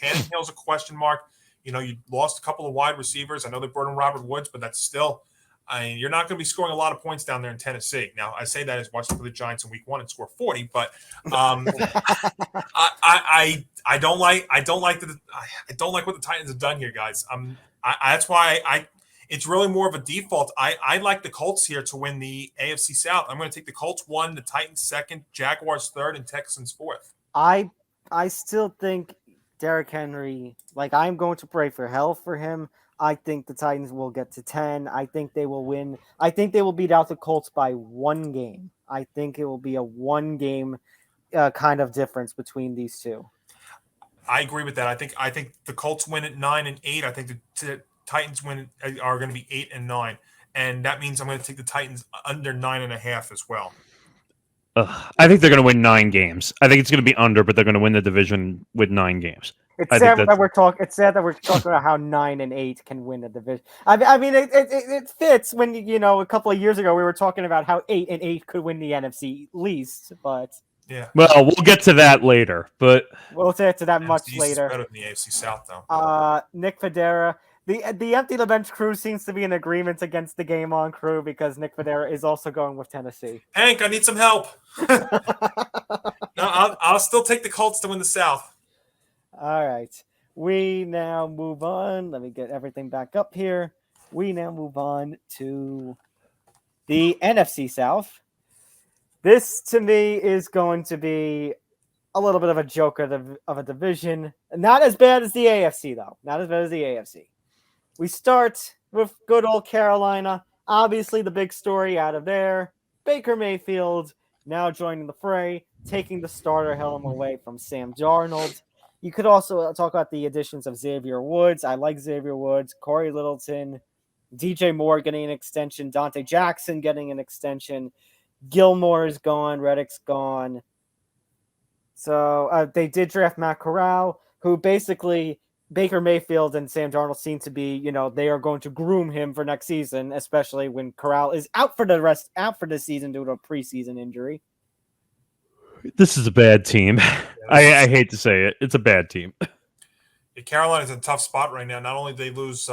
Tannehill's a question mark. You lost a couple of wide receivers. I know they brought in Robert Woods, but that's still. You're not going to be scoring a lot of points down there in Tennessee. Now, I say that as watching for the Giants in Week 1 and score 40, but I don't like what the Titans have done here, guys. That's why it's really more of a default. I like the Colts here to win the AFC South. I'm going to take the Colts 1, the Titans 2nd, Jaguars 3rd, and Texans 4th. I still think Derrick Henry, like, I'm going to pray for health for him. I think the Titans will get to 10. I think they will win. I think they will beat out the Colts by 1 game. I think it will be a 1-game kind of difference between these two. I agree with that. I think the Colts win at 9 and 8. I think the Titans are going to be 8 and 9, and that means I'm going to take the Titans under 9.5 as well. I think they're going to win 9 games. I think it's going to be under, but they're going to win the division with 9 games. It's sad that we're talking. It's sad that we're talking about how 9 and 8 can win a division. I mean, it fits when a couple of years ago we were talking about how 8 and 8 could win the NFC least, but yeah. Well, we'll get to that later, but we'll get to that much NFC later. Is better than the AFC South, though. Nick Federa. The Empty the Bench crew seems to be in agreement against the Game On crew because Nick Federa is also going with Tennessee. Hank, I need some help. No, I'll still take the Colts to win the South. All right. We now move on. Let me get everything back up here. We now move on to the NFC South. This, to me, is going to be a little bit of a joke of a division. Not as bad as the AFC, though. Not as bad as the AFC. We start with good old Carolina. Obviously, the big story out of there. Baker Mayfield now joining the fray, taking the starter helm away from Sam Darnold. You could also talk about the additions of Xavier Woods. I like Xavier Woods, Corey Littleton, DJ Moore getting an extension, Dante Jackson getting an extension. Gilmore is gone, Reddick's gone. So they did draft Matt Corral, who basically Baker Mayfield and Sam Darnold seem to be, they are going to groom him for next season, especially when Corral is out for the season due to a preseason injury. this is a bad team. I hate to say it. It's a bad team. Yeah, Carolina's in a tough spot right now. Not only they lose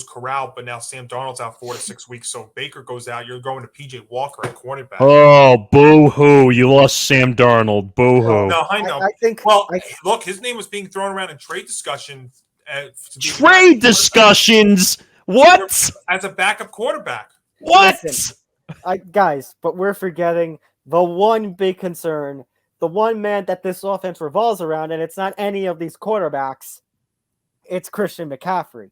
Corral, but now Sam Darnold's out 4 to 6 weeks. So Baker goes out. You're going to PJ Walker at cornerback. Oh, boo-hoo. You lost Sam Darnold. Boo-hoo. No, I know. Look, his name was being thrown around in trade discussion. Trade discussions? What? As a backup quarterback. What? Listen, guys, but we're forgetting the one big concern, the one man that this offense revolves around, and it's not any of these quarterbacks. It's Christian McCaffrey.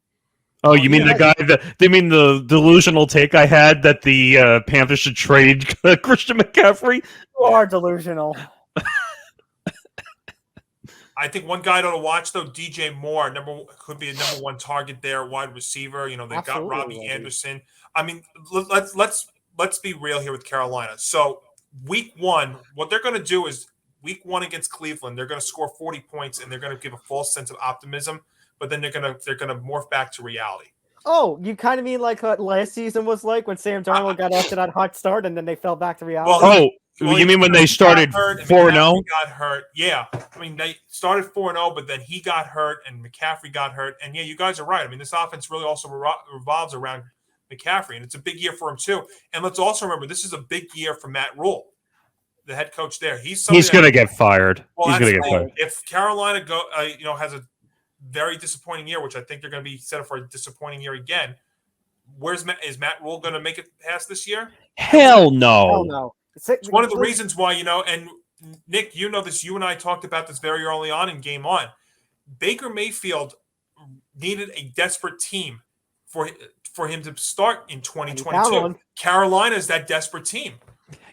Oh, you mean the guy they mean the delusional take I had that the Panthers should trade Christian McCaffrey? You are delusional. I think one guy to watch though, DJ Moore, could be a number 1 target there, wide receiver. They've got Robbie Anderson. I mean, let's be real here with Carolina. So week 1, what they're going to do is week 1 against Cleveland, they're going to score 40 points and they're going to give a false sense of optimism. But then they're gonna morph back to reality. Oh, you kind of mean like what last season was like when Sam Darnold got off to that hot start and then they fell back to reality? You mean when they started 4-0? Got hurt. Yeah, I mean they started 4-0, but then he got hurt and McCaffrey got hurt. And yeah, you guys are right. I mean, this offense really also revolves around McCaffrey, and it's a big year for him too. And let's also remember, this is a big year for Matt Rule, the head coach there. He's going to get fired. Well, he's going to get fired. If Carolina has a very disappointing year, which I think they're going to be set up for a disappointing year again. Is Matt Rule going to make it past this year? Hell no. Hell no. It's one of the reasons why, and Nick, this, you and I talked about this very early on in Game On. Baker Mayfield needed a desperate team for him to start in 2022. Carolina is that desperate team.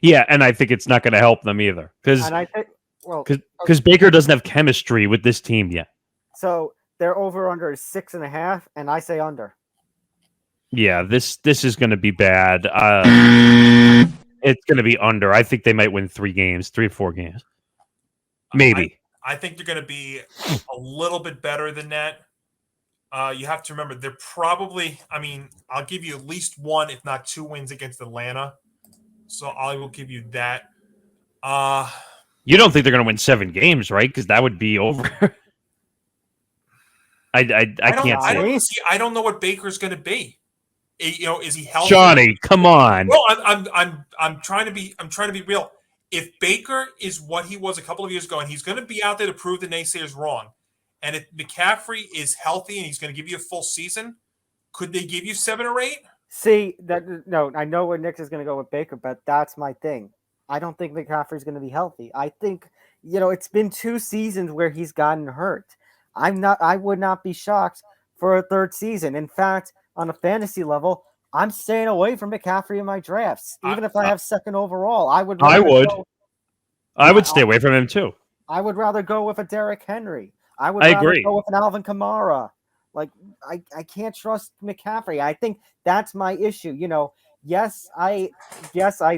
Yeah, and I think it's not going to help them either because Baker doesn't have chemistry with this team yet. So their over-under is 6.5, and I say under. Yeah, this is going to be bad. It's going to be under. I think they might win 3 or 4 games. Maybe. I think they're going to be a little bit better than that. You have to remember, they're probably, I'll give you at least 1, if not 2 wins against Atlanta. So I will give you that. You don't think they're going to win 7 games, right? Because that would be over. I can't say. I don't know what Baker's going to be. Is he healthy? Johnny, come on. Well, I'm trying to be real. If Baker is what he was a couple of years ago, and he's going to be out there to prove the naysayers wrong, and if McCaffrey is healthy and he's going to give you a full season, Could they give you 7 or 8? See, no, I know where Nick is going to go with Baker, but that's my thing. I don't think McCaffrey's going to be healthy. I think, it's been 2 seasons where he's gotten hurt. I would not be shocked for a 3rd season. In fact, on a fantasy level, I'm staying away from McCaffrey in my drafts. Even if I have 2nd overall, I would stay away from him too. I would rather go with a Derrick Henry. I agree. Go with an Alvin Kamara. Like, I can't trust McCaffrey. I think that's my issue. Yes, I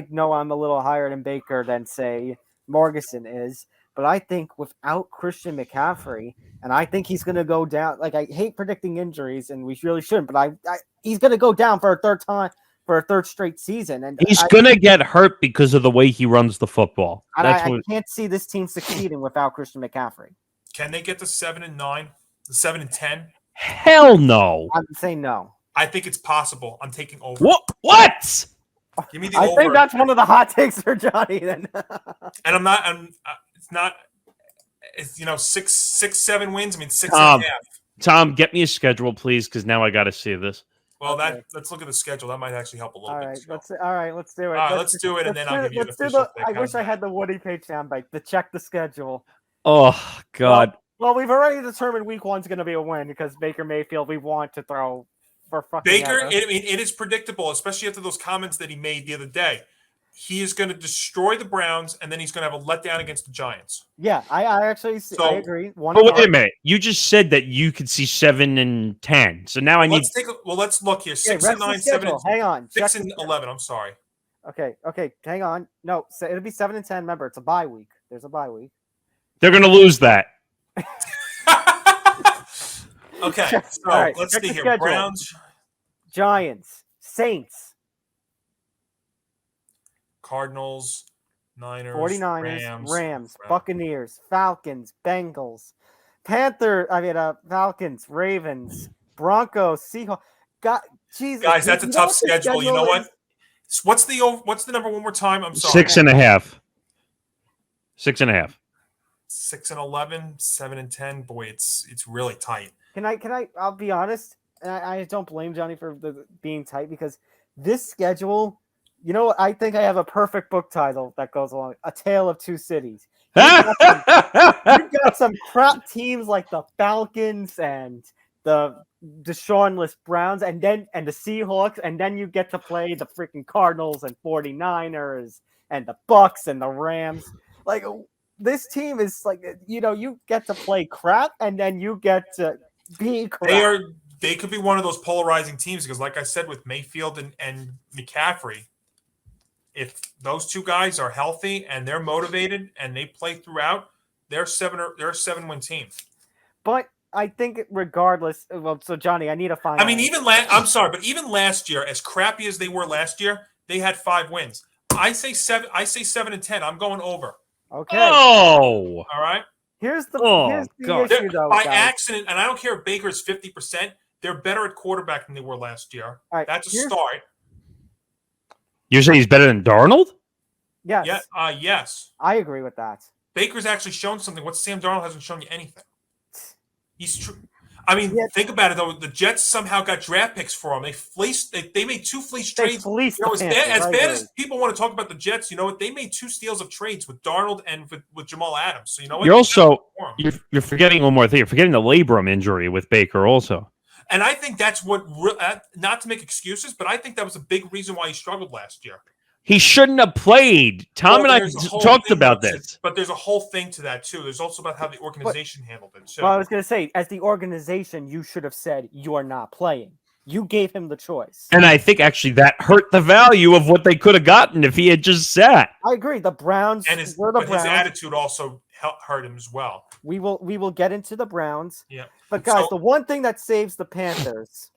know I'm a little higher than Baker than, say, Morgasen is, but I think without Christian McCaffrey, and I think he's going to go down. Like, I hate predicting injuries, and we really shouldn't, but he's going to go down for a 3rd straight season. And he's going to get hurt because of the way he runs the football. I can't see this team succeeding without Christian McCaffrey. Can they get to 7-9, 7-10? Hell no. I'm saying no. I think it's possible. I'm taking over. What? Give me the I over. think that's one of the hot takes for Johnny. Then. And I'm not. It's not. It's 6-7 wins. I mean 6.5. Tom, get me a schedule, please, because now I got to see this. Well, let's look at the schedule. That might actually help a little bit. Let's do it. All right, let's do it, and then I'll give you an official pick. I wish I had the Woody page soundbite to check the schedule. Oh God. Well, we've already determined week 1's going to be a win because Baker Mayfield. We want to throw for fucking Baker. ever. It is predictable, especially after those comments that he made the other day. He is going to destroy the Browns, and then he's going to have a letdown against the Giants. Yeah, I agree. But wait a minute. You just said that you could see 7-10. So now I need. Let's look here. 6-9, 7. Hang on. 6-11. I'm sorry. Okay. Hang on. No, so it'll be 7-10. Remember, it's a bye week. There's a bye week. They're going to lose that. Okay, so right, let's check see the here. schedule. Browns, Saints, Cardinals, Niners, 49ers, Rams, Buccaneers, Falcons, Bengals, Falcons, Ravens, Broncos, Seahawks. Jesus, guys, that's a tough schedule. You know what? What's the number one more time? I'm sorry. 6.5. 6.5. 6-11, 7-10. Boy, it's really tight. Can I? I'll be honest, and I don't blame Johnny for being tight because this schedule. I think I have a perfect book title that goes along: A Tale of Two Cities. You've got some crap teams like the Falcons and the Deshaunless Browns, and the Seahawks, and then you get to play the freaking Cardinals and 49ers and the Bucks and the Rams. Like, this team is like, you get to play crap, and then you get to be crap. They could be one of those polarizing teams because, like I said, with Mayfield and McCaffrey, if those two guys are healthy and they're motivated and they play throughout, they're a 7-win team. But I think regardless, so Johnny, I need to find. I mean, even last year, as crappy as they were last year, they had 5 wins. I say 7-10. I'm going over. Okay. Oh. All right. Here's the issue, though. By guys. accident, and I don't care if Baker's 50%, they're better at quarterback than they were last year. All right, that's a start. You're saying he's better than Darnold? Yes. Yeah. Yes. I agree with that. Baker's actually shown something. What Sam Darnold hasn't shown you anything. He's true. I mean, think about it though. The Jets somehow got draft picks for him. They made 2 fleece trades. As bad as people want to talk about the Jets, you know what? They made 2 steals of trades with Darnold and with Jamal Adams. So you know what? You're forgetting one more thing. You're forgetting the labrum injury with Baker also. And I think that's what, not to make excuses, but I think that was a big reason why he struggled last year. He shouldn't have played. Tom and I talked about this. But there's a whole thing to that, too. There's also about how the organization handled it, too. Well, I was going to say, as the organization, you should have said, you are not playing. You gave him the choice. And I think, actually, that hurt the value of what they could have gotten if he had just sat. I agree. The Browns were the Browns. His attitude also hurt him as well. We will get into the Browns. Yeah. But, guys, the one thing that saves the Panthers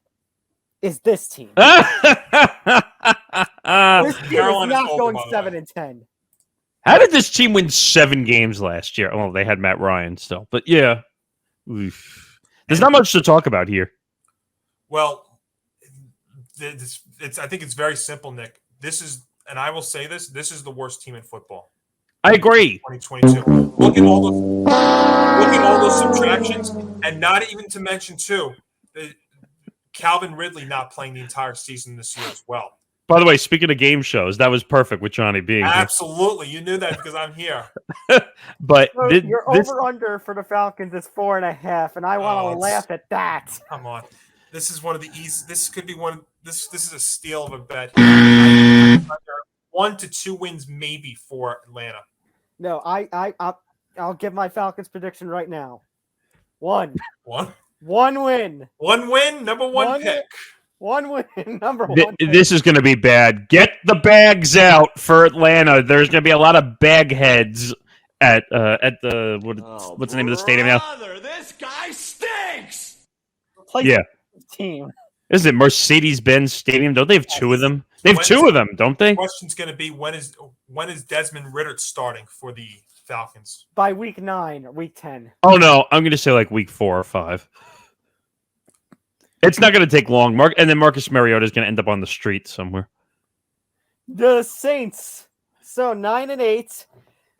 is this team. This team is not going 7-10. How did this team win 7 games last year? Well, they had Matt Ryan still, but yeah, there's not much to talk about here. Well, I think it's very simple, Nick. And I will say this is the worst team in football. I agree. 2022. Look at all those subtractions, and not even to mention too. Calvin Ridley not playing the entire season this year as well. By the way, speaking of game shows, that was perfect with Johnny being Absolutely. You knew that because I'm here. here. But So this, your over-under for the Falcons is 4.5, and I want to laugh at that. Come on. This is one of the easy. This could be one. This is a steal of a bet. 1 to 2 wins maybe for Atlanta. No, I'll give my Falcons prediction right now. One One win. One win. Number one pick. One win. Number one. this is going to be bad. Get the bags out for Atlanta. There's going to be a lot of bag heads at the what's the name of the stadium now? This guy stinks. Yeah. Team. Is it Mercedes-Benz Stadium? Don't they have two of them? They have two of them, don't they? The question's going to be when is Desmond Ridder starting for the Falcons? By week 9 or week 10. Oh no, I'm going to say like week 4 or 5. It's not going to take long. And then Marcus Mariota is going to end up on the street somewhere. The Saints. So 9-8.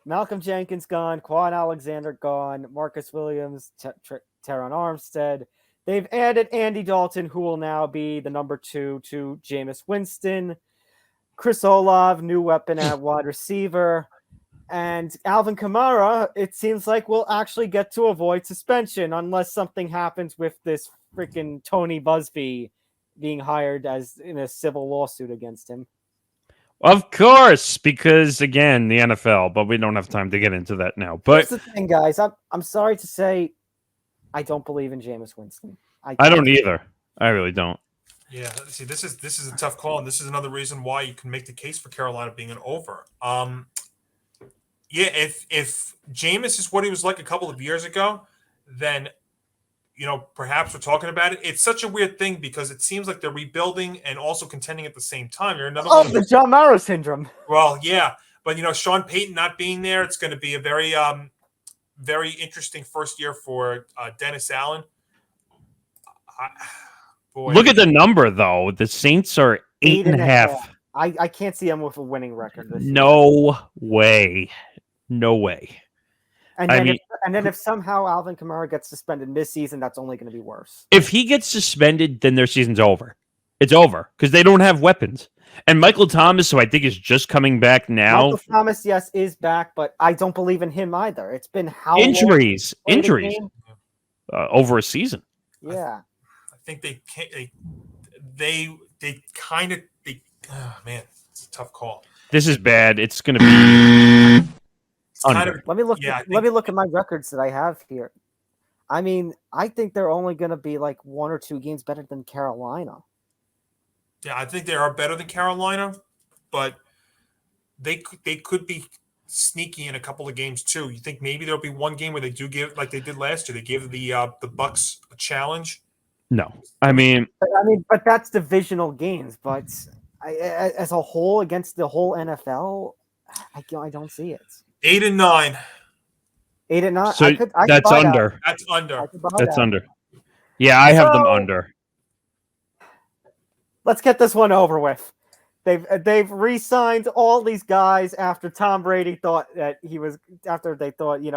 Malcolm Jenkins gone. Quan Alexander gone. Marcus Williams. Teron Armstead. They've added Andy Dalton, who will now be the number 2 to Jameis Winston. Chris Olave, new weapon at wide receiver. And Alvin Kamara, it seems like will actually get to avoid suspension unless something happens with this freaking Tony Busby being hired as in a civil lawsuit against him. Of course, because again, the NFL, but we don't have time to get into that now. But here's the thing, guys. I'm sorry to say, I don't believe in Jameis Winston. I don't either. I really don't. Yeah, see, this is a tough call, and this is another reason why you can make the case for Carolina being an over. Yeah, if Jameis is what he was like a couple of years ago, then perhaps we're talking about it. It's such a weird thing because it seems like they're rebuilding and also contending at the same time. You're another one. The John Mara syndrome. Well, yeah, but Sean Payton not being there, it's going to be a very very interesting first year for Dennis Allen. Boy. Look at the number, though. The Saints are 8.5. I can't see them with a winning record this year. No way. No way. And then if somehow Alvin Kamara gets suspended this season, that's only going to be worse. If he gets suspended, then their season's over. It's over because they don't have weapons. And Michael Thomas, who I think is just coming back now. Michael Thomas, yes, is back, but I don't believe in him either. It's been how injuries long over a season. Yeah. I think they kind of man, it's a tough call. This is bad. It's going to be under. Let me look at my records that I have here. I mean, I think they're only going to be like 1 or 2 games better than Carolina. Yeah, I think they are better than Carolina, but they could be sneaky in a couple of games too. You think maybe there'll be one game where they do give, like they did last year, they give the Bucks a challenge? No, I mean, but that's divisional games. But as a whole, against the whole NFL, I don't see it. 8-9. 8-9. So that's under. That's under. That's under. Yeah, I have them under. Let's get this one over with. They've re-signed all these guys after Tom Brady thought that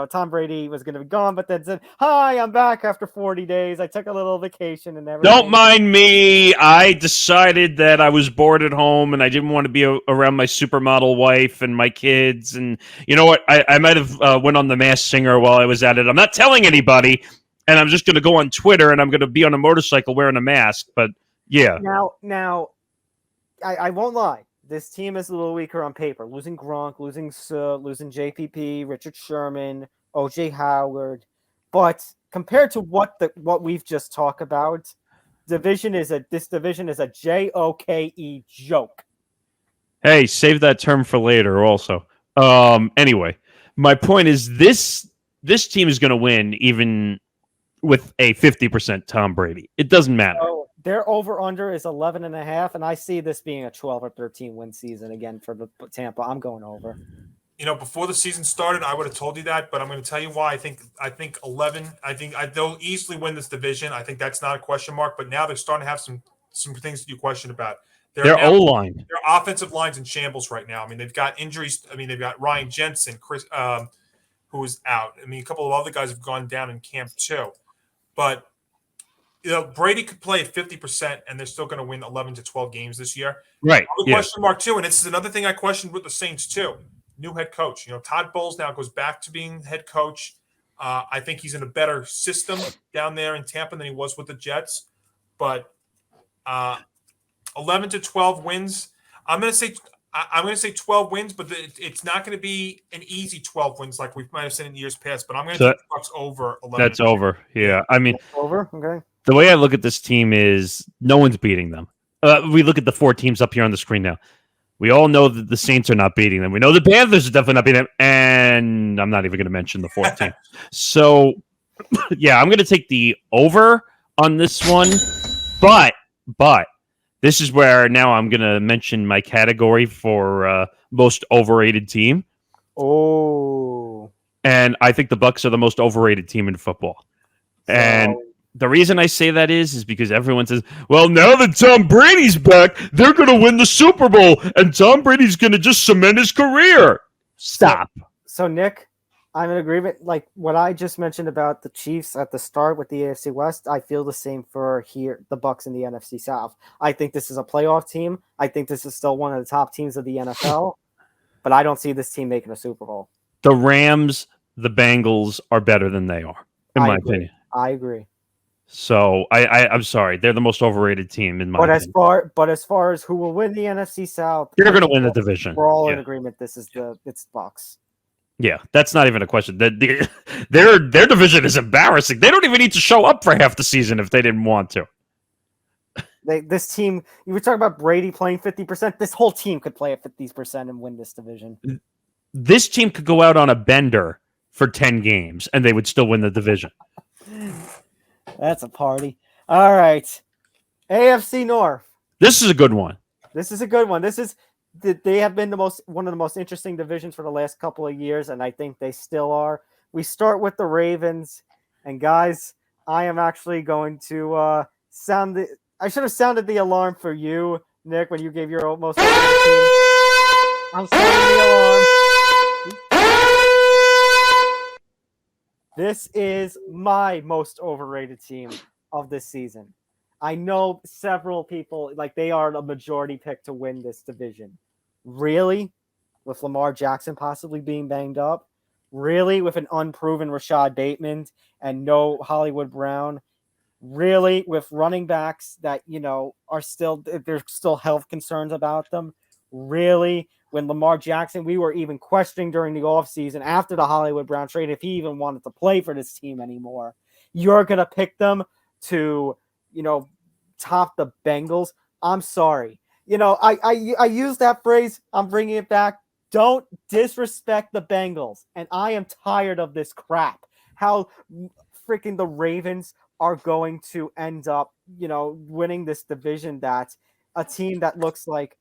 Tom Brady was going to be gone, but then said, "Hi, I'm back after 40 days. I took a little vacation and everything." Don't mind me. I decided that I was bored at home and I didn't want to be around my supermodel wife and my kids. And you know what? I might have went on The Masked Singer while I was at it. I'm not telling anybody, and I'm just going to go on Twitter and I'm going to be on a motorcycle wearing a mask. But yeah. Now. I won't lie. This team is a little weaker on paper. Losing Gronk, losing JPP, Richard Sherman, OJ Howard. But compared to what we've just talked about, this division is a JOKE joke. Hey, save that term for later also. Anyway, my point is this team is going to win even with a 50% Tom Brady. It doesn't matter. Their over-under is 11.5, and I see this being a 12 or 13 win season again for the Tampa. I'm going over. Before the season started, I would have told you that, but I'm going to tell you why. I think 11. I think they'll easily win this division. I think that's not a question mark. But now they're starting to have some things that you question about. Their O-line, their offensive line's in shambles right now. I mean, they've got injuries. I mean, they've got Ryan Jensen, Chris, who is out. I mean, a couple of other guys have gone down in camp too, but. Brady could play at 50%, and they're still going to win 11 to 12 games this year. Right. The question mark too, and this is another thing I questioned with the Saints too. New head coach. Todd Bowles now goes back to being head coach. I think he's in a better system down there in Tampa than he was with the Jets. But 11 to 12 wins. I'm going to say 12 wins, but it's not going to be an easy 12 wins like we might have seen in years past. But I'm going to take the Bucs over 11. That's over. Yeah, I mean, over. Okay. The way I look at this team is no one's beating them. We look at the 4 teams up here on the screen now. We all know that the Saints are not beating them. We know the Panthers are definitely not beating them. And I'm not even going to mention the 4th team. So, yeah, I'm going to take the over on this one. But this is where now I'm going to mention my category for most overrated team. Oh. And I think the Bucs are the most overrated team in football. And the reason I say that is because everyone says, well, now that Tom Brady's back, they're going to win the Super Bowl, and Tom Brady's going to just cement his career. Stop. So, Nick, I'm in agreement. Like what I just mentioned about the Chiefs at the start with the AFC West, I feel the same for the Bucs in the NFC South. I think this is a playoff team. I think this is still one of the top teams of the NFL, but I don't see this team making a Super Bowl. The Rams, the Bengals are better than they are, in my opinion. I agree. So I'm sorry, they're the most overrated team in my opinion. As far as who will win the NFC South, they're going to win the division. We're all in agreement. It's Bucs. Yeah, that's not even a question. Their division is embarrassing. They don't even need to show up for half the season if they didn't want to. This team, you were talking about Brady playing 50%. This whole team could play at 50% and win this division. This team could go out on a bender for 10 games and they would still win the division. That's a party. All right. AFC North. This is a good one. They have been one of the most interesting divisions for the last couple of years, and I think they still are. We start with the Ravens, and guys, I am actually going to I should have sounded the alarm for you, Nick, when you gave your most overrated team. I'm sounding the alarm. This is my most overrated team of this season. I know several people, they are a majority pick to win this division. Really? With Lamar Jackson possibly being banged up? Really? With an unproven Rashad Bateman and no Hollywood Brown? Really? With running backs that, there's still health concerns about them? Really? When Lamar Jackson, we were even questioning during the offseason after the Hollywood Brown trade if he even wanted to play for this team anymore. You're going to pick them to, top the Bengals. I'm sorry. I use that phrase. I'm bringing it back. Don't disrespect the Bengals. And I am tired of this crap. How freaking the Ravens are going to end up, winning this division. That a team that looks like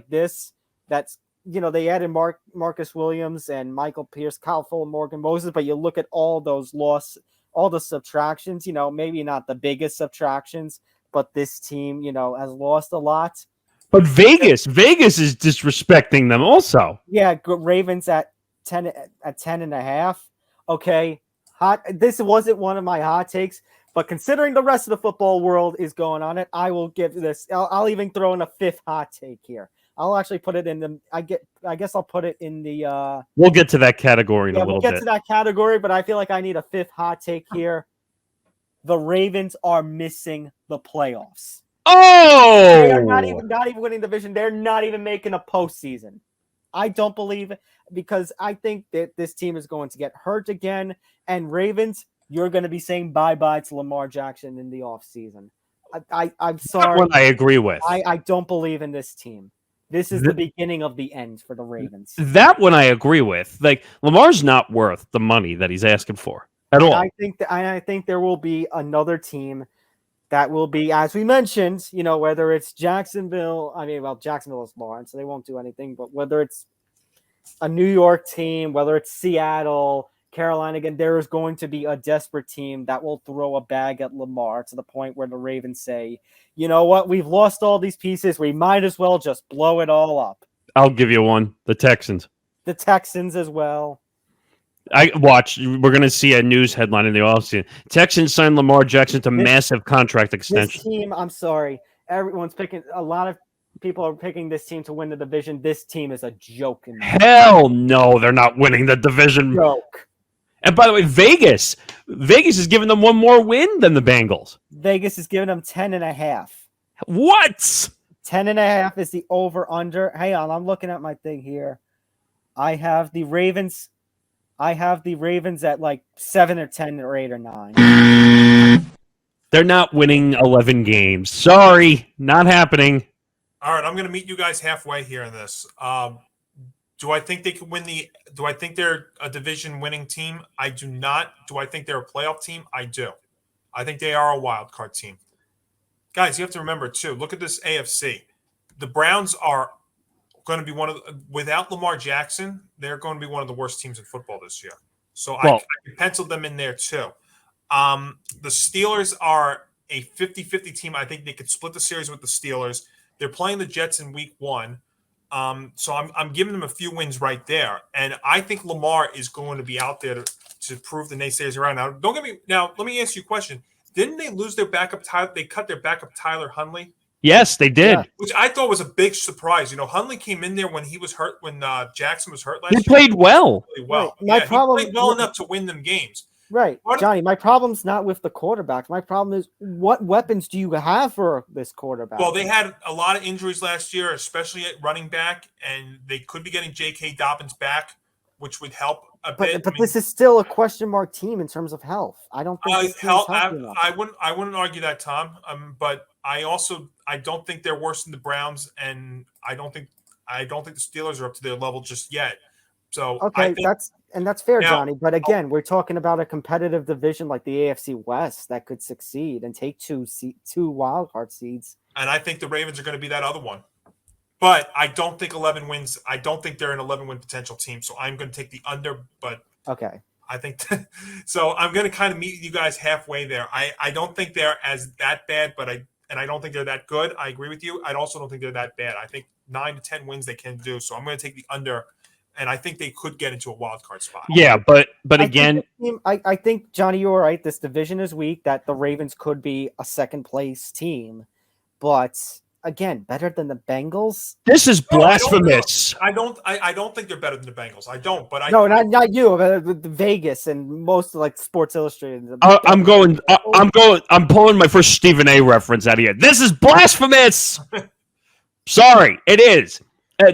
this. That's, they added Marcus Williams and Michael Pierce, Kyle Fuller, Morgan Moses, but you look at all those all the subtractions, maybe not the biggest subtractions, but this team, has lost a lot. But Vegas is disrespecting them also. Yeah, Ravens at 10.5. Okay, this wasn't one of my hot takes, but considering the rest of the football world is going on it, I will give this. I'll even throw in a 5th hot take here. I'll actually put it in the. I guess I'll put it in the. We'll get to that category in a little bit. We'll get to that category, but I feel like I need a 5th hot take here. The Ravens are missing the playoffs. Oh, they're not even winning the division. They're not even making a postseason. I don't believe it because I think that this team is going to get hurt again. And Ravens, you're going to be saying bye-bye to Lamar Jackson in the offseason. I'm sorry. That one I agree with. I don't believe in this team. This is the beginning of the end for the Ravens. That one I agree with. Lamar's not worth the money that he's asking for at all. I think there will be another team that will be, as we mentioned, whether it's Jacksonville. Jacksonville is Lawrence, so they won't do anything. But whether it's a New York team, whether it's Seattle, Carolina, again, there is going to be a desperate team that will throw a bag at Lamar to the point where the Ravens say, you know what, we've lost all these pieces. We might as well just blow it all up. I'll give you one. The Texans. The Texans as well. I watch. We're going to see a news headline in the offseason. Texans signed Lamar Jackson to massive contract This extension. team, I'm sorry, everyone's picking. A lot of people are picking this team to win the division. This team is a joke. Hell no, they're not winning the division. Joke. And by the way, Vegas is giving them one more win than the Bengals. Vegas is giving them 10.5. What? 10.5 is the over/under. Hang on, I'm looking at my thing here. I have the Ravens at like 7 or 10 or 8 or 9. They're not winning 11 games. Sorry, not happening. All right, I'm going to meet you guys halfway here in this. Do I think they could win do I think they're a division winning team? I do not. Do I think they're a playoff team? I do. I think they are a wild card team. Guys, you have to remember too, look at this AFC. The Browns are going to be without Lamar Jackson, they're going to be one of the worst teams in football this year. So I penciled them in there too. The Steelers are a 50-50 team. I think they could split the series with the Steelers. They're playing the Jets in week 1. So I'm giving them a few wins right there. And I think Lamar is going to be out there to prove the naysayers around. Now, let me ask you a question. Didn't they lose their backup Tyler? They cut their backup Tyler Huntley. Yes, they did. Yeah. Which I thought was a big surprise. Huntley came in there when he was hurt, when Jackson was hurt last year. He played well. Really well. Right. He played well enough to win them games. Right, Johnny, my problem's not with the quarterback. My problem is, what weapons do you have for this quarterback? Well, they had a lot of injuries last year, especially at running back, and they could be getting J.K. Dobbins back, which would help a bit. But this is still a question mark team in terms of health. I don't think this team is healthy enough. I wouldn't argue that, Tom. But I don't think they're worse than the Browns, and I don't think the Steelers are up to their level just yet. So okay, that's fair, Johnny. But again, we're talking about a competitive division like the AFC West that could succeed and take two wild card seeds. And I think the Ravens are going to be that other one. But I don't think 11 wins. I don't think they're an 11-win potential team. So I'm going to take the under. But okay, I think so. I'm going to kind of meet you guys halfway there. I don't think they're as that bad, but I don't think they're that good. I agree with you. I also don't think they're that bad. I think 9 to 10 wins they can do. So I'm going to take the under. And I think they could get into a wild card spot. Yeah, but again, I think Johnny, you're right. This division is weak. That the Ravens could be a second place team, but again, better than the Bengals. This is blasphemous. I don't think they're better than the Bengals. I don't. But not you. But Vegas and most like Sports Illustrated. I'm pulling my first Stephen A. reference out of here. This is blasphemous. Sorry, it is.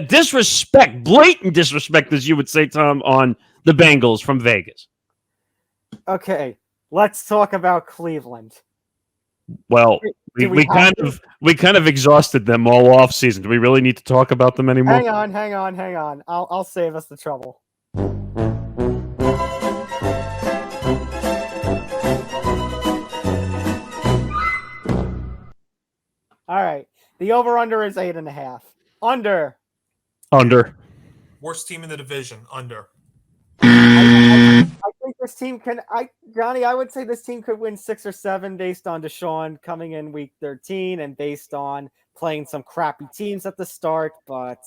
Disrespect, blatant disrespect, as you would say, Tom, on the Bengals from Vegas. Okay, let's talk about Cleveland. Well, we kind of exhausted them all offseason. Do we really need to talk about them anymore? Hang on. I'll save us the trouble. All right, the over/under is 8.5. Under. Worst team in the division. Under. I think this team Johnny, I would say this team could win 6 or 7 based on Deshaun coming in week 13 and based on playing some crappy teams at the start, but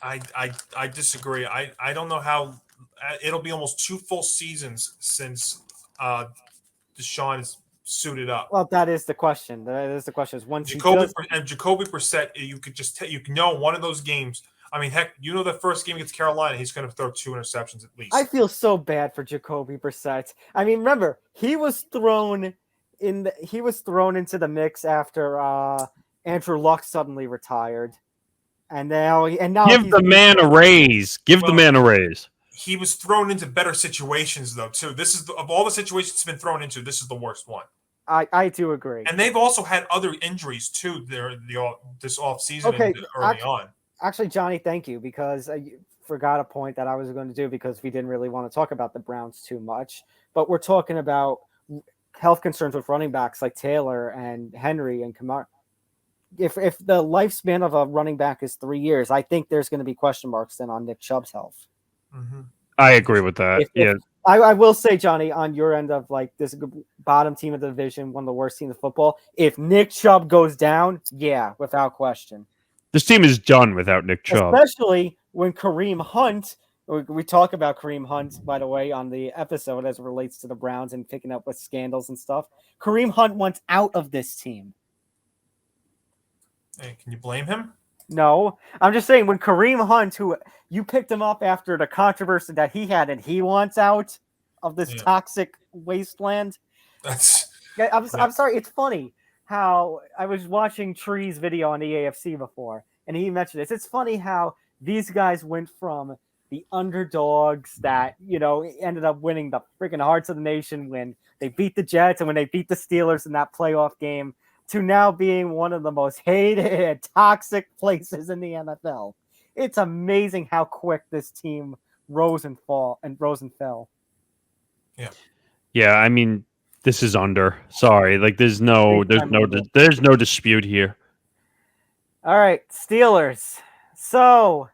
I disagree. I don't know how it'll be almost 2 full seasons since Deshaun is suited up. Well, that is the question. Is once Jacoby Brissett, you could just one of those games. I mean, heck, the first game against Carolina, he's going to throw 2 interceptions at least. I feel so bad for Jacoby Brissett. I mean, remember, he was thrown into the mix after Andrew Locke suddenly retired, and now give the man a raise. The man a raise. He was thrown into better situations though too. This is of all the situations he's been thrown into, this is the worst one. I do agree. And they've also had other injuries too. This offseason and early on. Actually, Johnny, thank you, because I forgot a point that I was going to do because we didn't really want to talk about the Browns too much. But we're talking about health concerns with running backs like Taylor and Henry and Kamara. If the lifespan of a running back is 3 years, I think there's going to be question marks then on Nick Chubb's health. Mm-hmm. I agree with that. I will say, Johnny, on your end of like this bottom team of the division, one of the worst teams of football, if Nick Chubb goes down, yeah, without question. This team is done without Nick Chubb. Especially when Kareem Hunt We talk about Kareem Hunt, by the way, on the episode as it relates to the Browns and picking up with scandals and stuff. Kareem Hunt wants out of this team. Hey, can you blame him? No, I'm just saying when Kareem Hunt, who you picked him up after the controversy that he had, and he wants out of this toxic wasteland. I'm sorry. It's funny how I was watching Tree's video on the AFC before, and he mentioned this. It's funny how these guys went from the underdogs that, ended up winning the freaking hearts of the nation when they beat the Jets and when they beat the Steelers in that playoff game, to now being one of the most hated, toxic places in the NFL. It's amazing how quick this team rose and fell. Yeah. I mean, this is under. Sorry, there's no dispute here. All right, Steelers. So,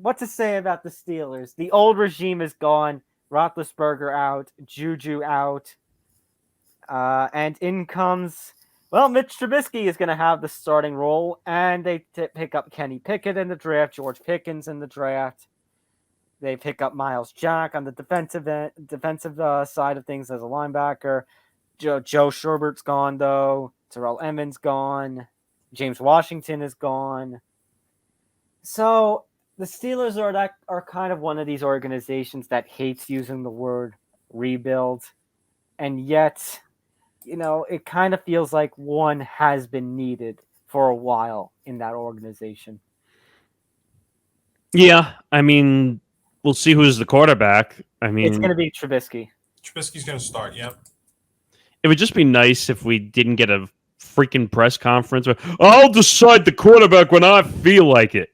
what to say about the Steelers? The old regime is gone. Roethlisberger out. Juju out. And in comes, Mitch Trubisky is going to have the starting role, and they pick up Kenny Pickett in the draft, George Pickens in the draft. They pick up Miles Jack on the defensive side of things as a linebacker. Joe Sherbert's gone, though. Terrell Emmons gone. James Washington is gone. So the Steelers are kind of one of these organizations that hates using the word rebuild, and yet, it kind of feels like one has been needed for a while in that organization. Yeah, I mean, we'll see who's the quarterback. I mean, it's going to be Trubisky. Trubisky's going to start, yeah. It would just be nice if we didn't get a freaking press conference where, I'll decide the quarterback when I feel like it.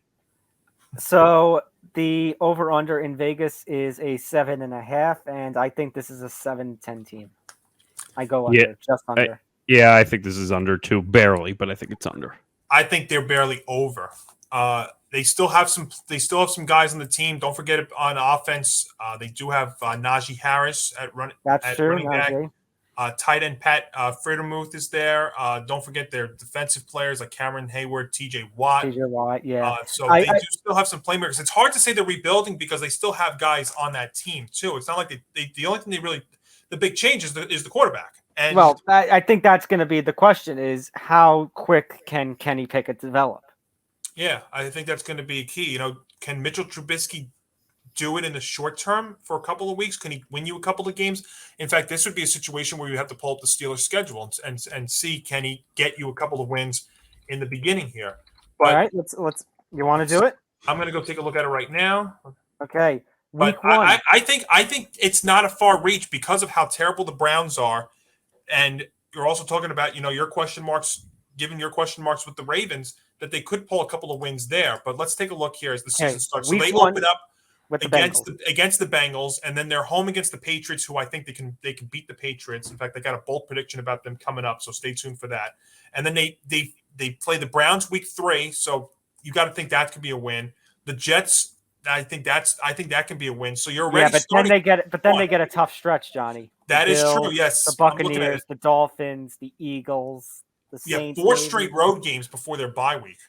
So the over-under in Vegas is a 7.5, and I think this is a 7-10 team. I go under, just under. I think this is under too, barely, but I think it's under. I think they're barely over. They still have some guys on the team. Don't forget on offense, they do have Najee Harris at running back. Tight end Pat Freiermuth is there. Don't forget their defensive players like Cameron Hayward, TJ Watt. Yeah. So they do still have some playmakers. It's hard to say they're rebuilding because they still have guys on that team too. It's not like the only thing the big change is the quarterback. And I think that's going to be the question: is how quick can Kenny Pickett develop? Yeah, I think that's going to be key. Can Mitchell Trubisky do it in the short term for a couple of weeks? Can he win you a couple of games? In fact, this would be a situation where you have to pull up the Steelers' schedule and see, can he get you a couple of wins in the beginning here? But all right, let's. You want to do it? I'm going to go take a look at it right now. Okay. Week one. I think it's not a far reach because of how terrible the Browns are, and you're also talking about your question marks, given your question marks with the Ravens, that they could pull a couple of wins there. But let's take a look here as the season starts. So they open up against the Bengals, and then they're home against the Patriots, who I think they can beat the Patriots. In fact, I got a bold prediction about them coming up, so stay tuned for that. And then they play the Browns week 3, so you got to think that could be a win. The Jets. I think that can be a win. So you're already then they get a tough stretch, Johnny. That is true. Yes, the Buccaneers, the Dolphins, the Eagles, the Saints. 4 straight road games before their bye week.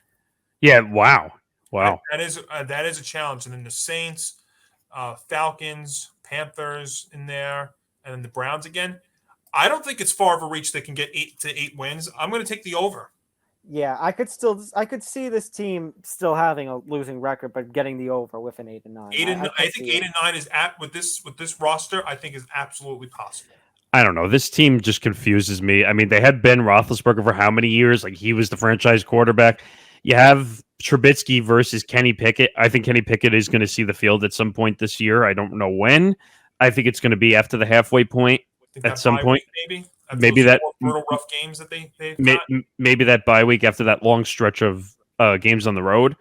Yeah. Wow. That is a challenge. And then the Saints, Falcons, Panthers in there, and then the Browns again. I don't think it's far of a reach they can get 8 to 8 wins. I'm going to take the over. Yeah, I could see this team still having a losing record, but getting the over with an 8-9. I think 8-9 is with this roster. I think is absolutely possible. I don't know. This team just confuses me. I mean, they had Ben Roethlisberger for how many years? Like, he was the franchise quarterback. You have Trubisky versus Kenny Pickett. I think Kenny Pickett is going to see the field at some point this year. I don't know when. I think it's going to be after the halfway point at some point. Maybe that brutal rough games that they've got. Maybe that bye week after that long stretch of games on the road.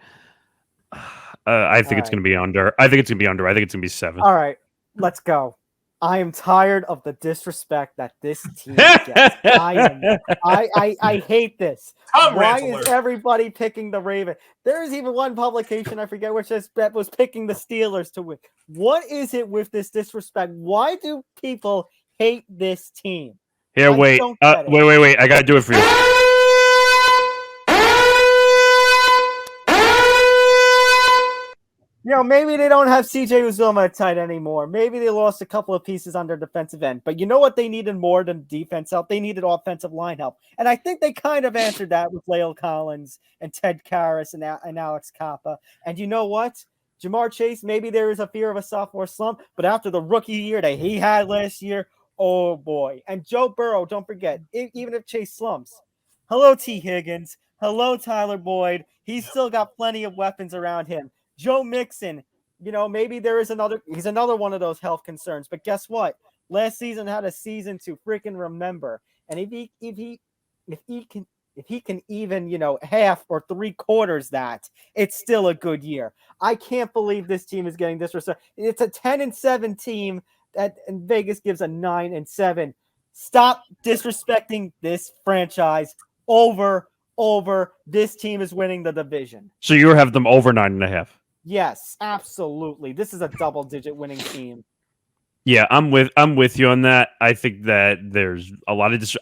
I think it's going to be under. I think it's going to be under. I think it's going to be 7. All right, let's go. I am tired of the disrespect that this team gets. I hate this. Why is everybody picking the Ravens? There is even one publication, I forget which, that was picking the Steelers to win. What is it with this disrespect? Why do people hate this team? Here, wait. Wait. I got to do it for you. maybe they don't have CJ Uzomah at tight anymore. Maybe they lost a couple of pieces on their defensive end. But you know what they needed more than defense help? They needed offensive line help. And I think they kind of answered that with Lale Collins and Ted Karras and Alex Kappa. And you know what? Jamar Chase, maybe there is a fear of a sophomore slump, but after the rookie year that he had last year, oh boy. And Joe Burrow, don't forget, even if Chase slumps, hello T. Higgins, hello Tyler Boyd. He's still got plenty of weapons around him. Joe Mixon, maybe he's another one of those health concerns. But guess what? Last season had a season to freaking remember. And if he can even, half or 3/4 that, it's still a good year. I can't believe this team is getting disrespect. It's a 10-7 team and Vegas gives a 9-7. Stop disrespecting this franchise. Over. This team is winning the division. So you have them over 9.5. Yes, absolutely. This is a double-digit winning team. Yeah, I'm with you on that. I think that there's a lot of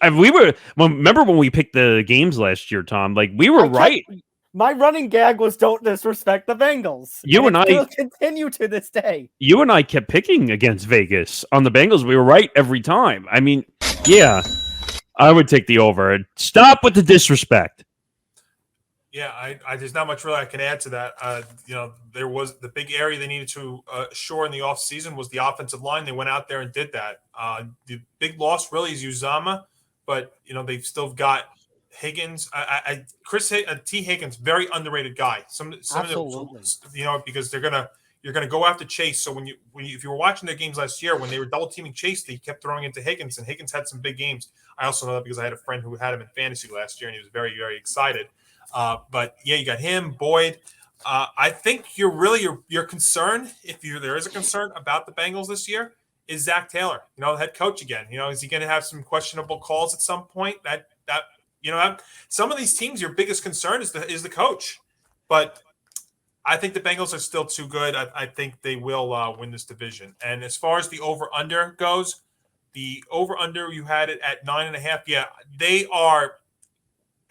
remember when we picked the games last year, Tom? Like we were right. My running gag was don't disrespect the Bengals. You and I will continue to this day. You and I kept picking against Vegas on the Bengals. We were right every time. I mean, yeah, I would take the over. Stop with the disrespect. Yeah, I there's not much really I can add to that. There was the big area they needed to shore in the offseason was the offensive line. They went out there and did that. The big loss really is Uzomah, but they've still got Higgins. T. Higgins, very underrated guy. Some Absolutely. of the, because you're gonna go after Chase. So if you were watching their games last year when they were double teaming Chase, they kept throwing into Higgins, and Higgins had some big games. I also know that because I had a friend who had him in fantasy last year, and he was very, very excited. But yeah, you got him, Boyd. I think your concern, there is a concern about the Bengals this year, is Zach Taylor. Head coach again. Is he going to have some questionable calls at some point? That some of these teams, your biggest concern is the coach. But I think the Bengals are still too good. I think they will win this division. And as far as the over/under goes, the over/under you had it at 9.5. Yeah, they are.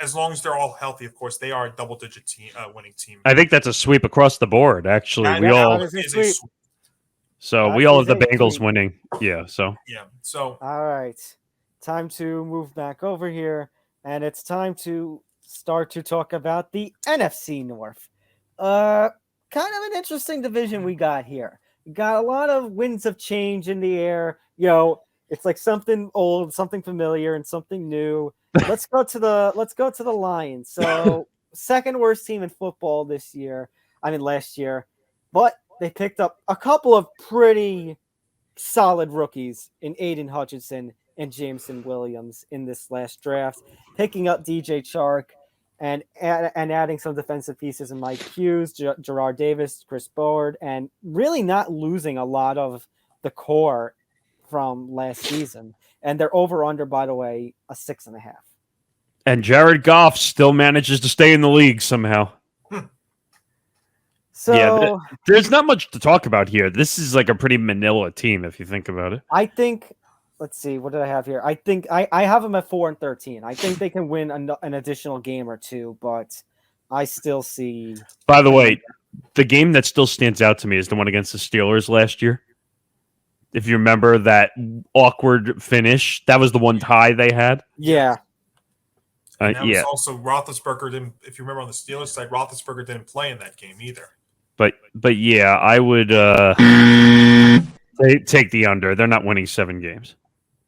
As long as they're all healthy, of course, they are a double-digit winning team. I think that's a sweep across the board. Actually, we all have the Bengals winning. Yeah. So all right, time to move back over here, and it's time to start to talk about the NFC North. Kind of an interesting division we got here. We got a lot of winds of change in the air. It's like something old, something familiar, and something new. Let's go to the Lions. So second worst team in football last year, but they picked up a couple of pretty solid rookies in Aiden Hutchinson and Jameson Williams in this last draft, picking up DJ Chark and adding some defensive pieces in Mike Hughes, Gerard Davis, Chris Board, and really not losing a lot of the core from last season. And they're over/under, by the way, a 6.5. And Jared Goff still manages to stay in the league somehow. So yeah, there's not much to talk about here. This is like a pretty Manila team, if you think about it. I think. Let's see. What did I have here? I think I have them at 4-13. I think they can win an additional game or two, but I still see. By the way, the game that still stands out to me is the one against the Steelers last year. If you remember that awkward finish, that was the one tie they had. Yeah. And that was also Roethlisberger didn't. If you remember on the Steelers side, Roethlisberger didn't play in that game either. But yeah, I would take the under. They're not winning 7 games.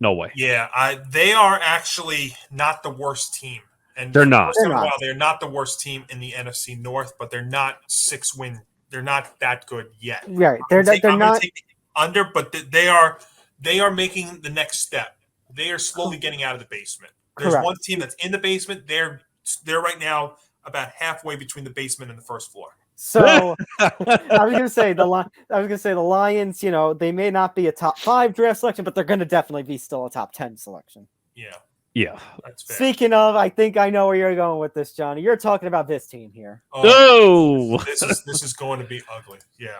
No way. Yeah, they are actually not the worst team. And they're not. They're not the worst team in the NFC North, but they're not 6-win. They're not that good yet. Right. They're not under, but they are making the next step. They are slowly getting out of the basement. There's Correct. One team that's in the basement. They're right now about halfway between the basement and the first floor. So I was gonna say the Lions. They may not be a top 5 draft selection, but they're gonna definitely be still a top 10 selection. Yeah. That's fair. Speaking of, I think I know where you're going with this, Johnny. You're talking about this team here. Oh, this is going to be ugly. Yeah.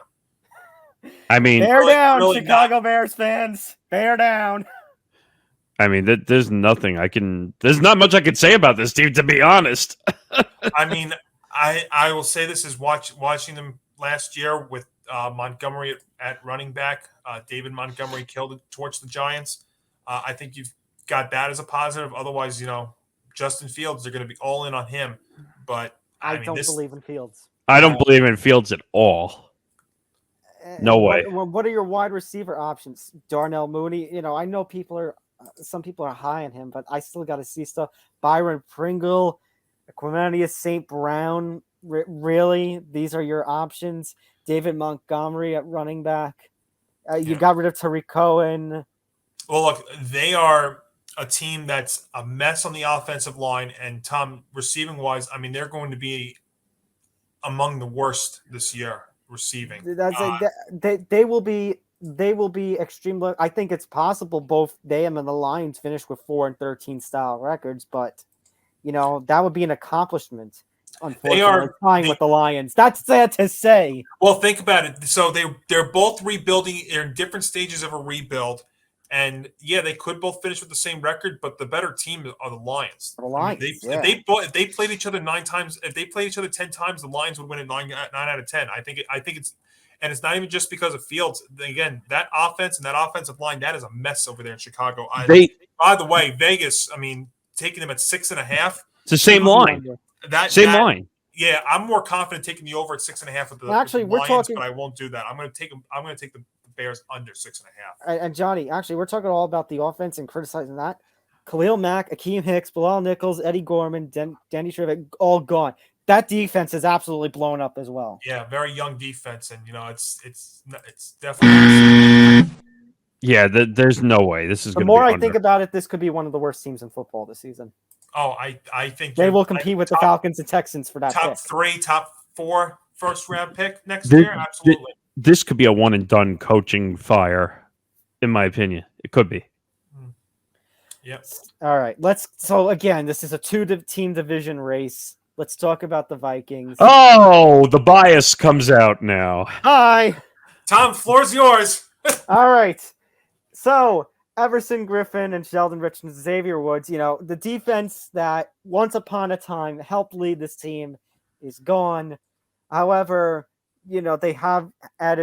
I mean, bear down, really Chicago Bears fans. Bear down. I mean, there's not much I could say about this team, to be honest. I mean, I will say this is watching them last year with Montgomery at running back. David Montgomery killed it towards the Giants. I think you've got that as a positive. Otherwise, Justin Fields, they're going to be all in on him. But I don't believe in Fields. I don't believe in Fields at all. No way. What are your wide receiver options? Darnell Mooney. I know some people are high on him, but I still got to see stuff. Byron Pringle, Quimanius St. Brown. Really, these are your options. David Montgomery at running back. You got rid of Tariq Cohen. Well, look, they are a team that's a mess on the offensive line, and Tom, receiving wise, I mean, they're going to be among the worst this year receiving. They will be. They will be extremely. I think it's possible both them and the Lions finish with 4-13 style records, but that would be an accomplishment. Unfortunately, tying with the Lions. That's sad to say. Well, think about it. So they're both rebuilding. They're in different stages of a rebuild, and they could both finish with the same record, but the better team are the Lions. The Lions. If they played each other 9 times, if they played each other 10 times, the Lions would win it 9 out of 10. I think it's. And it's not even just because of Fields. Again, that offense and that offensive line, that is a mess over there in Chicago. By the way, Vegas, I mean, taking them at 6.5. It's the same line. Line. Yeah, I'm more confident taking the over at 6.5 with the Lions, but I won't do that. I'm going to take the Bears under 6.5. And Johnny, actually, we're talking all about the offense and criticizing that. Khalil Mack, Akeem Hicks, Bilal Nichols, Eddie Gorman, Danny Trevick, all gone. That defense is absolutely blown up as well. Yeah, very young defense, and it's definitely. Yeah, there's no way this is going to be. The more I think about it, this could be one of the worst teams in football this season. Oh, I think they will compete with the Falcons and Texans for that top 3, top 4 first round pick next year. Absolutely, this could be a one and done coaching fire, in my opinion. It could be. Yep. All right, So again, this is a 2-team division race. Let's talk about the Vikings. Oh, the bias comes out now. Hi. Tom, floor's yours. All right. So, Everson Griffin and Sheldon Rich and Xavier Woods, the defense that once upon a time helped lead this team is gone. However, they have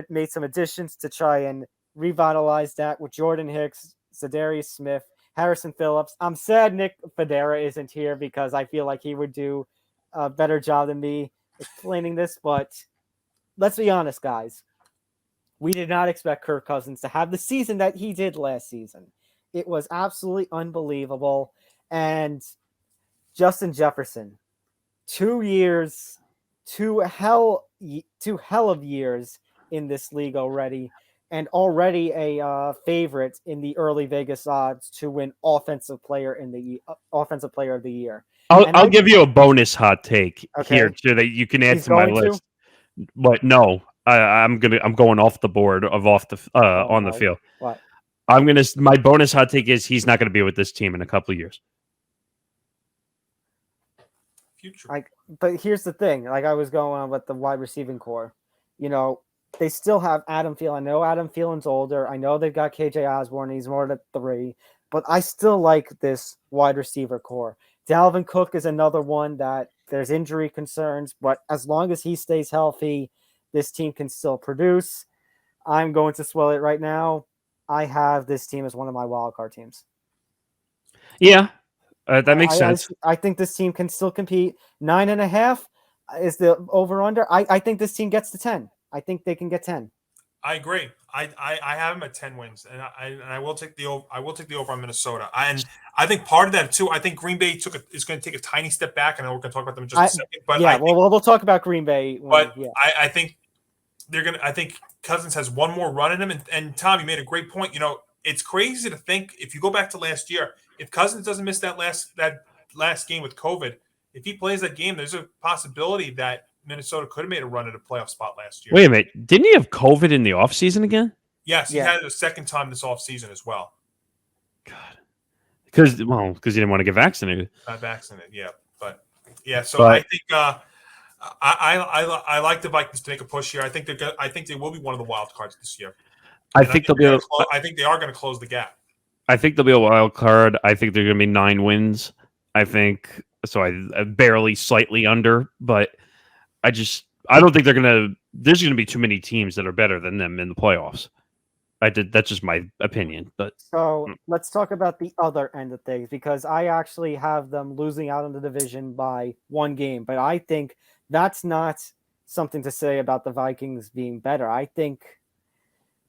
made some additions to try and revitalize that with Jordan Hicks, Zadarius Smith, Harrison Phillips. I'm sad Nick Federa isn't here because I feel like he would do a better job than me explaining this, but let's be honest, guys. We did not expect Kirk Cousins to have the season that he did last season. It was absolutely unbelievable. And Justin Jefferson, 2 years, 2 hell of years in this league already, and already a favorite in the early Vegas odds to win Offensive Player of the Year. I'll give you a bonus hot take here so that you can add to my list. But no, I'm going off the board on the field. What? My bonus hot take is he's not going to be with this team in a couple of years. Future. But here's the thing. Like I was going on with the wide receiving core, they still have Adam Thielen. I know Adam Thielen's older. I know they've got KJ Osborne. He's more than 3, but I still like this wide receiver core. Dalvin Cook is another one that there's injury concerns, but as long as he stays healthy, this team can still produce. I'm going to swell it right now. I have this team as one of my wildcard teams. Yeah, that makes sense. I think this team can still compete. 9.5 is the over-under. I think this team gets to 10. I think they can get 10. I agree. I have them at 10 wins, and I will take the over. I will take the over on Minnesota. And I think part of that too. I think Green Bay is going to take a tiny step back, and we're going to talk about them in just a second. But we'll talk about Green Bay. I think they're going to. I think Cousins has one more run in him. And Tom, you made a great point. It's crazy to think if you go back to last year, if Cousins doesn't miss that last game with COVID, if he plays that game, there's a possibility that Minnesota could have made a run at a playoff spot last year. Wait a minute. Didn't he have COVID in the offseason again? Yes, he had it a second time this offseason as well. God. Because he didn't want to get vaccinated. Not vaccinated, yeah. But, yeah, so I think I like the Vikings to make a push here. I think they will be one of the wild cards this year. I think they are going to close the gap. I think they'll be a wild card. I think they're going to be 9 wins. I think so. I barely slightly under, but I don't think there's going to be too many teams that are better than them in the playoffs. That's just my opinion. But So let's talk about the other end of things, because I actually have them losing out on the division by 1 game. But I think that's not something to say about the Vikings being better.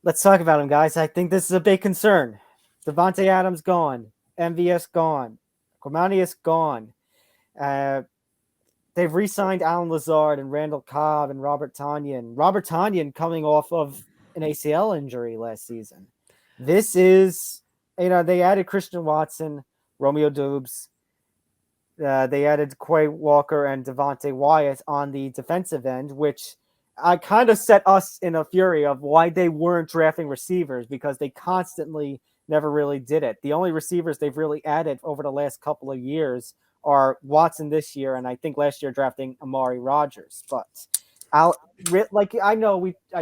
Let's talk about them, guys. I think this is a big concern. Devontae Adams gone. MVS gone. Quamanius gone. They've re-signed Alan Lazard and Randall Cobb and Robert Tonyan. Robert Tonyan coming off of an ACL injury last season. This is, they added Christian Watson, Romeo Doubs. They added Quay Walker and Devontae Wyatt on the defensive end, which kind of set us in a fury of why they weren't drafting receivers, because they constantly never really did it. The only receivers they've really added over the last couple of years are Watson this year, and I think last year drafting Amari Rodgers. But I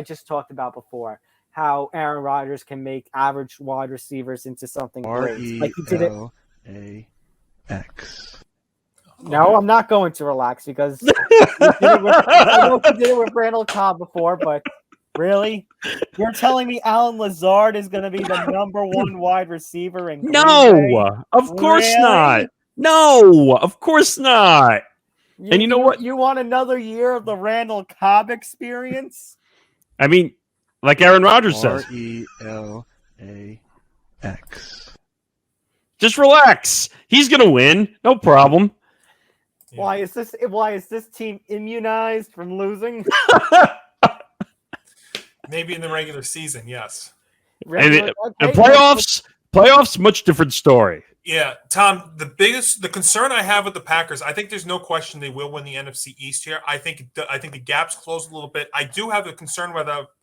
just talked about before how Aaron Rodgers can make average wide receivers into something great. Like he did it. RELAX. No, I'm not going to relax, because I know he did it with Randall Cobb before, but really? You're telling me Alan Lazard is going to be the number 1 wide receiver in Green Bay? Of course not. No, of course not. And you know what? You want another year of the Randall Cobb experience? I mean, like Aaron Rodgers says. RELAX. Just relax. He's going to win. No problem. Yeah. Why is this team immunized from losing? Maybe in the regular season, yes. And playoffs, much different story. Yeah, Tom, the concern I have with the Packers, I think there's no question they will win the NFC East here. I think the gap's closed a little bit. I do have a concern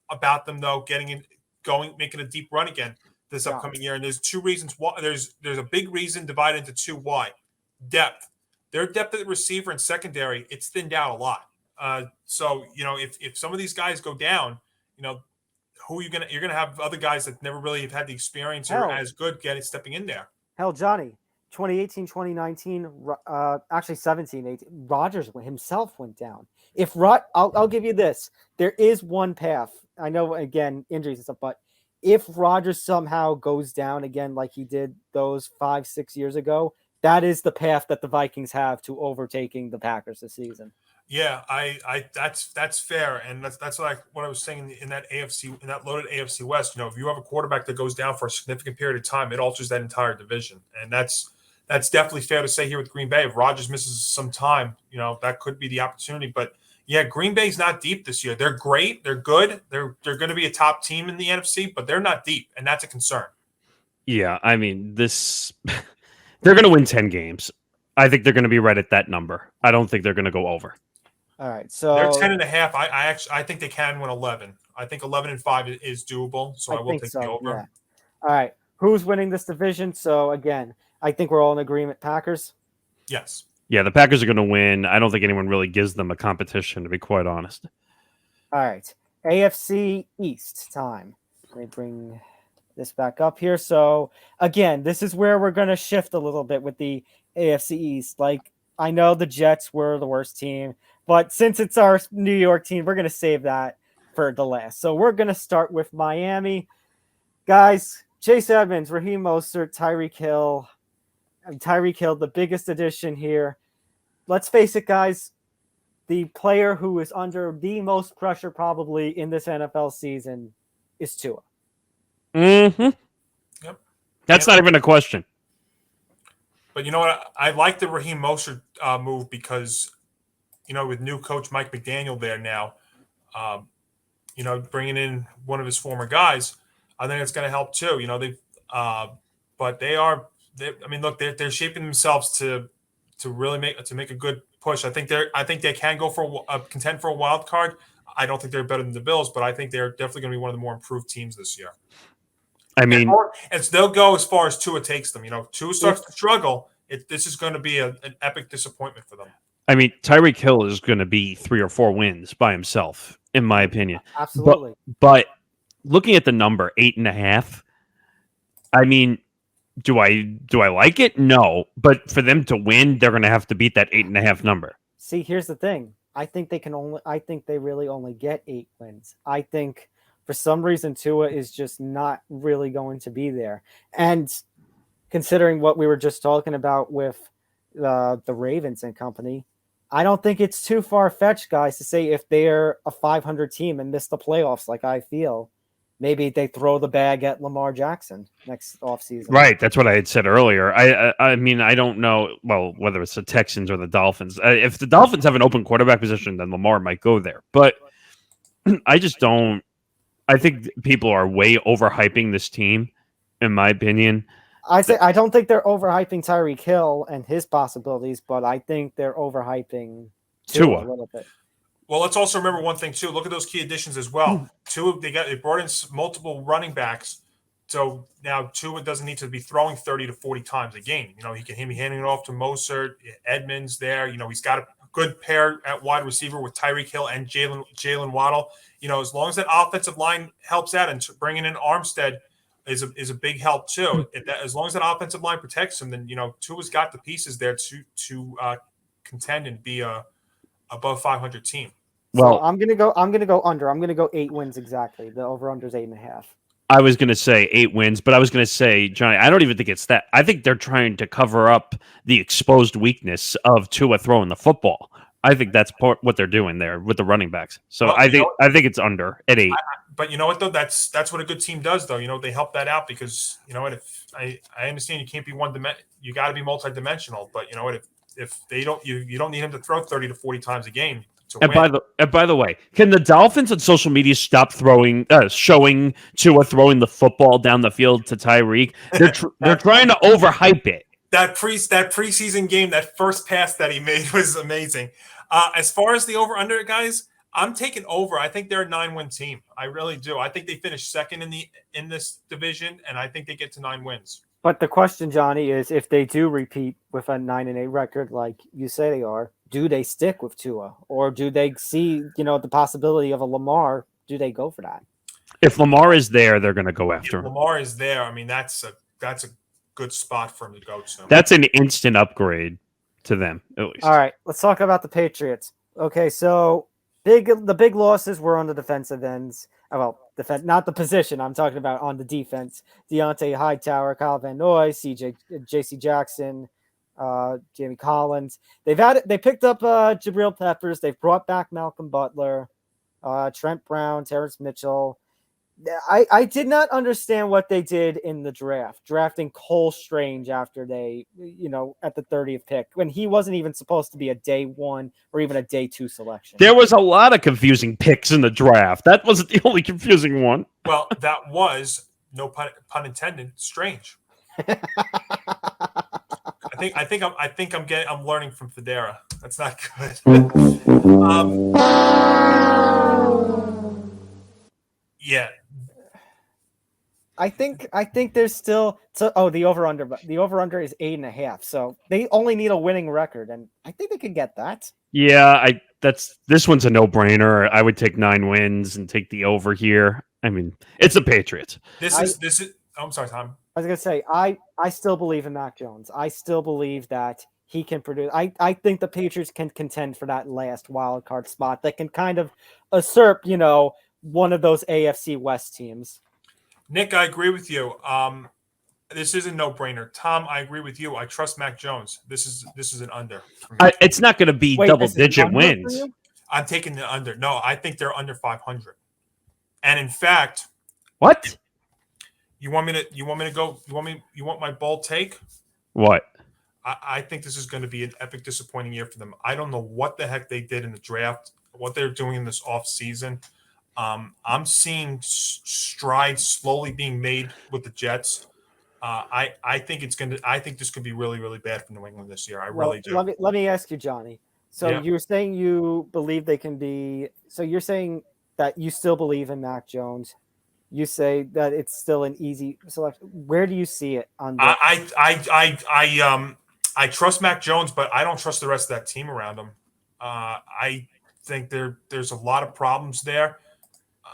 about them though making a deep run again this upcoming year. And there's 2 reasons why. There's a big reason divided into 2 why. Depth. Their depth at the receiver and secondary, it's thinned out a lot. So if some of these guys go down, who you're gonna have other guys that never really have had the experience or as good stepping in there. Hell, Johnny, 2018, 2019, actually 17, 18, Rodgers himself went down. I'll give you this. There is one path. I know, again, injuries and stuff, but if Rodgers somehow goes down again like he did those 5-6 years ago, that is the path that the Vikings have to overtaking the Packers this season. Yeah, that's fair, and that's what I was saying in that loaded AFC West. If you have a quarterback that goes down for a significant period of time, it alters that entire division, and that's definitely fair to say here with Green Bay. If Rodgers misses some time, that could be the opportunity. But yeah, Green Bay's not deep this year. They're great, they're good, they're going to be a top team in the NFC, but they're not deep, and that's a concern. Yeah, I mean they're going to win 10 games. I think they're going to be right at that number. I don't think they're going to go over. All right, so they're 10.5. I think they can win 11. I think 11-5 is doable. So I will take the over. Yeah. All right, who's winning this division? So again, I think we're all in agreement. Packers. Yes. Yeah, the Packers are going to win. I don't think anyone really gives them a competition, to be quite honest. All right, AFC East time. Let me bring this back up here. So again, this is where we're going to shift a little bit with the AFC East. Like, I know the Jets were the worst team, but since it's our New York team, we're going to save that for the last. So we're going to start with Miami. Guys, Chase Edmonds, Raheem Mostert, Tyreek Hill. Tyreek Hill, the biggest addition here. Let's face it, guys. The player who is under the most pressure probably in this NFL season is Tua. Mm-hmm. Yep. That's not even a question. But you know what? I like the Raheem Mostert move because, with new coach Mike McDaniel there now, bringing in one of his former guys, I think it's going to help too. They're shaping themselves to really make a good push. I think they can go for a contend for a wild card. I don't think they're better than the Bills, but I think they're definitely going to be one of the more improved teams this year. I mean, and they'll go as far as Tua takes them. Tua starts to struggle. This is going to be an epic disappointment for them. I mean, Tyreek Hill is going to be 3 or 4 wins by himself, in my opinion. Absolutely. But looking at the number 8.5, I mean, do I like it? No. But for them to win, they're going to have to beat that 8.5 number. See, here's the thing. I think they really only get 8 wins. I think for some reason Tua is just not really going to be there. And considering what we were just talking about with the Ravens and company, I don't think it's too far-fetched, guys, to say if they're a 500 team and miss the playoffs like I feel, maybe they throw the bag at Lamar Jackson next offseason. Right, that's what I had said earlier. I mean, I don't know, well, whether it's the Texans or the Dolphins. If the Dolphins have an open quarterback position, then Lamar might go there. But I just don't. I think people are way overhyping this team, in my opinion. I don't think they're overhyping Tyreek Hill and his possibilities, but I think they're overhyping Tua a little bit. Well, let's also remember one thing too. Look at those key additions as well. They brought in multiple running backs, so now Tua doesn't need to be throwing 30 to 40 times a game. You know, he can be handing it off to Mostert, Edmonds there. You know, he's got a good pair at wide receiver with Tyreek Hill and Jalen Waddle. You know, as long as that offensive line helps out, and bringing in Armstead is a big help too. As long as that offensive line protects him, then you know Tua's got the pieces there to contend and be a above 500 team. Well, so I'm gonna go under. I'm gonna go 8 wins exactly. The over under is 8.5. I was gonna say 8 wins, but I was gonna say, Johnny, I don't even think it's that. I think they're trying to cover up the exposed weakness of Tua throwing the football. I think that's what they're doing there with the running backs. So I think it's under at 8. But you know what though? That's what a good team does though. You know, they help that out because you know what, if I understand you can't be you got to be multidimensional. But you know what, if they don't, you don't need him to throw 30 to 40 times a game. And by the way, can the Dolphins on social media stop showing Tua throwing the football down the field to Tyreek? They're trying to overhype it. That preseason game, that first pass that he made was amazing. As far as the over/under, guys, I'm taking over. I think they're a 9-win team. I really do. I think they finish second in this division, and I think they get to 9 wins. But the question, Johnny, is if they do repeat with a 9-8 record, like you say they are, do they stick with Tua, or do they see the possibility of a Lamar? Do they go for that? If Lamar is there, they're going to go after him. Lamar is there. I mean, that's a good spot for him to go to. That's an instant upgrade to them, at least. All right, let's talk about the Patriots. Okay, so the big losses were on the defensive ends. Well, not the position. I'm talking about on the defense. Deontay Hightower, Kyle Van Noy, J.C. Jackson, Jamie Collins. They picked up Jabril Peppers. They've brought back Malcolm Butler, Trent Brown, Terrence Mitchell. I did not understand what they did in the draft, drafting Cole Strange after they, at the 30th pick, when he wasn't even supposed to be a day 1 or even a day 2 selection. There was a lot of confusing picks in the draft. That wasn't the only confusing one. Well, that was, no pun intended, strange. I think I'm learning from Federa. That's not good. Yeah. I think there's still the over-under, but the over-under is 8.5. So they only need a winning record, and I think they could get that. Yeah, this one's a no-brainer. I would take 9 wins and take the over here. I mean, it's the Patriots. This is I'm sorry, Tom. I was gonna say I still believe in Mac Jones. I still believe that he can produce. I think the Patriots can contend for that last wild card spot that can kind of usurp, one of those AFC West teams. Nick, I agree with you. This is a no-brainer. Tom, I agree with you. I trust Mac Jones. This is an under. It's not going to be double-digit wins. I'm taking the under. No, I think they're under 500. And in fact, what? You want me to go? You want my bold take? What? I think this is going to be an epic, disappointing year for them. I don't know what the heck they did in the draft, what they're doing in this off season. I'm seeing strides slowly being made with the Jets. I think this could be really, really bad for New England this year. I really do. Let me ask you, Johnny. So you're saying you believe they can be. So you're saying that you still believe in Mac Jones. You say that it's still an easy selection. Where do you see it on? I trust Mac Jones, but I don't trust the rest of that team around him. I think there's a lot of problems there.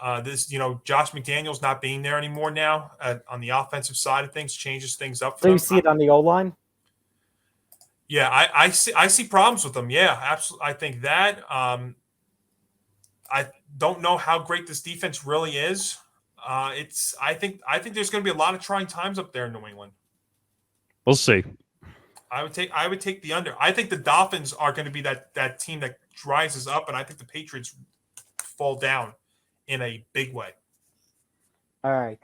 Josh McDaniels not being there anymore now on the offensive side of things changes things up for them. them. You see it on the O-line? Yeah, I see problems with them. Yeah, absolutely. I think that. I don't know how great this defense really is. I think there's going to be a lot of trying times up there in New England. We'll see. I would take the under. I think the Dolphins are going to be that team that rises up, and I think the Patriots fall down in a big way. All right,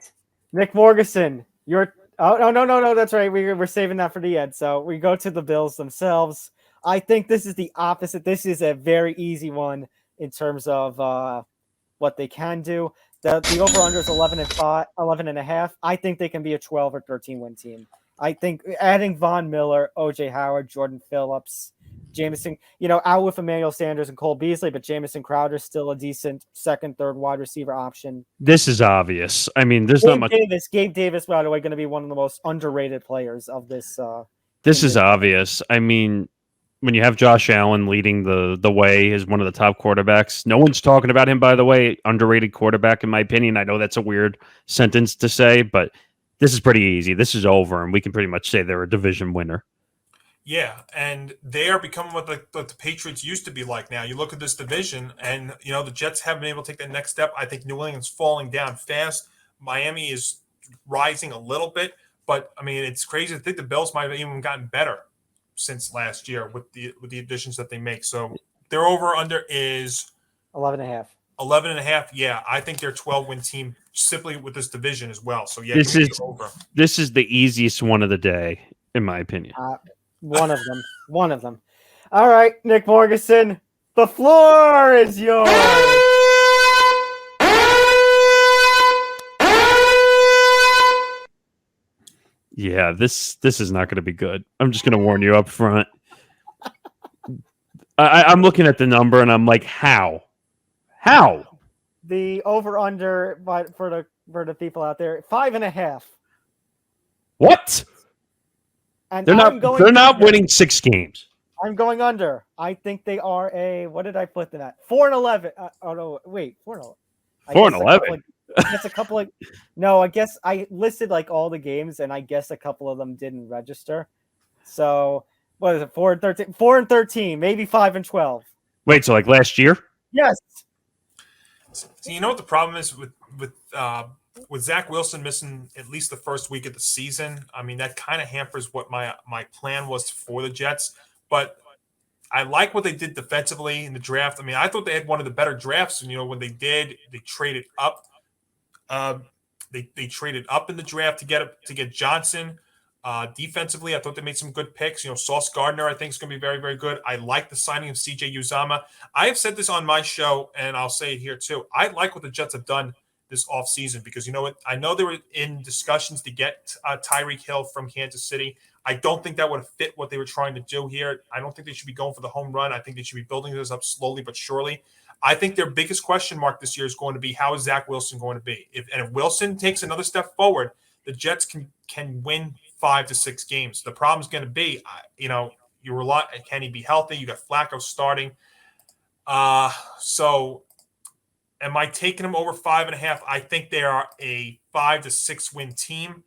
Nick Morgasen, you're. Oh no! That's right. We're saving that for the end. So we go to the Bills themselves. I think this is the opposite. This is a very easy one in terms of what they can do. The over under is 11.5. I think they can be a 12 or 13 win team. I think adding Von Miller, OJ Howard, Jordan Phillips, Jamison, out with Emmanuel Sanders and Cole Beasley, but Jamison Crowder is still a decent second, third wide receiver option. This is obvious. I mean, there's not much. Gabe Davis, by the way, going to be one of the most underrated players of this. This is obvious. I mean, when you have Josh Allen leading the way as one of the top quarterbacks, no one's talking about him, by the way. Underrated quarterback, in my opinion. I know that's a weird sentence to say, but this is pretty easy. This is over, and we can pretty much say they're a division winner. Yeah, and they are becoming what the Patriots used to be like now. You look at this division, and the Jets haven't been able to take that next step. I think New England's falling down fast. Miami is rising a little bit, but I mean, it's crazy to think the Bills might have even gotten better since last year with the additions that they make. So their over under is 11.5. 11.5. Yeah, I think they're a 12-win team simply with this division as well. So yeah, this is the easiest one of the day, in my opinion. One of them. All right, Nick Morgasen, the floor is yours. Yeah, this is not going to be good. I'm just going to warn you up front. I'm looking at the number and I'm like, how? The over under, but for the people out there, 5.5. What? And they're not winning 6 games. I'm going under. I think they are what did I put them at? 4-11. Oh no, wait, 4-11. 4-11. No, I guess I listed like all the games, and I guess a couple of them didn't register. So what is it? 4-13, 4-13, maybe 5-12. Wait, so like last year? Yes. So you know what the problem is with Zach Wilson missing at least the first week of the season? I mean, that kind of hampers what my plan was for the Jets. But I like what they did defensively in the draft. I mean, I thought they had one of the better drafts. And, when they traded up. They traded up in the draft to get Johnson. Defensively, I thought they made some good picks. Sauce Gardner, I think, is going to be very, very good. I like the signing of CJ Uzomah. I have said this on my show, and I'll say it here too. I like what the Jets have done this offseason because you know what? I know they were in discussions to get Tyreek Hill from Kansas City. I don't think that would have fit what they were trying to do here. I don't think they should be going for the home run. I think they should be building this up slowly but surely. I think their biggest question mark this year is going to be how is Zach Wilson going to be? If Wilson takes another step forward, the Jets can win 5 to 6 games. The problem is going to be, you rely. Can he be healthy? You got Flacco starting. So am I taking him over 5.5? I think they are a 5 to 6 win team.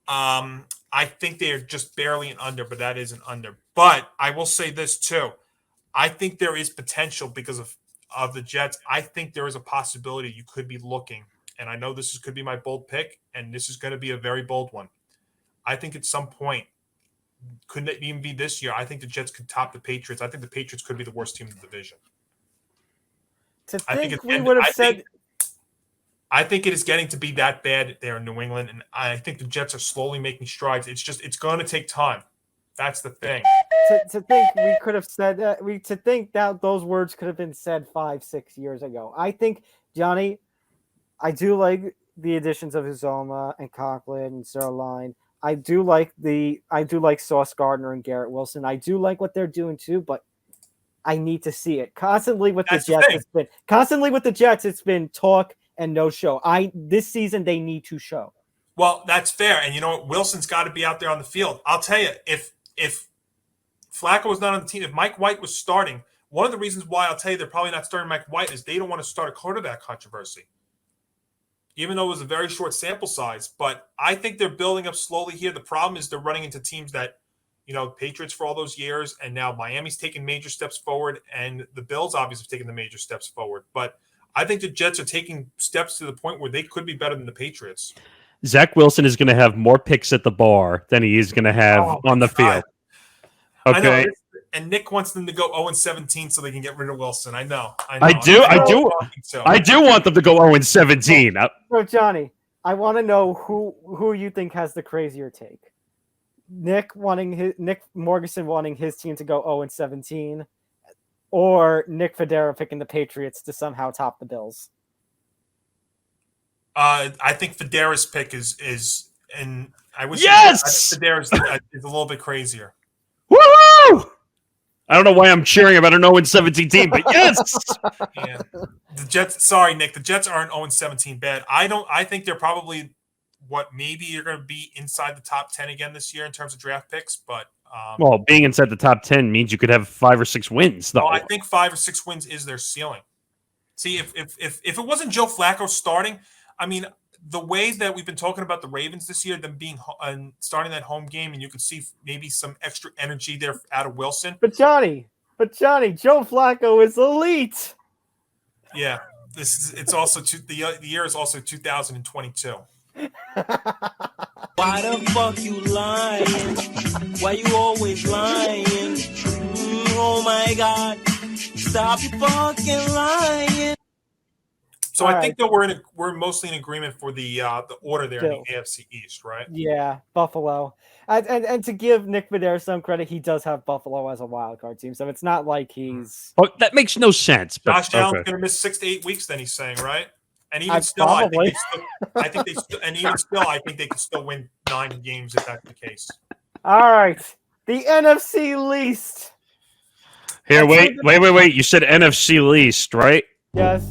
I think they are just barely an under, but that is an under. But I will say this too. I think there is potential because of the Jets. I think there is a possibility you could be looking, and I know could be my bold pick, and this is going to be a very bold one. I think at some point, couldn't it even be this year? I think the Jets could top the Patriots. I think the Patriots could be the worst team in the division. I think it is getting to be that bad there in New England, and I think the Jets are slowly making strides. It's going to take time. That's the thing. To think we could have said that. To think that those words could have been said 5-6 years ago. I think, Johnny, I do like the additions of Uzomah and Conklin and Zerline. I do like Sauce Gardner and Garrett Wilson. I do like what they're doing too, but I need to see it. Constantly with the Jets, it's been talk and no show. This season they need to show. Well, that's fair. And you know what? Wilson's got to be out there on the field. I'll tell you, if Flacco was not on the team, if Mike White was starting, one of the reasons why I'll tell you they're probably not starting Mike White is they don't want to start a quarterback controversy. Even though it was a very short sample size. But I think they're building up slowly here. The problem is they're running into teams that Patriots for all those years, and now Miami's taking major steps forward, and the Bills obviously have taken the major steps forward. But I think the Jets are taking steps to the point where they could be better than the Patriots. Zach Wilson is going to have more picks at the bar than he is going to have on the field. Okay. I know, and Nick wants them to go 0-17 so they can get rid of Wilson. I know. I do want them to go 0-17. So Johnny, I want to know who you think has the crazier take. Nick Morgasen wanting his team to go 0-17, or Nick Federa picking the Patriots to somehow top the Bills. I think Federa's pick is and I wish Federa's is a little bit crazier. Woo! I don't know why I'm cheering about an 0-17 team, but yes. Yeah. The Jets. Sorry, Nick. The Jets aren't 0-17 bad. I think they're probably maybe you're going to be inside the top 10 again this year in terms of draft picks, but being inside the top 10 means you could have 5 or 6 wins, though. I think 5 or 6 wins is their ceiling. See, if it wasn't Joe Flacco starting, I mean, the way that we've been talking about the Ravens this year, them being starting that home game, and you can see maybe some extra energy there out of Wilson. But Johnny, Joe Flacco is elite. Yeah, it's also the year is also 2022. Why the fuck you lying? Why you always lying? Oh my God! Stop fucking lying. So I think that we're mostly in agreement for the order there in the AFC East, right? Yeah, Buffalo, and to give Nick Federa some credit, he does have Buffalo as a wild card team, so it's not like he's. Oh, that makes no sense. Josh Allen's going to miss 6 to 8 weeks. Then he's saying, right? And even still, I think they can still win 9 games if that's the case. All right, the NFC least. Here, wait. You said NFC least, right? Yes.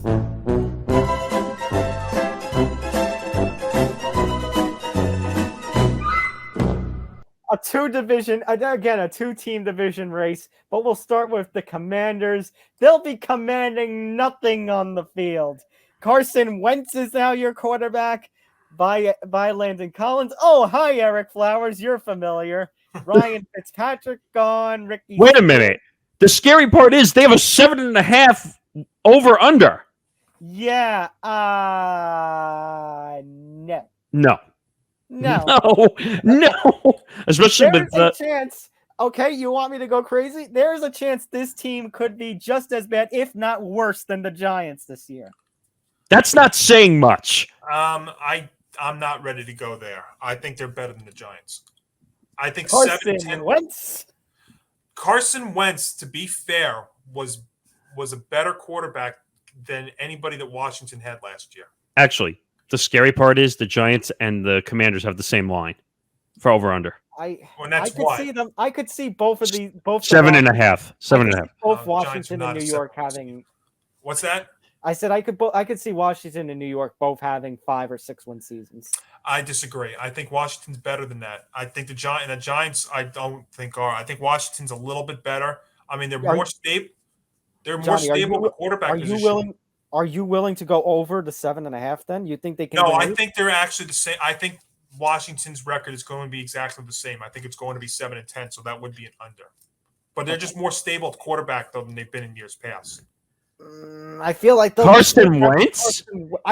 A 2-team division race, but we'll start with the Commanders. They'll be commanding nothing on the field. Carson Wentz is now your quarterback by Landon Collins. Oh, hi, Eric Flowers. You're familiar. Ryan Fitzpatrick gone. Ricky. Wait a minute. The scary part is they have a 7.5 over under. Yeah. No. Especially There's with a chance. Okay, you want me to go crazy? There's a chance this team could be just as bad, if not worse, than the Giants this year. That's not saying much. I'm not ready to go there. I think they're better than the Giants. I think Carson Wentz, to be fair, was a better quarterback than anybody that Washington had last year. Actually, the scary part is the Giants and the Commanders have the same line for over under. I could see both 7.5. 7.5. Both Washington and New York having. What's that? I said I could see Washington and New York both having 5 or 6 win seasons. I disagree. I think Washington's better than that. I think the Giants I don't think are. I think Washington's a little bit better. I mean, they're more stable. They're more stable at the quarterback position. Are you willing to go over the 7.5 then? You think they can? No, I think they're actually the same. I think Washington's record is going to be exactly the same. I think it's going to be 7-10, so that would be an under. But they're just more stable at quarterback, though, than they've been in years past. I feel like Carson Wentz?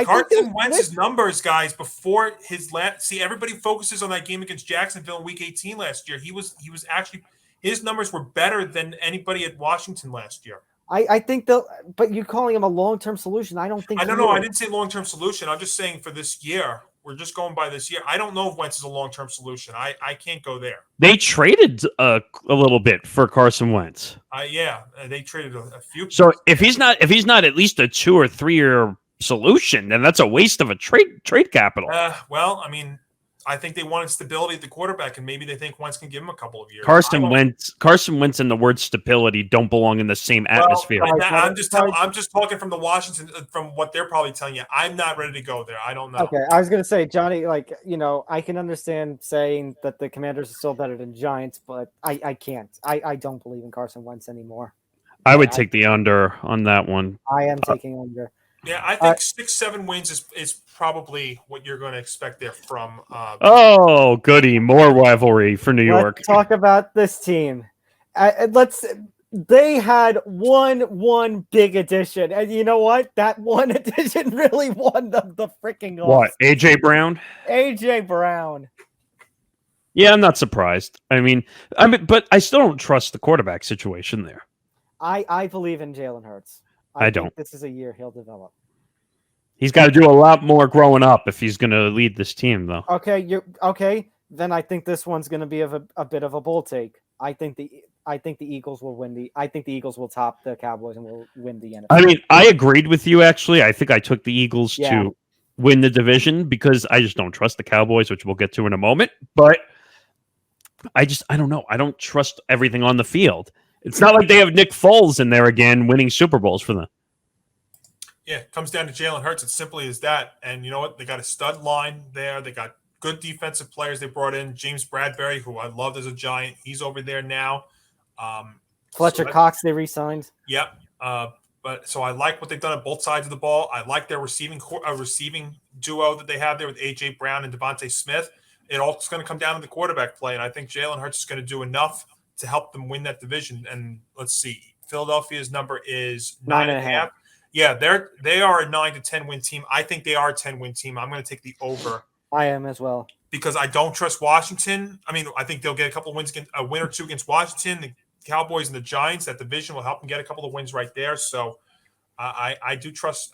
Carson Wentz's numbers, guys, before his last – see, everybody focuses on that game against Jacksonville in Week 18 last year. He was actually – his numbers were better than anybody at Washington last year. I think but you're calling him a long-term solution. I don't think. I don't know. I didn't say long-term solution. I'm just saying for this year. We're just going by this year. I don't know if Wentz is a long-term solution. I can't go there. They traded a little bit for Carson Wentz. They traded a few. So if he's not at least a 2 or 3 year solution, then that's a waste of a trade capital. Well, I mean, I think they wanted stability at the quarterback, and maybe they think Wentz can give him a couple of years. Carson Wentz and the word stability don't belong in the same atmosphere. I'm just talking from the Washington, from what they're probably telling you. I'm not ready to go there. I don't know. Okay, I was going to say, Johnny, I can understand saying that the Commanders are still better than Giants, but I can't. I don't believe in Carson Wentz anymore. I would take the under on that one. I am taking under. Yeah, I think 6-7 wins is probably what you're going to expect there from. Oh, goody! More rivalry for New York. Let's talk about this team. They had one big addition, and you know what? That one addition really won the freaking What? AJ Brown? AJ Brown. Yeah, I'm not surprised. I mean, but I still don't trust the quarterback situation there. I believe in Jalen Hurts. I think don't. This is a year he'll develop. He's got to do a lot more growing up if he's going to lead this team, though. Okay. Then I think this one's going to be a bit of a bold take. I think the Eagles will win I think the Eagles will top the Cowboys and will win the NFC. I mean, I agreed with you, actually. I think I took the Eagles to win the division because I just don't trust the Cowboys, which we'll get to in a moment. But I don't know. I don't trust everything on the field. It's not like they have Nick Foles in there again winning Super Bowls for them. Yeah, it comes down to Jalen Hurts. It's simply as that. And you know what? They got a stud line there. They got good defensive players they brought in. James Bradbury, who I loved as a Giant, he's over there now. Fletcher Cox, they re-signed. Yep. But so I like what they've done at both sides of the ball. I like their receiving duo that they have there with A.J. Brown and Devontae Smith. It all is going to come down to the quarterback play, and I think Jalen Hurts is going to do enough to help them win that division. And let's see, Philadelphia's number is 9.5. Yeah, they are a 9 to 10 win team. I think they are a 10-win team. I'm going to take the over. I am as well because I don't trust Washington. I mean, I think they'll get a couple of wins, a win or two against Washington, the Cowboys, and the Giants. That division will help them get a couple of wins right there. So I do trust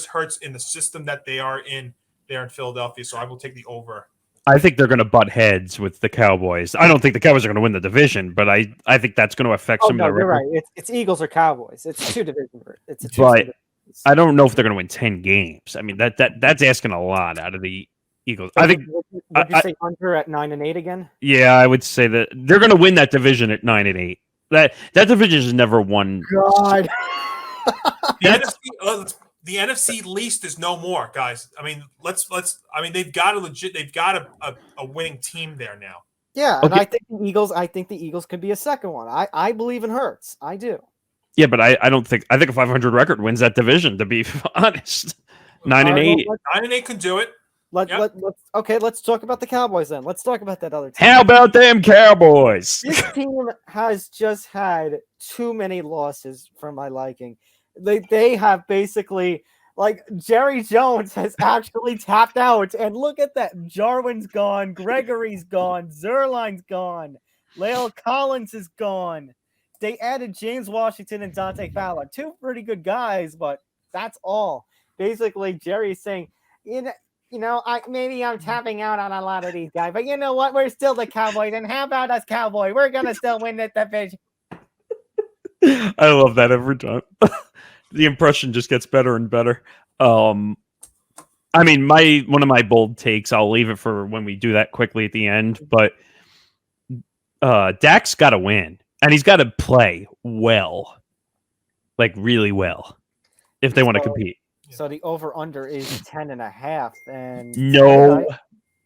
Hurts in the system that they are in there in Philadelphia. So I will take the over. I think they're going to butt heads with the Cowboys. I don't think the Cowboys are going to win the division, but I think that's going to affect some of their record. You're right. It's Eagles or Cowboys. It's two divisions. But I don't know if they're going to win 10 games. I mean, that's asking a lot out of the Eagles. So I think. Would you say under at 9-8 again? Yeah, I would say that they're going to win that division at 9-8. That division has never won. God. The NFC least is no more, guys. I mean, they've got a winning team there now. Yeah, okay. And I think the Eagles could be a second one. I believe in Hurts. I do. Yeah, but I don't think a 500 record wins that division, to be honest. 9-8. 9-8 can do it. Let's talk about the Cowboys then. Let's talk about that other team. How about them Cowboys? This team has just had too many losses for my liking. They have basically, like, Jerry Jones has actually tapped out. And look at that. Jarwin's gone. Gregory's gone. Zerline's gone. La'el Collins is gone. They added James Washington and Dante Fowler. Two pretty good guys, but that's all. Basically, Jerry's saying, maybe I'm tapping out on a lot of these guys, but you know what? We're still the Cowboys, and how about us, Cowboy? We're gonna still win that division. I love that every time. The impression just gets better and better. I mean, one of my bold takes, I'll leave it for when we do that quickly at the end, but Dak's got to win, and he's got to play well, like really well, if they want to compete. So the over-under is 10.5, and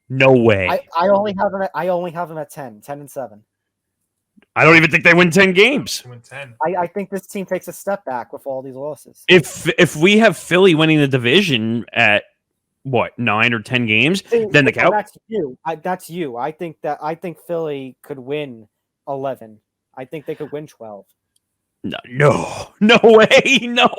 no way. I only have them at 10-7. I don't even think they win 10 games. Win 10. I think this team takes a step back with all these losses. If we have Philly winning the division at 9 or 10 games, then the Cowboys. That's you. That's you. I think Philly could win 11. I think they could win 12. No way. No,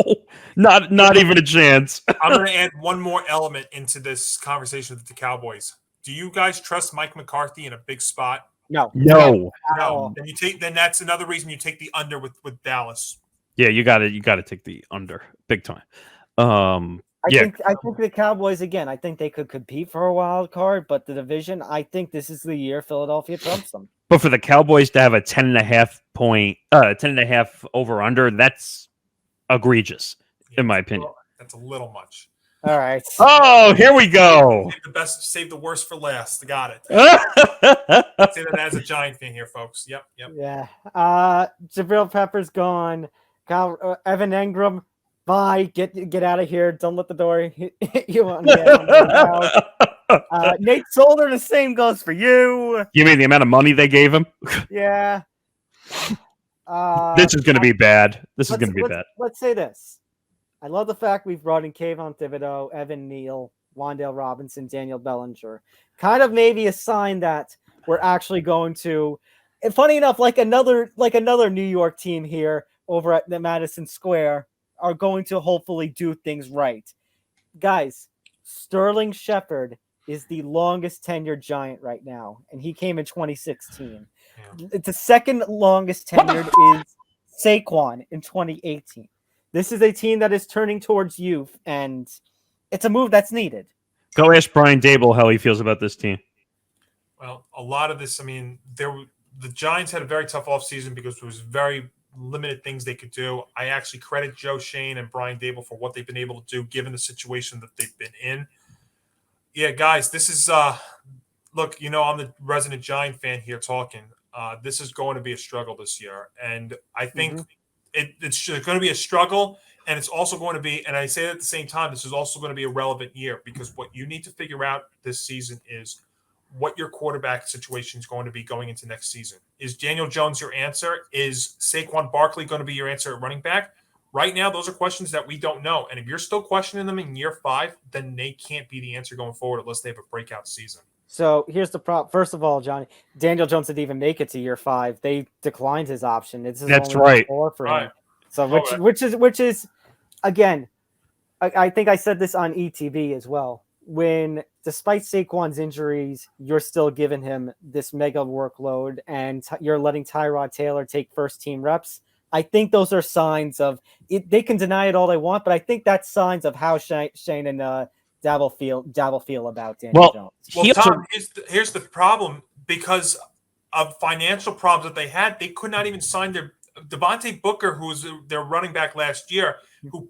not even a chance. I'm going to add one more element into this conversation with the Cowboys. Do you guys trust Mike McCarthy in a big spot? No. Then that's another reason you take the under with Dallas. Yeah, you got to take the under big time. I think the Cowboys again. I think they could compete for a wild card, but the division. I think this is the year Philadelphia trumps them. But for the Cowboys to have a 10.5 over under, that's egregious, in my opinion. That's a little much. All right. Oh, here we go. Save the worst for last. Got it. Say that as a Giant fan here, folks. Yep. Yeah. Jabril Peppers gone. Evan Engram, bye. Get out of here. Don't let the door hit you on the house. Nate Solder, the same goes for you. You mean the amount of money they gave him? Yeah. This is going to be bad. This is going to be bad. Let's say this. I love the fact we've brought in Kayvon Thibodeau, Evan Neal, Wandale Robinson, Daniel Bellinger. Kind of maybe a sign that we're actually going to, and funny enough, like another New York team here over at the Madison Square are going to hopefully do things right. Guys, Sterling Shepard is the longest tenured Giant right now, and he came in 2016. Yeah. The second longest tenured is Saquon in 2018. This is a team that is turning towards youth, and it's a move that's needed. Go ask Brian Dable how he feels about this team. Well, a lot of this, I mean, the Giants had a very tough offseason because there was very limited things they could do. I actually credit Joe Shane and Brian Dable for what they've been able to do given the situation that they've been in. Yeah, guys, this is look, I'm the resident Giant fan here talking. This is going to be a struggle this year, and I think it's going to be a struggle, and it's also going to be, and I say that at the same time, this is also going to be a relevant year because what you need to figure out this season is what your quarterback situation is going to be going into next season. Is Daniel Jones your answer? Is Saquon Barkley going to be your answer at running back? Right now, those are questions that we don't know. And if you're still questioning them in year 5, then they can't be the answer going forward unless they have a breakout season. So here's the problem. First of all, Johnny, Daniel Jones didn't even make it to year 5. They declined his option. It's That's only right. 4 for him. Right. So which is again, I think I said this on ETB as well. When despite Saquon's injuries, you're still giving him this mega workload, and you're letting Tyrod Taylor take first team reps. I think those are signs of it. They can deny it all they want, but I think that's signs of how Shane and Dabble feel about Daniel Jones. Well, Tom, here's the problem. Because of financial problems that they had, they could not even sign their Devontae Booker, who was their running back last year, who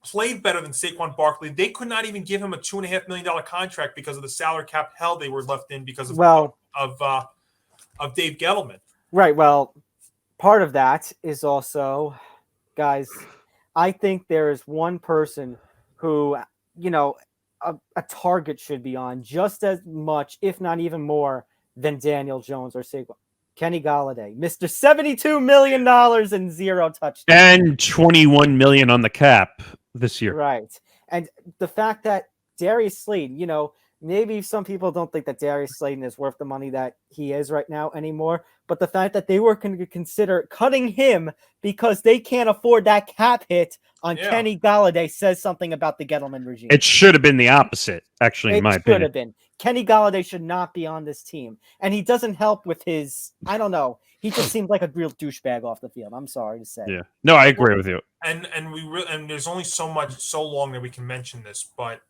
played better than Saquon Barkley. They could not even give him a $2.5 million contract because of the salary cap hell they were left in because of Dave Gettleman. Right. Well, part of that is also, guys, I think there is one person who, a target should be on just as much, if not even more, than Daniel Jones or Saquon. Kenny Galladay, Mr. $72 million and 0 touchdowns. And $21 million on the cap this year. Right. And the fact that Darius Slayton, maybe some people don't think that Darius Slayton is worth the money that he is right now anymore, but the fact that they were going to consider cutting him because they can't afford that cap hit on Kenny Galladay says something about the Gettleman regime. It should have been the opposite, actually, in my opinion. It should have been. Kenny Galladay should not be on this team. And he doesn't help with his, I don't know, he just seems like a real douchebag off the field. I'm sorry to say. Yeah. No, I agree with you. And there's only so long that we can mention this, but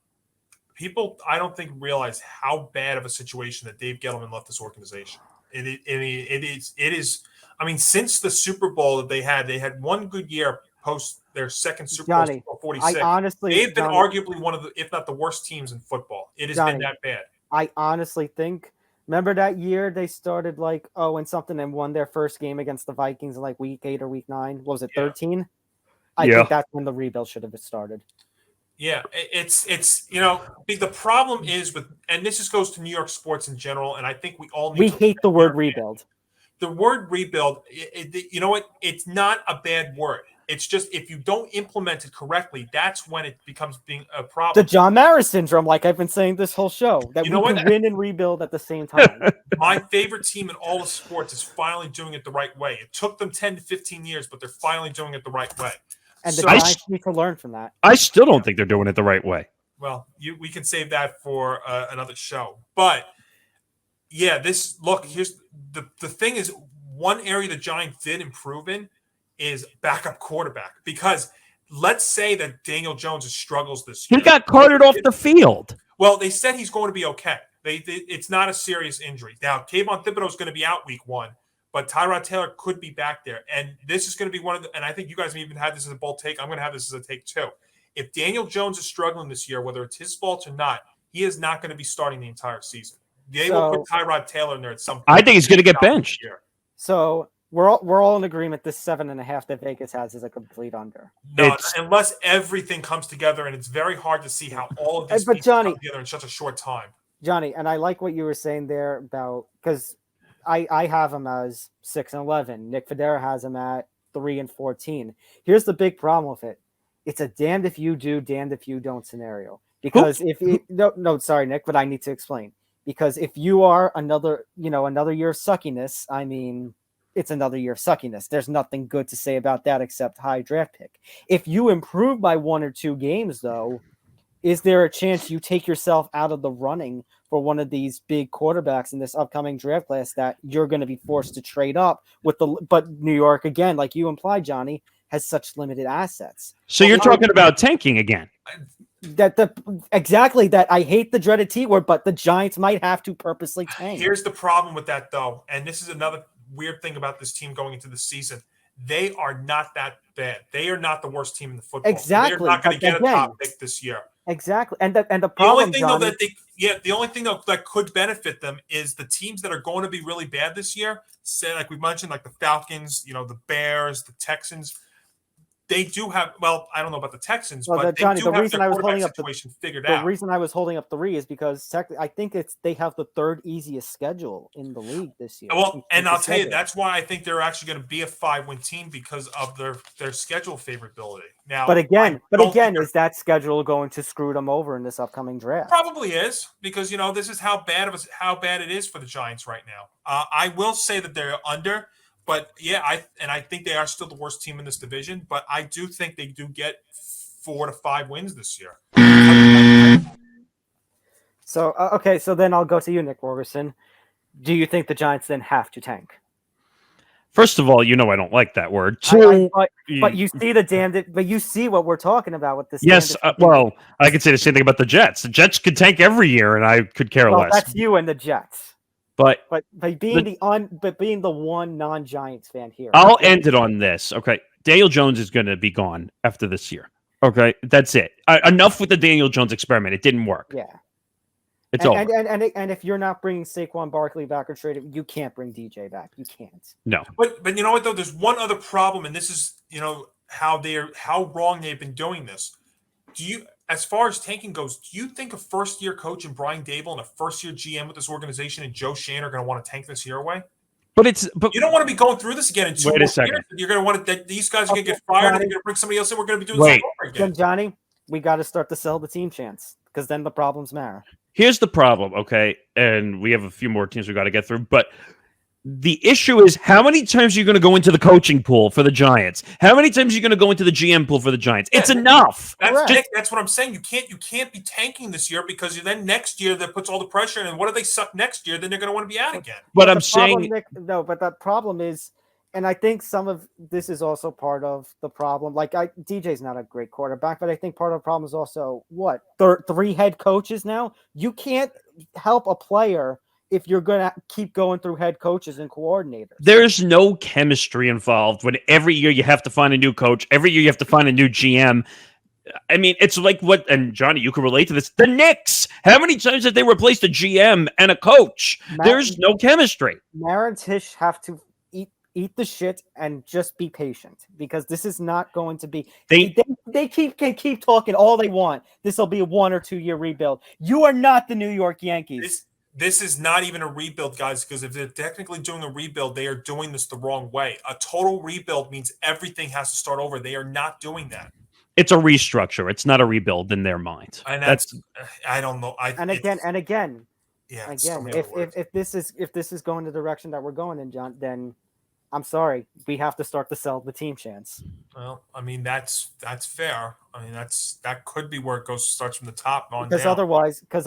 people, I don't think, realize how bad of a situation that Dave Gettleman left this organization. It is. I mean, since the Super Bowl that they had one good year post their second Super Bowl, 46. They've been arguably one of the, if not the worst teams in football. It has been that bad. I honestly think. Remember that year they started like 0-something and won their first game against the Vikings in like week 8 or week 9. What was it, 13? I think that's when the rebuild should have started. Yeah, it's the problem is with, and this just goes to New York sports in general, and I think we hate the word rebuild. The word rebuild, you know what? It's not a bad word. It's just if you don't implement it correctly, that's when it becomes being a problem. The John Mara syndrome, like I've been saying this whole show, that we can win and rebuild at the same time. My favorite team in all of sports is finally doing it the right way. It took them 10 to 15 years, but they're finally doing it the right way. And the Giants need to learn from that. I still don't think they're doing it the right way. Well, we can save that for another show. But yeah, here's the thing is, one area the Giants did improve in is backup quarterback, because let's say that Daniel Jones struggles this year. He got carted off the field. Well, they said he's going to be okay. It's not a serious injury. Now, Kayvon Thibodeau is going to be out week 1, but Tyrod Taylor could be back there. And this is going to be one of the, and I think you guys even had this as a bold take. I'm going to have this as a take too. If Daniel Jones is struggling this year, whether it's his fault or not, he is not going to be starting the entire season. They will put Tyrod Taylor in there at some point. I think he's going to get benched. So we're all in agreement this 7.5 that Vegas has is a complete under. No, unless everything comes together, and it's very hard to see how all of these things come together in such a short time. Johnny, and I like what you were saying there about, because I have him as 6-11. Nick Federa has him at 3-14. Here's the big problem with it. It's a damned if you do, damned if you don't scenario. Because sorry, Nick, but I need to explain. Because if you are another year of suckiness, I mean, it's another year of suckiness. There's nothing good to say about that except high draft pick. If you improve by 1 or 2 games, though, is there a chance you take yourself out of the running for one of these big quarterbacks in this upcoming draft class that you're going to be forced to trade up with but New York, again, like you implied, Johnny, has such limited assets. So you're talking about tanking again. Exactly that. I hate the dreaded T word, but the Giants might have to purposely tank. Here's the problem with that, though, and this is another weird thing about this team going into the season. They are not that bad. They are not the worst team in the football. Exactly. They're not going to get a top pick this year. Exactly. And the problem, the only thing that could benefit them is the teams that are going to be really bad this year, say like we mentioned, like the Falcons, the Bears, the Texans. They do have, I don't know about the Texans, but Johnny, they do have their quarterback situation figured out. The reason I was holding up 3 is because I think they have the 3rd easiest schedule in the league this year. Well, and I'll tell you, that's why I think they're actually going to be a 5-win team because of their schedule favorability. Now, but again, is that schedule going to screw them over in this upcoming draft? Probably is because this is how bad it is for the Giants right now. I will say that they're under. But yeah, I think they are still the worst team in this division. But I do think they do get 4 to 5 wins this year. So okay, so then I'll go to you, Nick Morgasen. Do you think the Giants then have to tank? First of all, I don't like that word. But you see but you see what we're talking about with this. Yes, I could say the same thing about the Jets. The Jets could tank every year, and I could care less. That's you and the Jets. But being the one non-Giants fan here, I'll end it on this. Okay, Daniel Jones is going to be gone after this year. Okay, that's it. Enough with the Daniel Jones experiment. It didn't work. Yeah, it's over. And if you're not bringing Saquon Barkley back or trade him, you can't bring DJ back. You can't. No. But you know what though? There's one other problem, and this is how wrong they've been doing this. As far as tanking goes, do you think a first-year coach in Brian Dable and a first-year GM with this organization and Joe Shane are going to want to tank this year away? But you don't want to be going through this again in 2 more years. You're going to want to. These guys are going to get fired, and they're going to bring somebody else in. We're going to be doing this over again. Then Johnny, we got to start to sell the team chance because then the problems matter. Here's the problem, okay, and we have a few more teams we got to get through, but. The issue is how many times are you going to go into the coaching pool for the Giants? How many times are you going to go into the GM pool for the Giants? It's enough. That's what I'm saying. You can't be tanking this year because then next year that puts all the pressure in. And what if they suck next year? Then they're going to want to be out again. But I'm saying but the problem is, and I think some of this is also part of the problem. Like DJ's not a great quarterback, but I think part of the problem is also 3 head coaches now. You can't help a player if you're going to keep going through head coaches and coordinators. There's no chemistry involved when every year you have to find a new coach. Every year you have to find a new GM. I mean, it's like and Johnny, you can relate to this. The Knicks. How many times have they replaced a GM and a coach? There's no chemistry. Mara and Tish have to eat the shit and just be patient because this is not going to be. They keep talking all they want. This will be a 1 or 2 year rebuild. You are not the New York Yankees. This is not even a rebuild, guys, because if they're technically doing a rebuild, they are doing this the wrong way. A total rebuild means everything has to start over. They are not doing that. It's a restructure. It's not a rebuild in their mind. And I don't know. Again. Yeah. Again, if this is going the direction that we're going in, John, then I'm sorry, we have to start to sell the team chance. Well, I mean that's fair. I mean that could be where it starts from the top on because down.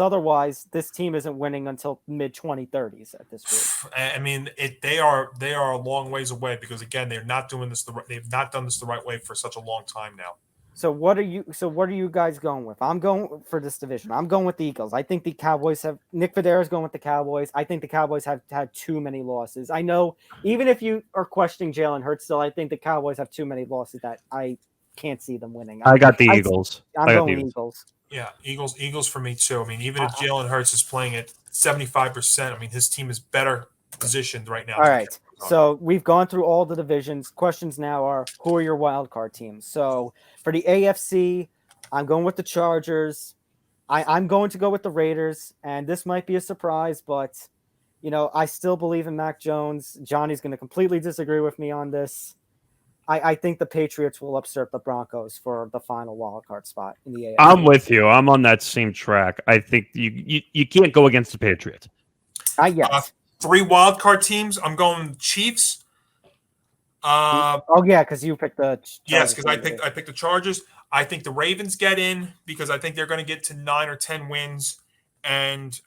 Otherwise this team isn't winning until mid 2030s at this rate. I mean they are a long ways away because again they're not doing this they've not done this the right way for such a long time now. So what are you guys going with? I'm going for this division. I'm going with the Eagles. I think the Cowboys have Nick Federa's going with the Cowboys. I think the Cowboys have had too many losses. I know even if you are questioning Jalen Hurts still, I think the Cowboys have too many losses that I can't see them winning. I got the Eagles. I'm going Eagles. Yeah, Eagles for me too. I mean, even if Jalen Hurts is playing at 75%, I mean his team is better positioned right now. All right. So we've gone through all the divisions. Questions now are, who are your wild card teams? So for the AFC, I'm going with the Chargers. I'm going to go with the Raiders, and this might be a surprise, but I still believe in Mac Jones. Johnny's going to completely disagree with me on this. I think the Patriots will usurp the Broncos for the final wild card spot in the AFC. I'm with you. I'm on that same track. I think you can't go against the Patriots. Yes. 3 wild card teams. I'm going Chiefs. Because you picked the Chargers. Yes, because I picked the Chargers. I think the Ravens get in because I think they're going to get to 9 or 10 wins, and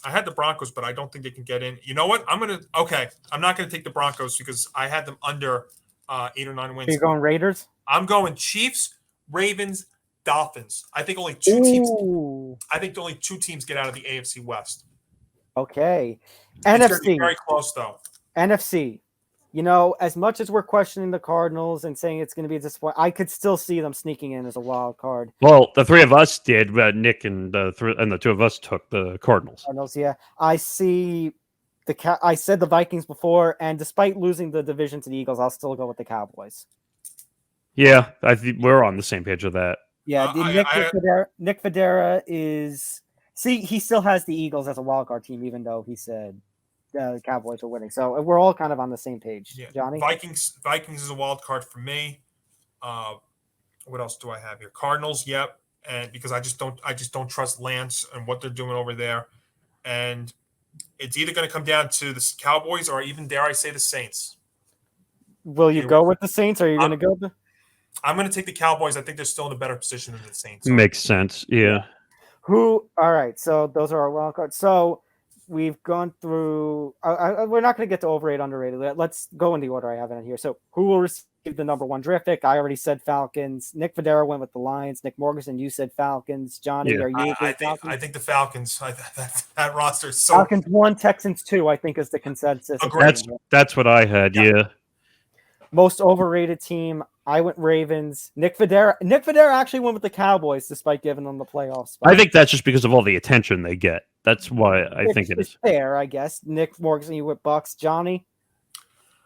I had the Broncos, but I don't think they can get in. You know what? I'm not going to take the Broncos because I had them under 8 or 9 wins. Are you going Raiders? I'm going Chiefs, Ravens, Dolphins. I think only 2 teams. I think only 2 teams get out of the AFC West. Okay. It's NFC. very close though. NFC. You know, as much as we're questioning the Cardinals and saying it's going to be a disappointment, I could still see them sneaking in as a wild card. Well, the 3 of us did. Nick and the 2 of us took the Cardinals. Yeah. I see I said the Vikings before, and despite losing the division to the Eagles, I'll still go with the Cowboys. Yeah, I think we're on the same page with that. Yeah, Nick Federa is... See, he still has the Eagles as a wild card team, even though he said the Cowboys are winning. So we're all kind of on the same page. Yeah. Johnny? Vikings is a wild card for me. What else do I have here? Cardinals, yep. And because I just don't trust Lance and what they're doing over there. And it's either going to come down to the Cowboys or even, dare I say, the Saints. Will you go with the Saints, or are you going to go with I'm going to take the Cowboys. I think they're still in a better position than the Saints. Makes sense, yeah. All right, so those are our wild cards. So we've gone through. We're not going to get to overrated, underrated. Let's go in the order I have it in here. So who will receive the number 1 draft pick? I already said Falcons. Nick Federa went with the Lions. Nick Morgasen, you said Falcons. Johnny, are you? I think the Falcons. That roster is so. Falcons 1, Texans 2. I think is the consensus. That's what I had. Yeah. Most overrated team. I went Ravens. Nick Federa actually went with the Cowboys despite giving them the playoff spot. I think that's just because of all the attention they get. That's why I think it is fair, I guess. Nick Morgasen, you went Bucks. Johnny?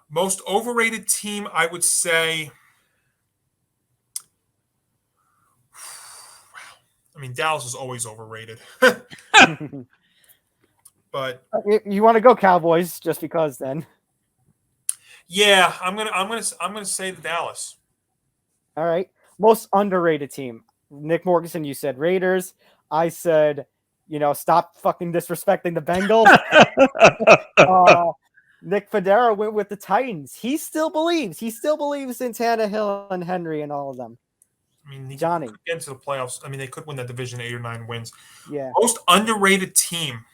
Most overrated team, I would say. I mean, Dallas is always overrated. But you want to go Cowboys just because then? Yeah, I'm gonna say the Dallas. All right. Most underrated team. Nick Morgasen, you said Raiders. I said, stop fucking disrespecting the Bengals. Nick Federa went with the Titans. He still believes in Tannehill and Henry and all of them. I mean, Johnny, get into the playoffs. I mean, they could win that division 8 or 9 wins. Yeah. Most underrated team.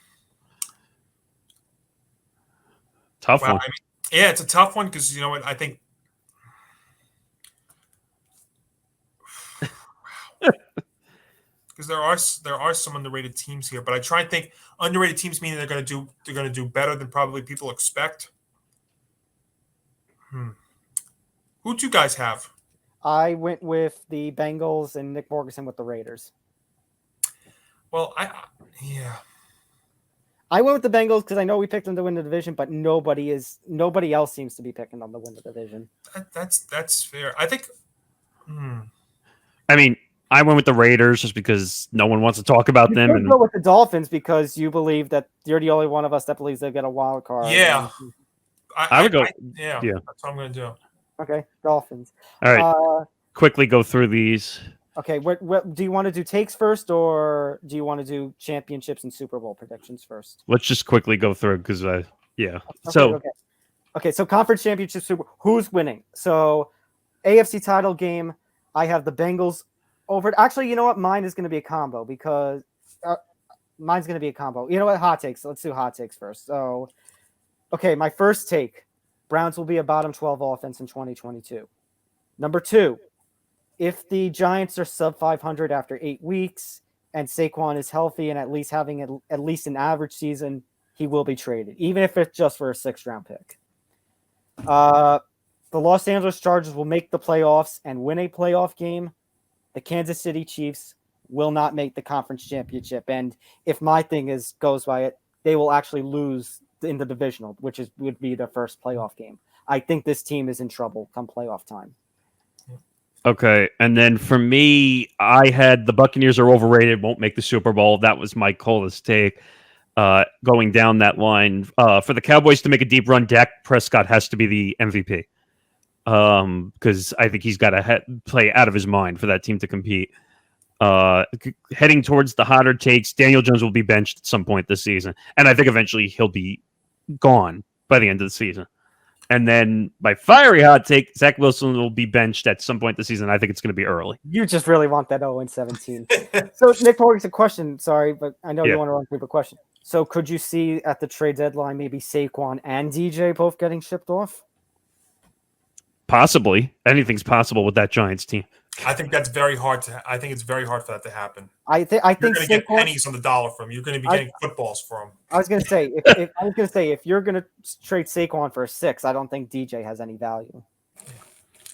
Tough one. I mean, yeah, it's a tough one because you know what I think. Because there are some underrated teams here, but I try and think underrated teams meaning they're going to do better than probably people expect. Who'd you guys have? I went with the Bengals and Nick Morgasen with the Raiders. Well, I went with the Bengals because I know we picked them to win the division, but nobody else seems to be picking them to win the division. That's fair. I think. I mean, I went with the Raiders just because no one wants to talk about them. And go with the Dolphins because you believe that you're the only one of us that believes they'll get a wild card. Yeah, I would go. Yeah, that's what I'm going to do. Okay, Dolphins. All right, quickly go through these. Okay, what do you want to do? Takes first, or do you want to do championships and Super Bowl predictions first? Let's just quickly go through because Okay, so conference championship, Super. Who's winning? So AFC title game. I have the Bengals over. Actually, you know what? Mine is going to be a combo because mine's going to be a combo. You know what? Hot takes. Let's do hot takes first. So, okay, my first take: Browns will be a bottom 12 offense in 2022. Number 2. If the Giants are sub 500 after 8 weeks and Saquon is healthy and at least having at least an average season, he will be traded, even if it's just for a 6th-round pick. The Los Angeles Chargers will make the playoffs and win a playoff game. The Kansas City Chiefs will not make the conference championship. And if my thing goes by it, they will actually lose in the divisional, which would be their first playoff game. I think this team is in trouble come playoff time. Okay, and then for me, I had the Buccaneers are overrated, won't make the Super Bowl. That was my coldest take. Going down that line, for the Cowboys to make a deep run, Dak Prescott has to be the MVP. because I think he's got to play out of his mind for that team to compete. Heading towards the hotter takes, Daniel Jones will be benched at some point this season, and I think eventually he'll be gone by the end of the season. And then my fiery hot take, Zach Wilson will be benched at some point this season. I think it's going to be early. You just really want that 0-17. So, Nick Morgan's a question. Sorry, but I know you want to run through the question. So, could you see at the trade deadline maybe Saquon and DJ both getting shipped off? Possibly. Anything's possible with that Giants team. I think that's very hard I think it's very hard for that to happen. I think you're going to get pennies on the dollar from him. You're going to be getting footballs from him. I was going to say if you're going to trade Saquon for a 6, I don't think DJ has any value.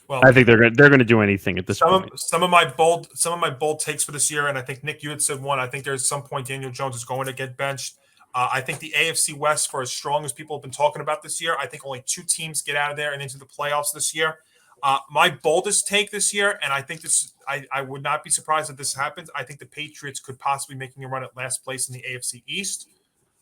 Well, I think they're going to do anything at this point. Some of my bold takes for this year, and I think Nick, you had said one. I think there's some point Daniel Jones is going to get benched. I think the AFC West, for as strong as people have been talking about this year, I think only 2 teams get out of there and into the playoffs this year. My boldest take this year, and I think this, I would not be surprised if this happens. I think the Patriots could possibly making a run at last place in the AFC East.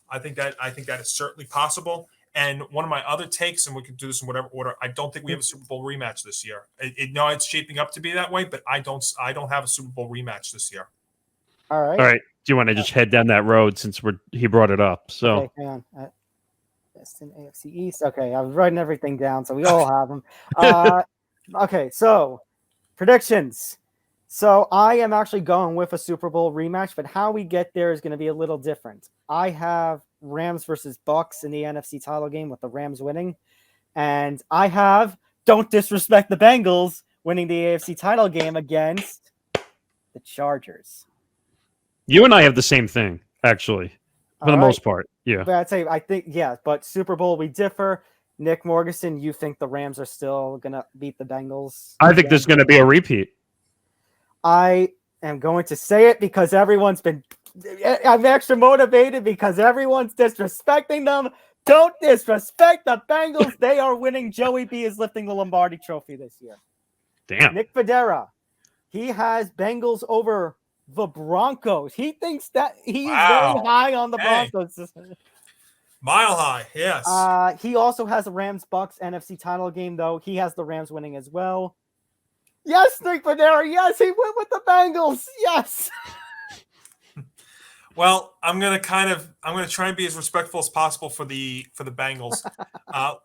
I think that is certainly possible. And one of my other takes, and we can do this in whatever order, I don't think we have a Super Bowl rematch this year. It's shaping up to be that way, but I don't have a Super Bowl rematch this year. All right. Do you want to just head down that road since he brought it up? So. Okay, hang on. West and AFC East. Okay, I was writing everything down, so we all have them. Okay, so predictions. So I am actually going with a Super Bowl rematch, but how we get there is going to be a little different. I have Rams versus Bucks in the NFC title game with the Rams winning. And I have, don't disrespect the Bengals, winning the AFC title game against the Chargers. You and I have the same thing, actually, for the most part. Yeah. But I'd say, I think, yeah, but Super Bowl, we differ. Nick Morgasen, you think the Rams are still going to beat the Bengals? I think there's going to be a repeat. I am going to say it because I'm extra motivated because everyone's disrespecting them. Don't disrespect the Bengals. They are winning. Joey B is lifting the Lombardi Trophy this year. Damn. Nick Federa, he has Bengals over the Broncos. He thinks that he's very high on the Broncos. Mile high, yes. He also has a Rams-Bucks NFC title game, though. He has the Rams winning as well. Yes, Nick Federa. Yes, he went with the Bengals. Yes. Well, I'm gonna try and be as respectful as possible for the Bengals.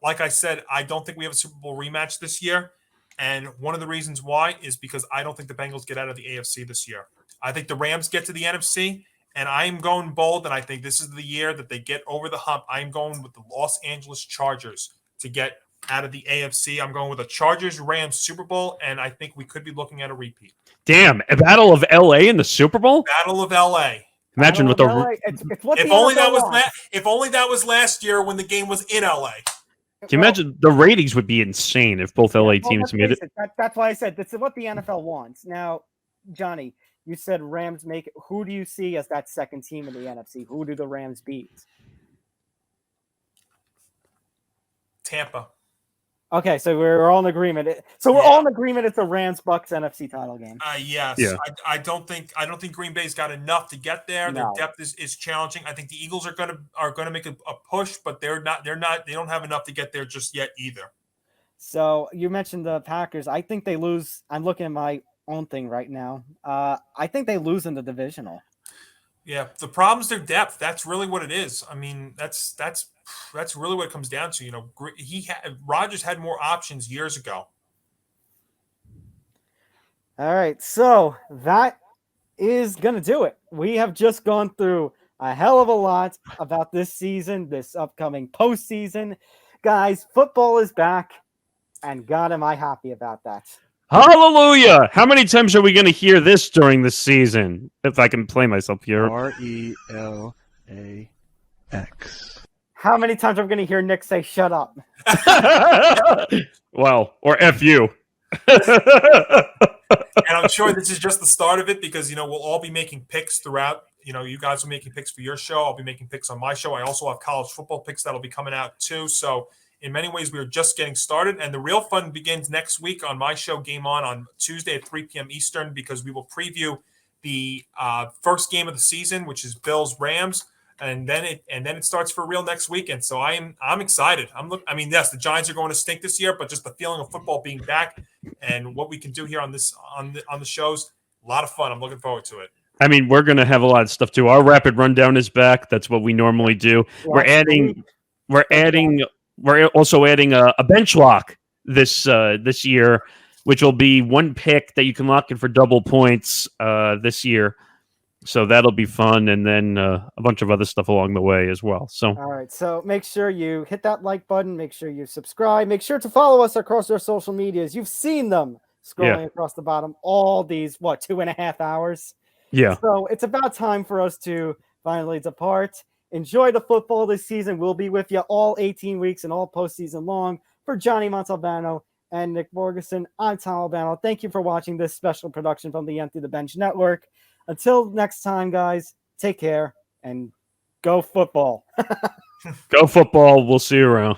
Like I said, I don't think we have a Super Bowl rematch this year, and one of the reasons why is because I don't think the Bengals get out of the AFC this year. I think the Rams get to the NFC. And I'm going bold, and I think this is the year that they get over the hump. I'm going with the Los Angeles Chargers to get out of the AFC. I'm going with a Chargers-Rams Super Bowl, and I think we could be looking at a repeat. Damn, a Battle of LA in the Super Bowl? Battle of LA. Imagine what if only that was last year when the game was in LA. Can you imagine the ratings would be insane if both LA teams made it? That's why I said this is what the NFL wants. Now, Johnny, you said Rams make it. Who do you see as that second team in the NFC? Who do the Rams beat? Tampa. Okay, so we're all in agreement. So we're all in agreement. It's a Rams-Bucks NFC title game. Yes. Yeah. I don't think Green Bay's got enough to get there. Their depth is challenging. I think the Eagles are gonna make a push, but they don't have enough to get there just yet either. So you mentioned the Packers. I think they lose. I'm looking at my own thing right now. I think they lose in the divisional. Yeah, the problem's their depth. That's really what it is. I mean, that's really what it comes down to. You know, Rodgers had more options years ago. All right, so that is gonna do it. We have just gone through a hell of a lot about this season, this upcoming postseason. Guys, football is back, and God, am I happy about that. Hallelujah! How many times are we going to hear this during the season? If I can play myself here. RELAX. How many times are we going to hear Nick say, shut up? Well, or F you. And I'm sure this is just the start of it because, we'll all be making picks throughout. You guys are making picks for your show. I'll be making picks on my show. I also have college football picks that'll be coming out too. So in many ways, we are just getting started. And the real fun begins next week on my show, Game On Tuesday at 3 p.m. Eastern, because we will preview the first game of the season, which is Bills-Rams. and then it starts for real next weekend. So I'm excited. I mean, yes, the Giants are going to stink this year, but just the feeling of football being back and what we can do here on the shows, a lot of fun. I'm looking forward to it. I mean, we're going to have a lot of stuff too. Our rapid rundown is back. That's what we normally do. We're also adding a bench lock this year, which will be one pick that you can lock in for double points this year. So that'll be fun, and then a bunch of other stuff along the way as well. So all right, so make sure you hit that like button. Make sure you subscribe. Make sure to follow us across our social medias. You've seen them scrolling across the bottom all these 2.5 hours. Yeah. So it's about time for us to finally depart. Enjoy the football this season. We'll be with you all 18 weeks and all postseason long. For Johnny Montalbano and Nick Morgasen, I'm Tom Albano. Thank you for watching this special production from the Empty the Bench Network. Until next time, guys, take care and go football. Go football. We'll see you around.